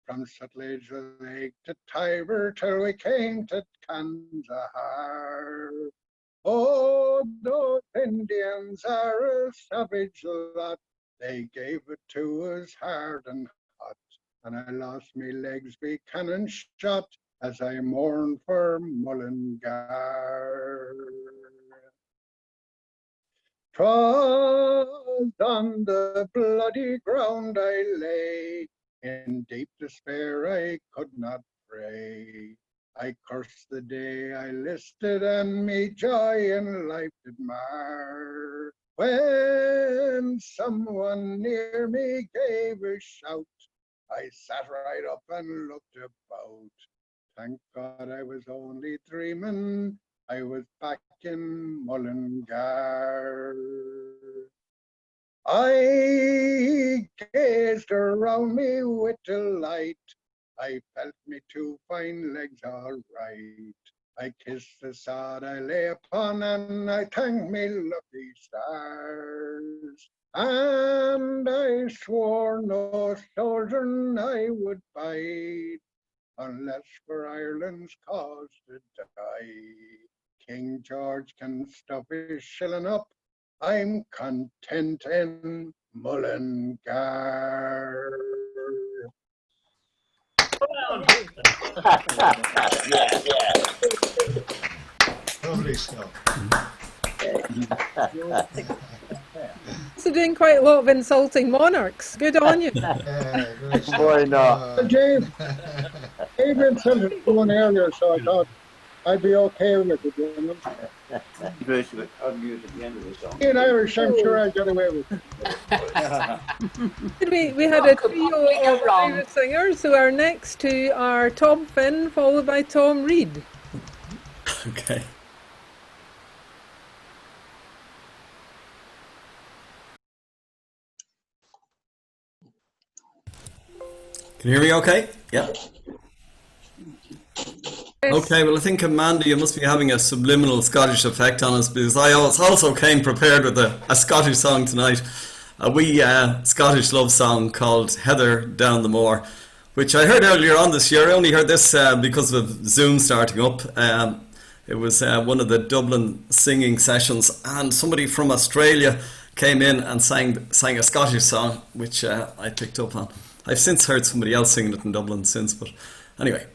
From Sutlej Lake to Tiber till we came to Kandahar. Oh, those Indians are a savage lot, they gave it to us hard and hot, and I lost me legs be cannon shot as I mourned for Mullingar. 'Twas on the bloody ground I lay, in deep despair I could not pray. I cursed the day I listed, and me joy in life did mar. When someone near me gave a shout, I sat right up and looked about. Thank God I was only dreaming, I was back in Mullingar. I gazed around me with delight, I felt me two fine legs all right. I kissed the sod I lay upon, and I thanked me lucky stars. And I swore no soldier I would bide, unless for Ireland's cause to die. King George can stuff his shilling up, I'm content in Mullingar. Yeah. Lovely stuff. So doing quite a lot of insulting monarchs. Good on you. Why not? Dave insulted one earlier, so I thought I'd be okay with it. Basically, unmute at the end of the song. In Irish, I'm sure I'd get away with it. We had a trio of favourite singers, so our next two are Tom Finn, followed by Tom Reed. Okay. Can you hear me okay? Yeah. Okay, well I think Amanda, you must be having a subliminal Scottish effect on us, because I also came prepared with a Scottish song tonight. A wee Scottish love song called Heather Down the Moor, which I heard earlier on this year. I only heard this because of Zoom starting up. It was one of the Dublin singing sessions, and somebody from Australia came in and sang a Scottish song, which I picked up on. I've since heard somebody else singing it in Dublin since, but anyway.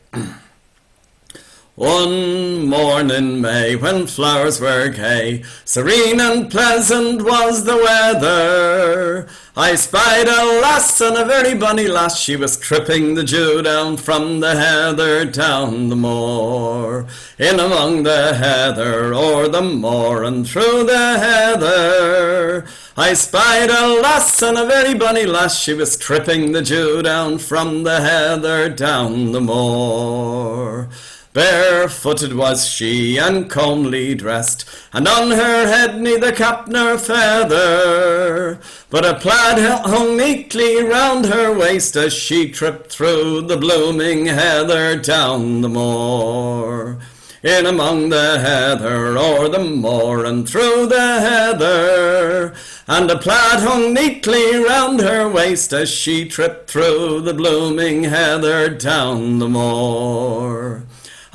One morn in May, when flowers were gay, serene and pleasant was the weather, I spied a lass, and a very bonny lass, she was tripping the dew down from the heather down the moor. In among the heather, o'er the moor, and through the heather, I spied a lass, and a very bonny lass, she was tripping the dew down from the heather down the moor. Barefooted was she, and comely dressed, and on her head neither cap nor feather, but a plaid hung neatly round her waist as she tripped through the blooming heather down the moor. In among the heather, o'er the moor, and through the heather, and a plaid hung neatly round her waist as she tripped through the blooming heather down the moor.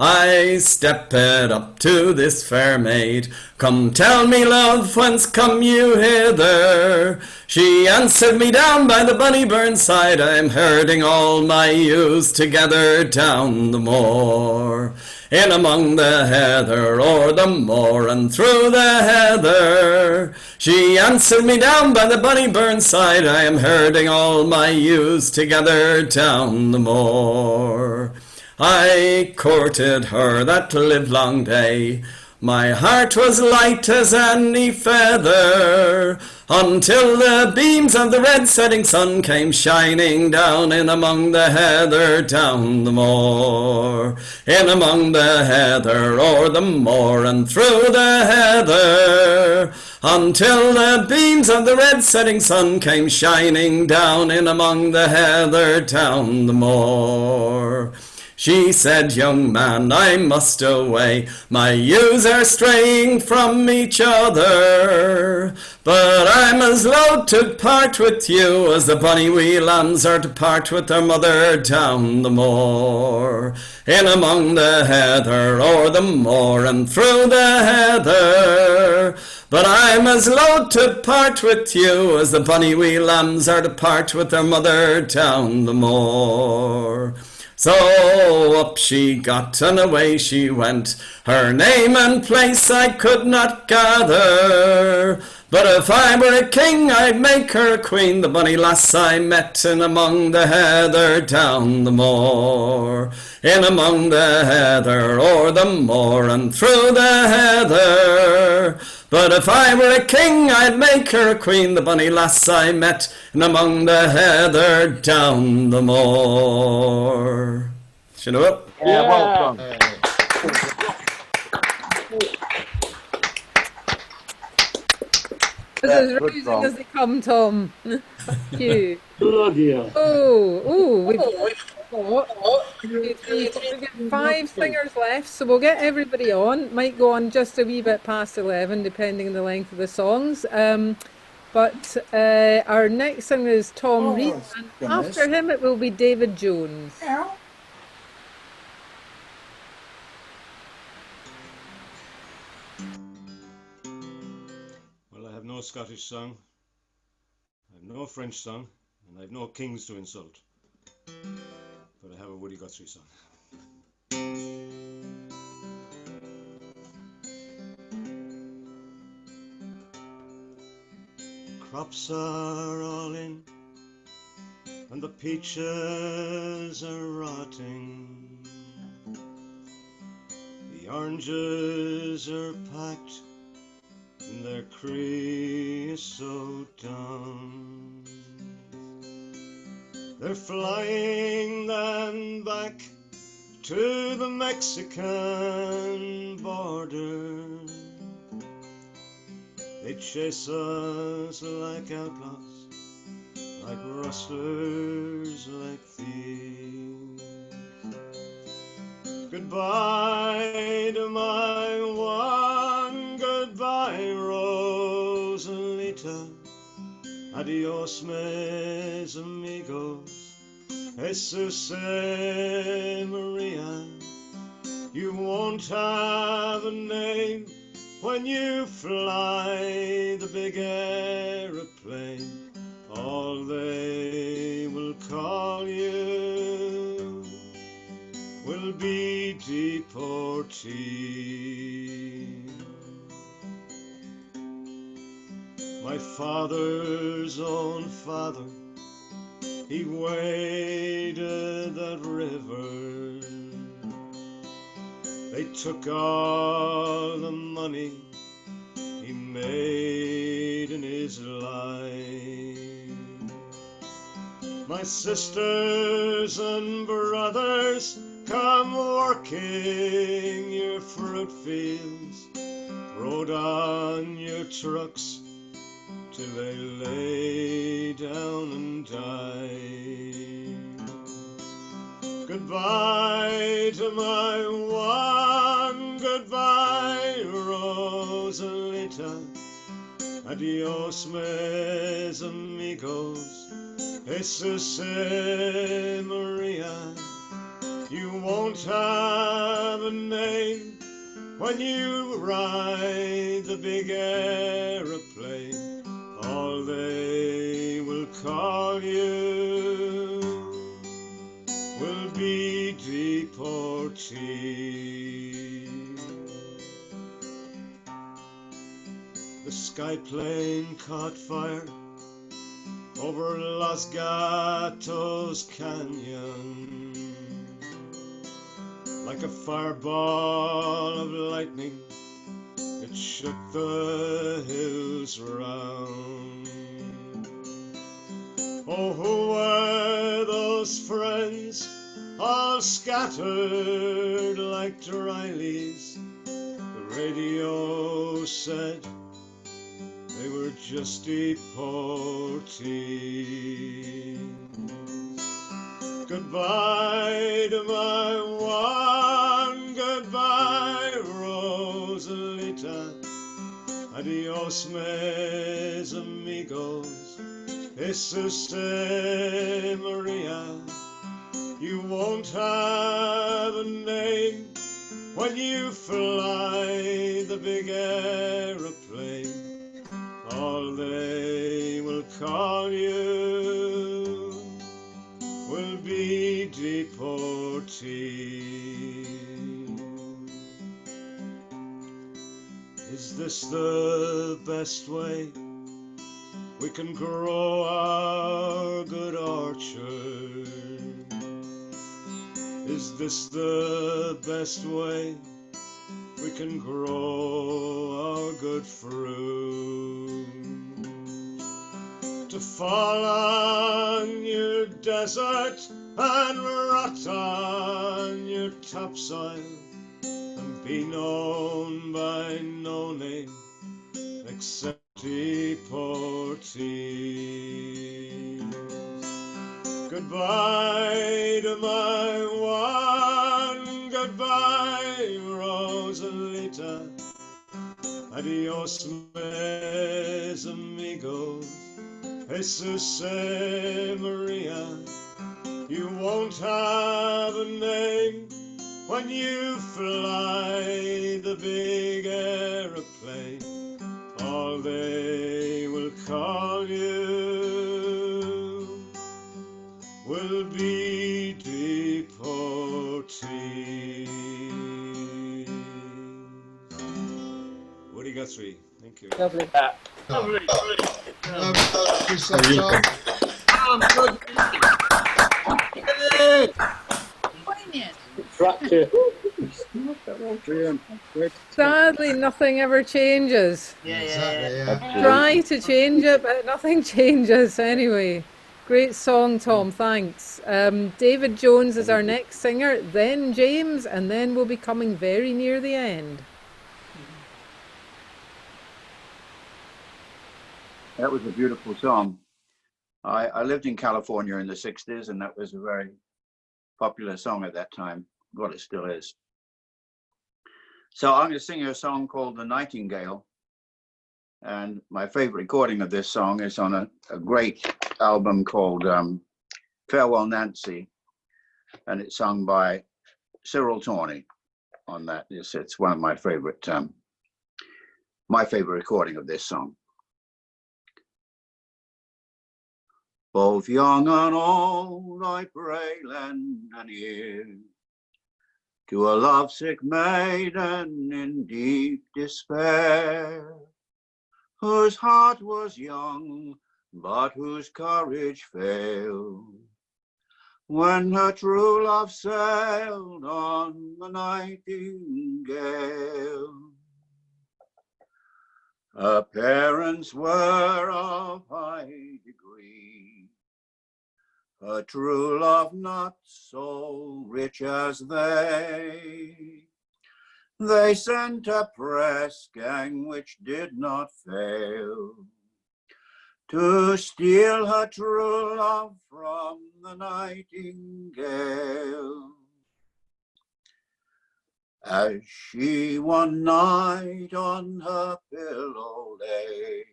I stepped up to this fair maid, come tell me, love, whence come you hither? She answered me, down by the bonny burnside, I'm herding all my ewes together down the moor. In among the heather, o'er the moor, and through the heather, she answered me, down by the bonny burnside, I am herding all my ewes together down the moor. I courted her that livelong day, My heart was light as any feather, until the beams of the red setting sun came shining down in among the heather down the moor. In among the heather o'er the moor and through the heather, until the beams of the red setting sun came shining down in among the heather down the moor. She said, young man, I must away, my ewes are straying from each other, but I'm as loath to part with you as the bonny wee lambs are to part with their mother down the moor. In among the heather, o'er the moor and through the heather, but I'm as loath to part with you as the bonny wee lambs are to part with their mother down the moor. So up she got and away she went, her name and place I could not gather, but if I were a king I'd make her a queen, the bonny lass I met in among the heather down the moor. In among the heather o'er the moor and through the heather, but if I were a king I'd make her a queen, the bonny lass I met in among the heather down the moor. Do you know it? Yeah, well done. This is rousing as they come, Tom. Thank you. Bloody hell. We've got 5 singers left, so we'll get everybody on. Might go on just a wee bit past 11, depending on the length of the songs. But our next singer is Tom Reed, and after him it will be David Jones. Well, I have no Scottish song, I have no French song, and I have no kings to insult. But I have a Woody Guthrie song. Crops are all in, and the peaches are rotting. The oranges are packed in their creosote down. They're flying then back to the Mexican border. They chase us like outlaws, like rustlers, like thieves. Goodbye to my one, goodbye, Rosalita. Adios, mis amigos, Jesus Maria. You won't have a name when you fly the big aeroplane. All they will call you will be deportee. My father's own father, he waded that river. They took all the money he made in his life. My sisters and brothers, come working your fruit fields, rode on your trucks till they lay down and died. Goodbye to my one, goodbye, Rosalita. Adios, mis amigos, Jesus Maria. You won't have a name when you ride the big aeroplane. All they will call you will be deportee. The sky plane caught fire over Los Gatos Canyon. Like a fireball of lightning, shook the hills round. Oh, who were those friends all scattered like dry leaves? The radio said they were just deportees. Goodbye to my one, goodbye, Rosalita. Adios, mis amigos. Jesus Maria. You won't have a name when you fly the big aeroplane. All they will call you will be deportee. Is this the best way we can grow our good orchard? Is this the best way we can grow our good fruit? To fall on your desert and rot on your topsoil and be known by no name except deportees. Goodbye to my one, goodbye, Rosalita. Adios, mis amigos. Jesus Maria. You won't have a name when you fly the big aeroplane. All they will call you will be deportees. Woody Guthrie, thank you. Lovely. Lovely. Sadly, nothing ever changes. Try to change it, but nothing changes anyway. Great song, Tom, thanks. David Jones is our next singer, then James, and then we'll be coming very near the end. That was a beautiful song. I lived in California in the 60s, and that was a very popular song at that time. Well, it still is. So I'm going to sing you a song called The Nightingale. And my favorite recording of this song is on a great album called Farewell Nancy. And it's sung by Cyril Tawney on that. It's one of my favorite recording of this song. Both young and old, I pray, lend an ear to a lovesick maiden in deep despair, whose heart was young, but whose courage failed when her true love sailed on the Nightingale. Her parents were of high degree, her true love not so rich as they. They sent a press gang which did not fail to steal her true love from the Nightingale. As she one night on her pillow lay,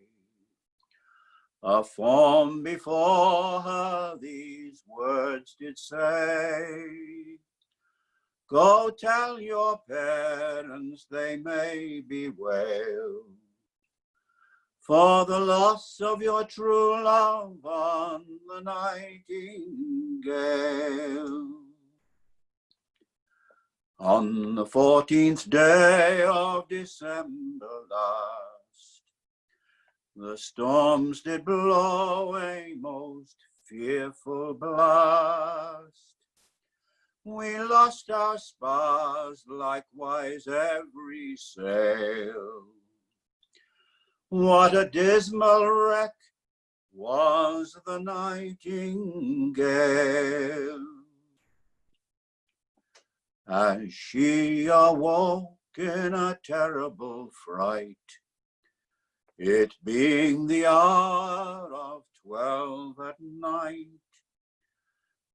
a form before her these words did say, "Go tell your parents they may bewail for the loss of your true love on the Nightingale." On the 14th day of December last, the storms did blow a most fearful blast. We lost our spars, likewise every sail, What a dismal wreck was the nightingale, as she awoke in a terrible fright, it being the hour of 12 at night,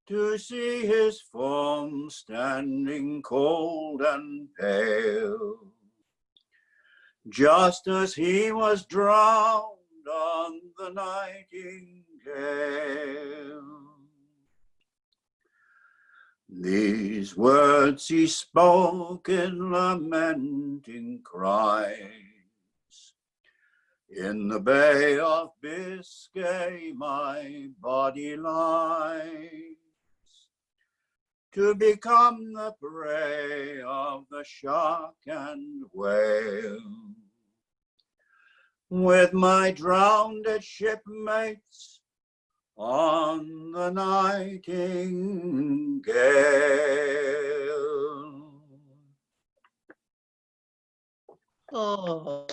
to see his form standing cold and pale, just as he was drowned on the Nightingale. These words he spoke in lamenting cries, in the Bay of Biscay my body lies, to become the prey of the shark and whale. With my drowned shipmates on the Nightingale. Oh.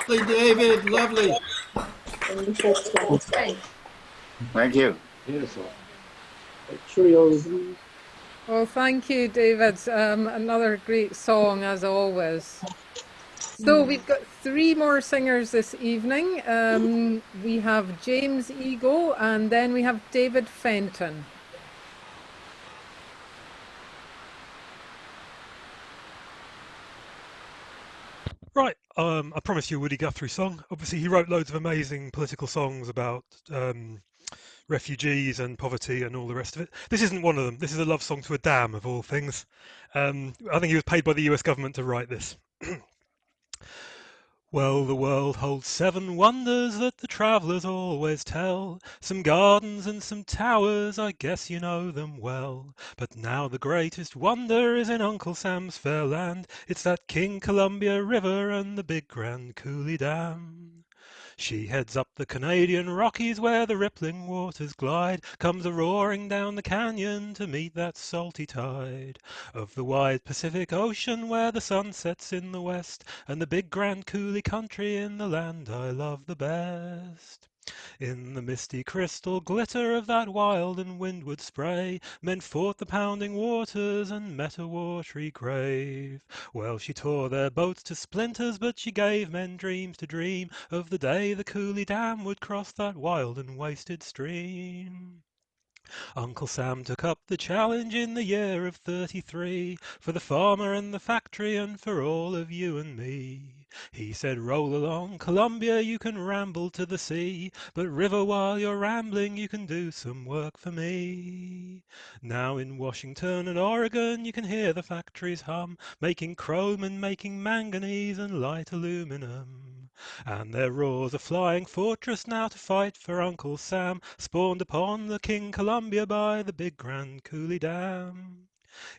Lovely, David, lovely. Thank you. Beautiful. Well, thank you, David. Another great song, as always. So we've got 3 more singers this evening. We have James Ego, and then we have David Fenton. Right, I promised you a Woody Guthrie song. Obviously, he wrote loads of amazing political songs about refugees and poverty and all the rest of it. This isn't one of them. This is a love song to a dam, of all things. I think he was paid by the US government to write this. Well, the world holds 7 wonders that the travellers always tell. Some gardens and some towers, I guess you know them well. But now the greatest wonder is in Uncle Sam's fair land. It's that King Columbia River and the big Grand Coulee Dam. She heads up the Canadian Rockies where the rippling waters glide, comes a-roaring down the canyon to meet that salty tide of the wide Pacific Ocean where the sun sets in the west, and the big Grand Coulee country in the land I love the best. In the misty crystal glitter of that wild and windward spray, men fought the pounding waters and met a watery grave. Well, she tore their boats to splinters, but she gave men dreams to dream of the day the Coulee Dam would cross that wild and wasted stream. Uncle Sam took up the challenge in the year of '33 for the farmer and the factory and for all of you and me. He said, roll along, Columbia, you can ramble to the sea, but river, while you're rambling, you can do some work for me. Now in Washington and Oregon, you can hear the factories hum, making chrome and making manganese and light aluminum. And their roars a flying fortress now to fight for Uncle Sam, spawned upon the King Columbia by the big Grand Coulee Dam.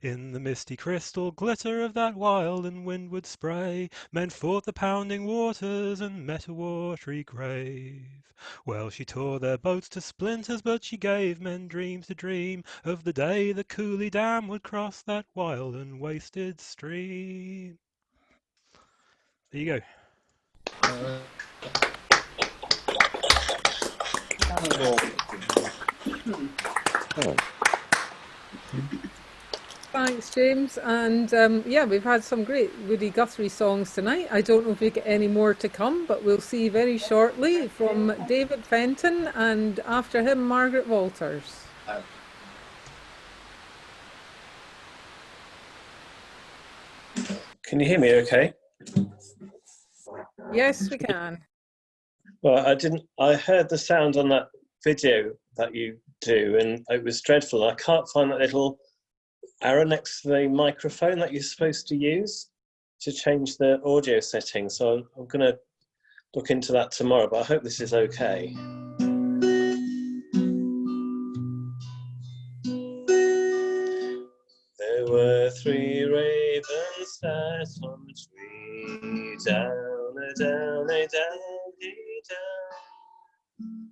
In the misty crystal glitter of that wild and windward spray, men fought the pounding waters and met a watery grave. Well, she tore their boats to splinters, but she gave men dreams to dream of the day the Coulee Dam would cross that wild and wasted stream. There you go. Thanks, James. And yeah, we've had some great Woody Guthrie songs tonight. I don't know if we get any more to come, but we'll see very shortly from David Fenton, and after him, Margaret Walters. Can you hear me okay? Yes, we can. Well, I heard the sound on that video that you do, and it was dreadful. I can't find that little arrow next to the microphone that you're supposed to use to change the audio settings. So I'm going to look into that tomorrow, but I hope this is okay. There were 3 ravens sat on the tree, down, a down, a down, a down.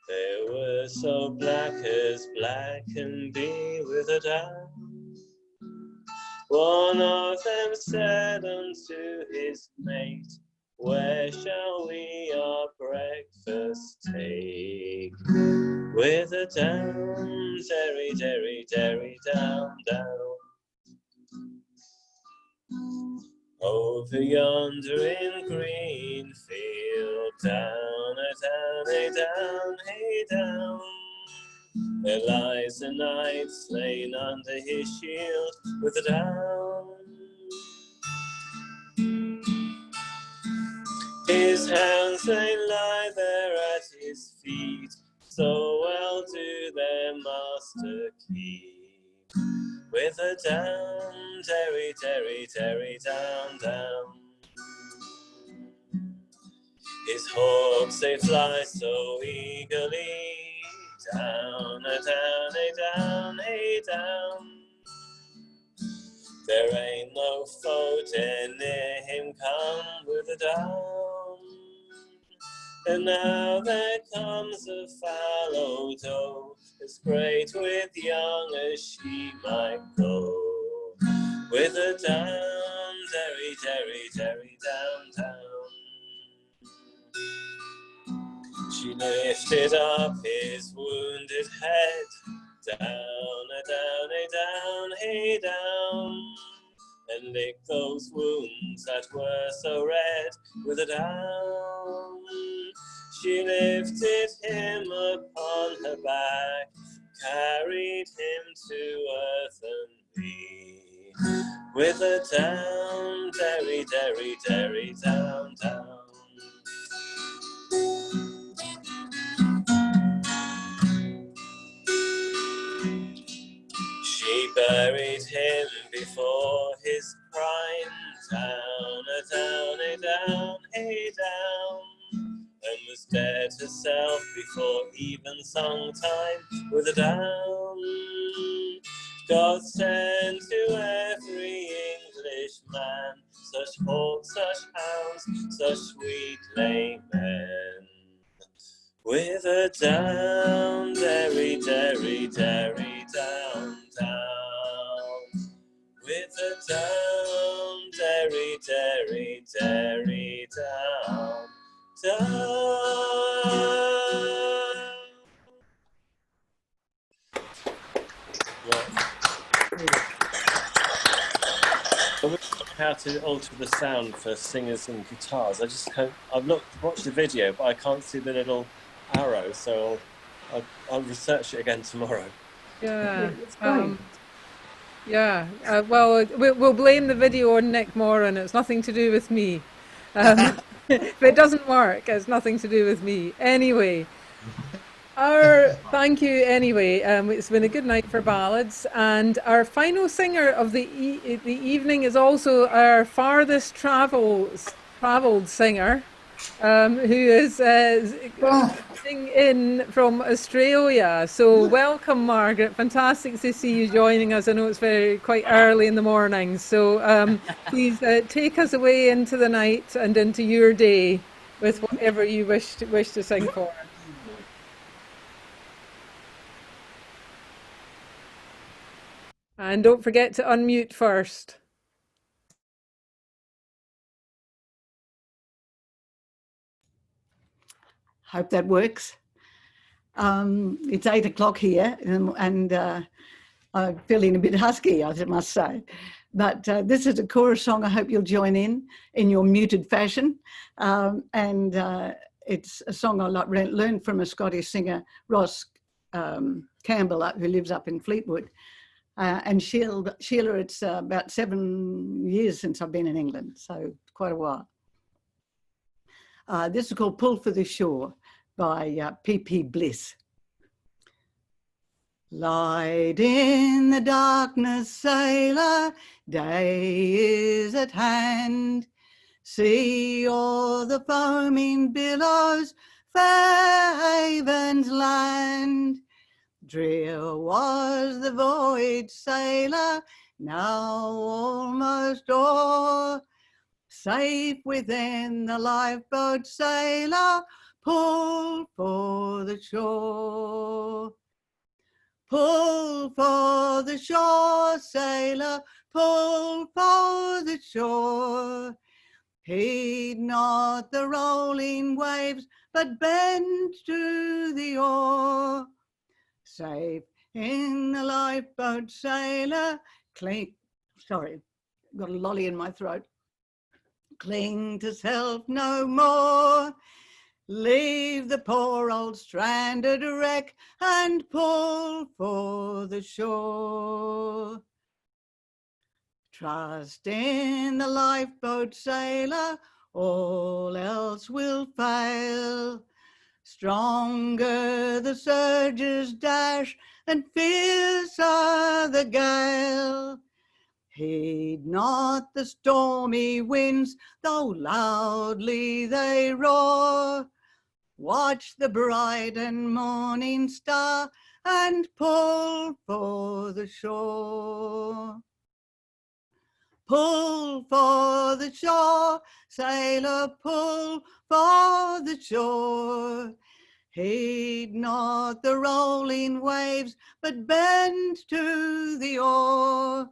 They were so black as black can be with a down. One of them said unto his mate, where shall we our breakfast take? Whither down, derry, derry, derry, down, down. Over yonder in green field, down, a down, a down, hey down. There lies a knight slain under his shield, with a down. His hounds they lie there at his feet, so well do their master keep. With a down, derry, derry, derry, down, down. His hawks they fly so eagerly, down, a down, a down, a down. There ain't no foe dare near him come with a down. And now there comes a fallow doe, as great with young as she might go. With a down, derry, derry, derry, down, down. She lifted up his wounded head, down, a down, a down, hey down, and licked those wounds that were so red with a down. She lifted him upon her back, carried him to earth and me, with a down, derry, derry, derry, down, down. She buried him before his prime, down, a down, a down, hey down, and was dead herself before even song time, with a down. God send to every English man such hawks, such hounds, such sweet laymen. With a down, derry, derry, derry, down, down. With a down, derry, derry, derry, down, down. Right. I wish I knew how to alter the sound for singers and guitars. I just can't. I've watched the video, but I can't see the little arrow, so I'll research it again tomorrow. Yeah, well, we'll blame the video on Nick Moran. It's nothing to do with me. If it doesn't work, it's nothing to do with me. Anyway, thank you anyway. It's been a good night for ballads, and our final singer of the evening is also our farthest travelled singer, who is sing in from Australia. So welcome, Margaret. Fantastic to see you joining us. I know it's quite early in the morning. So please take us away into the night and into your day with whatever you wish to sing for us. And don't forget to unmute first. Hope that works. It's 8 o'clock here, and I'm feeling a bit husky, I must say. But this is a chorus song. I hope you'll join in your muted fashion. It's a song I learned from a Scottish singer, Ross Campbell, who lives up in Fleetwood. And Sheila, it's about 7 years since I've been in England, so quite a while. This is called Pull for the Shore by P.P. Bliss. Light in the darkness, sailor, day is at hand. See all the foaming billows, fair havens land. Drear was the voyage, sailor, now almost o'er. Safe within the lifeboat, sailor, pull for the shore. Pull for the shore, sailor, pull for the shore. Heed not the rolling waves, but bend to the oar. Safe in the lifeboat, sailor, cling. Sorry, got a lolly in my throat. Cling to self no more. Leave the poor old stranded wreck and pull for the shore. Trust in the lifeboat, sailor, all else will fail. Stronger the surges dash and fiercer the gale. Heed not the stormy winds, though loudly they roar. Watch the bright and morning star and pull for the shore. Pull for the shore, sailor, pull for the shore. Heed not the rolling waves, but bend to the oar.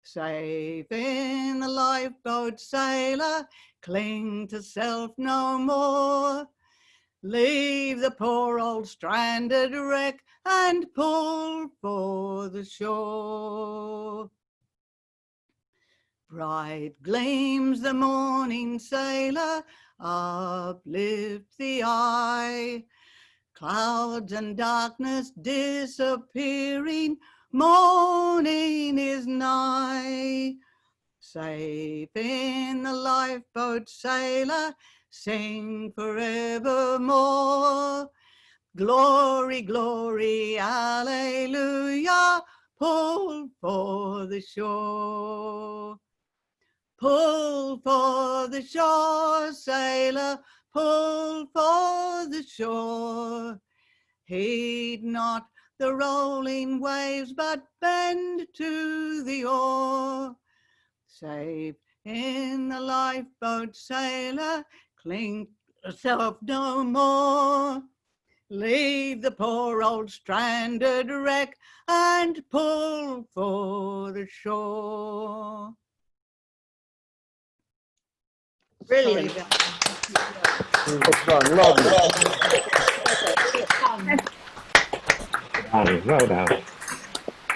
Safe in the lifeboat, sailor, cling to self no more. Leave the poor old stranded wreck and pull for the shore. Bright gleams the morning, sailor, uplift the eye. Clouds and darkness disappearing, morning is nigh. Safe in the lifeboat, sailor, sing forevermore. Glory, glory, alleluia, pull for the shore. Pull for the shore, sailor, pull for the shore. Heed not the rolling waves, but bend to the oar. Safe in the lifeboat, sailor, cling to self no more. Leave the poor old stranded wreck and pull for the shore. Brilliant. Well done.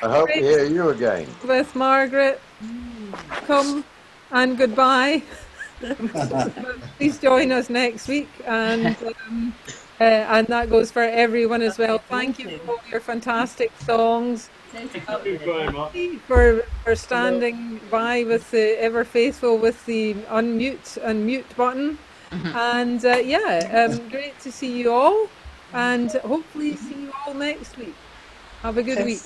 I hope to hear you again. With Margaret, come and goodbye. Please join us next week, and that goes for everyone as well. Thank you for all your fantastic songs. Thank you very much. For standing by with the ever faithful with the unmute and mute button. And great to see you all, and hopefully see you all next week. Have a good week.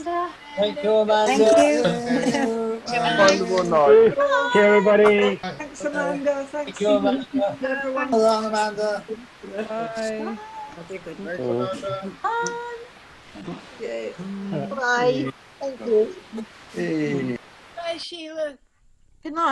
Thank you, Amanda. Thank you. Wonderful night. Thank you, everybody. Thanks, Amanda. Thanks, you, Amanda. everyone. Well done, Amanda. Bye. Bye. Thank you. Hey. Bye, Sheila. Good night.